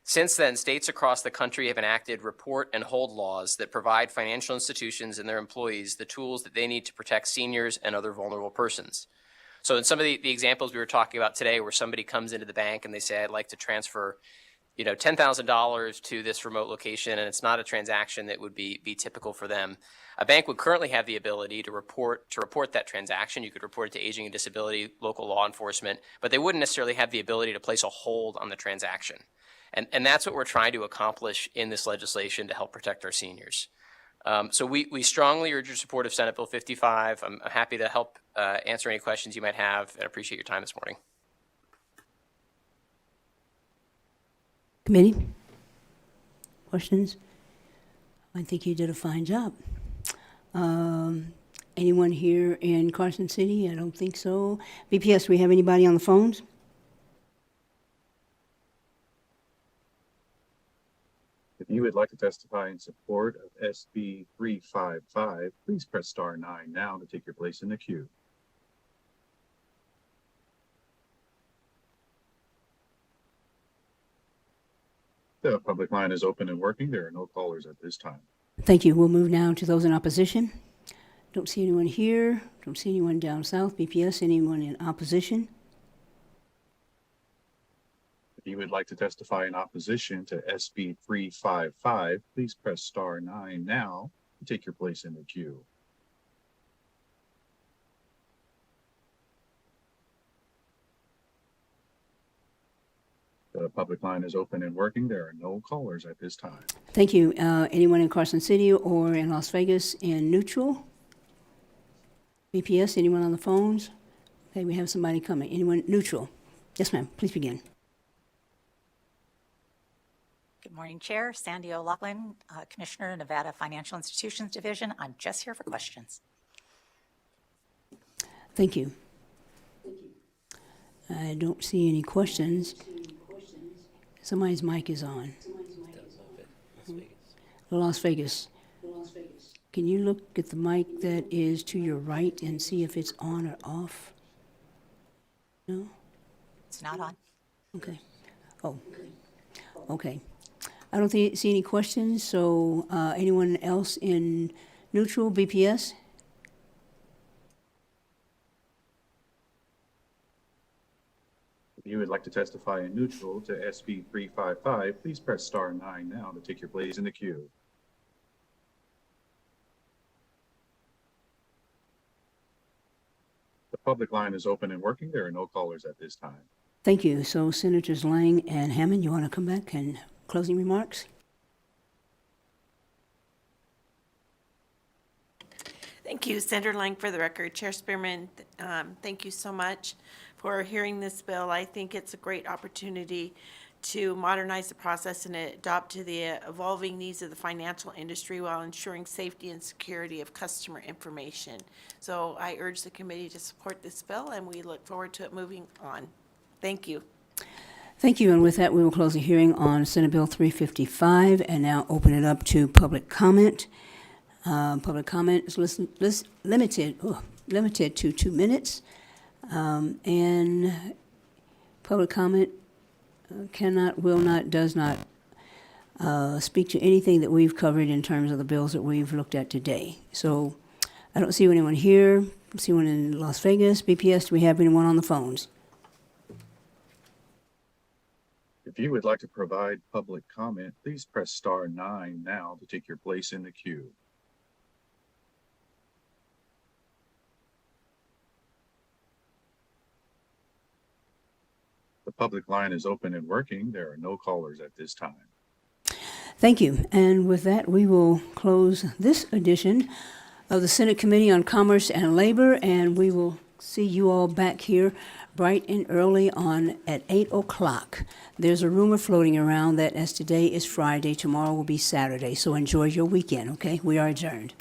Since then, states across the country have enacted report and hold laws that provide financial institutions and their employees the tools that they need to protect seniors and other vulnerable persons. So in some of the examples we were talking about today, where somebody comes into the bank and they say, I'd like to transfer $10,000 to this remote location, and it's not a transaction that would be typical for them. A bank would currently have the ability to report that transaction. You could report it to Aging and Disability, local law enforcement, but they wouldn't necessarily have the ability to place a hold on the transaction. And that's what we're trying to accomplish in this legislation to help protect our seniors. So we strongly urge your support of Senate Bill 55. I'm happy to help answer any questions you might have, and appreciate your time this morning. Committee? Questions? I think you did a fine job. Anyone here in Carson City? I don't think so. BPS, do we have anybody on the phones? If you would like to testify in support of SB 355, please press star 9 now to take your place in the queue. The public line is open and working. There are no callers at this time. Thank you. We'll move now to those in opposition. Don't see anyone here. Don't see anyone down south. BPS, anyone in opposition? If you would like to testify in opposition to SB 355, please press star 9 now to take your place in the queue. The public line is open and working. There are no callers at this time. Thank you. Anyone in Carson City or in Las Vegas in neutral? BPS, anyone on the phones? Okay, we have somebody coming. Anyone neutral? Yes, ma'am. Please begin. Good morning, Chair. Sandy O'Loughlin, Commissioner, Nevada Financial Institutions Division. I'm just here for questions. Thank you. I don't see any questions. Somebody's mic is on. Las Vegas. Can you look at the mic that is to your right and see if it's on or off? No? It's not on. Okay. Oh, okay. I don't see any questions, so anyone else in neutral, BPS? If you would like to testify in neutral to SB 355, please press star 9 now to take your place in the queue. The public line is open and working. There are no callers at this time. Thank you. So Senators Lang and Hammond, you want to come back and closing remarks? Thank you, Senator Lang, for the record. Chair Spearman, thank you so much for hearing this bill. I think it's a great opportunity to modernize the process and adapt to the evolving needs of the financial industry while ensuring safety and security of customer information. So I urge the committee to support this bill, and we look forward to it moving on. Thank you. Thank you. And with that, we will close the hearing on Senate Bill 355 and now open it up to public comment. Public comment is limited to 2 minutes. And public comment cannot, will not, does not speak to anything that we've covered in terms of the bills that we've looked at today. So I don't see anyone here. I see one in Las Vegas. BPS, do we have anyone on the phones? If you would like to provide public comment, please press star 9 now to take your place in the queue. The public line is open and working. There are no callers at this time. Thank you. And with that, we will close this edition of the Senate Committee on Commerce and Labor, and we will see you all back here bright and early on at 8 o'clock. There's a rumor floating around that as today is Friday, tomorrow will be Saturday, so enjoy your weekend, okay? We are adjourned.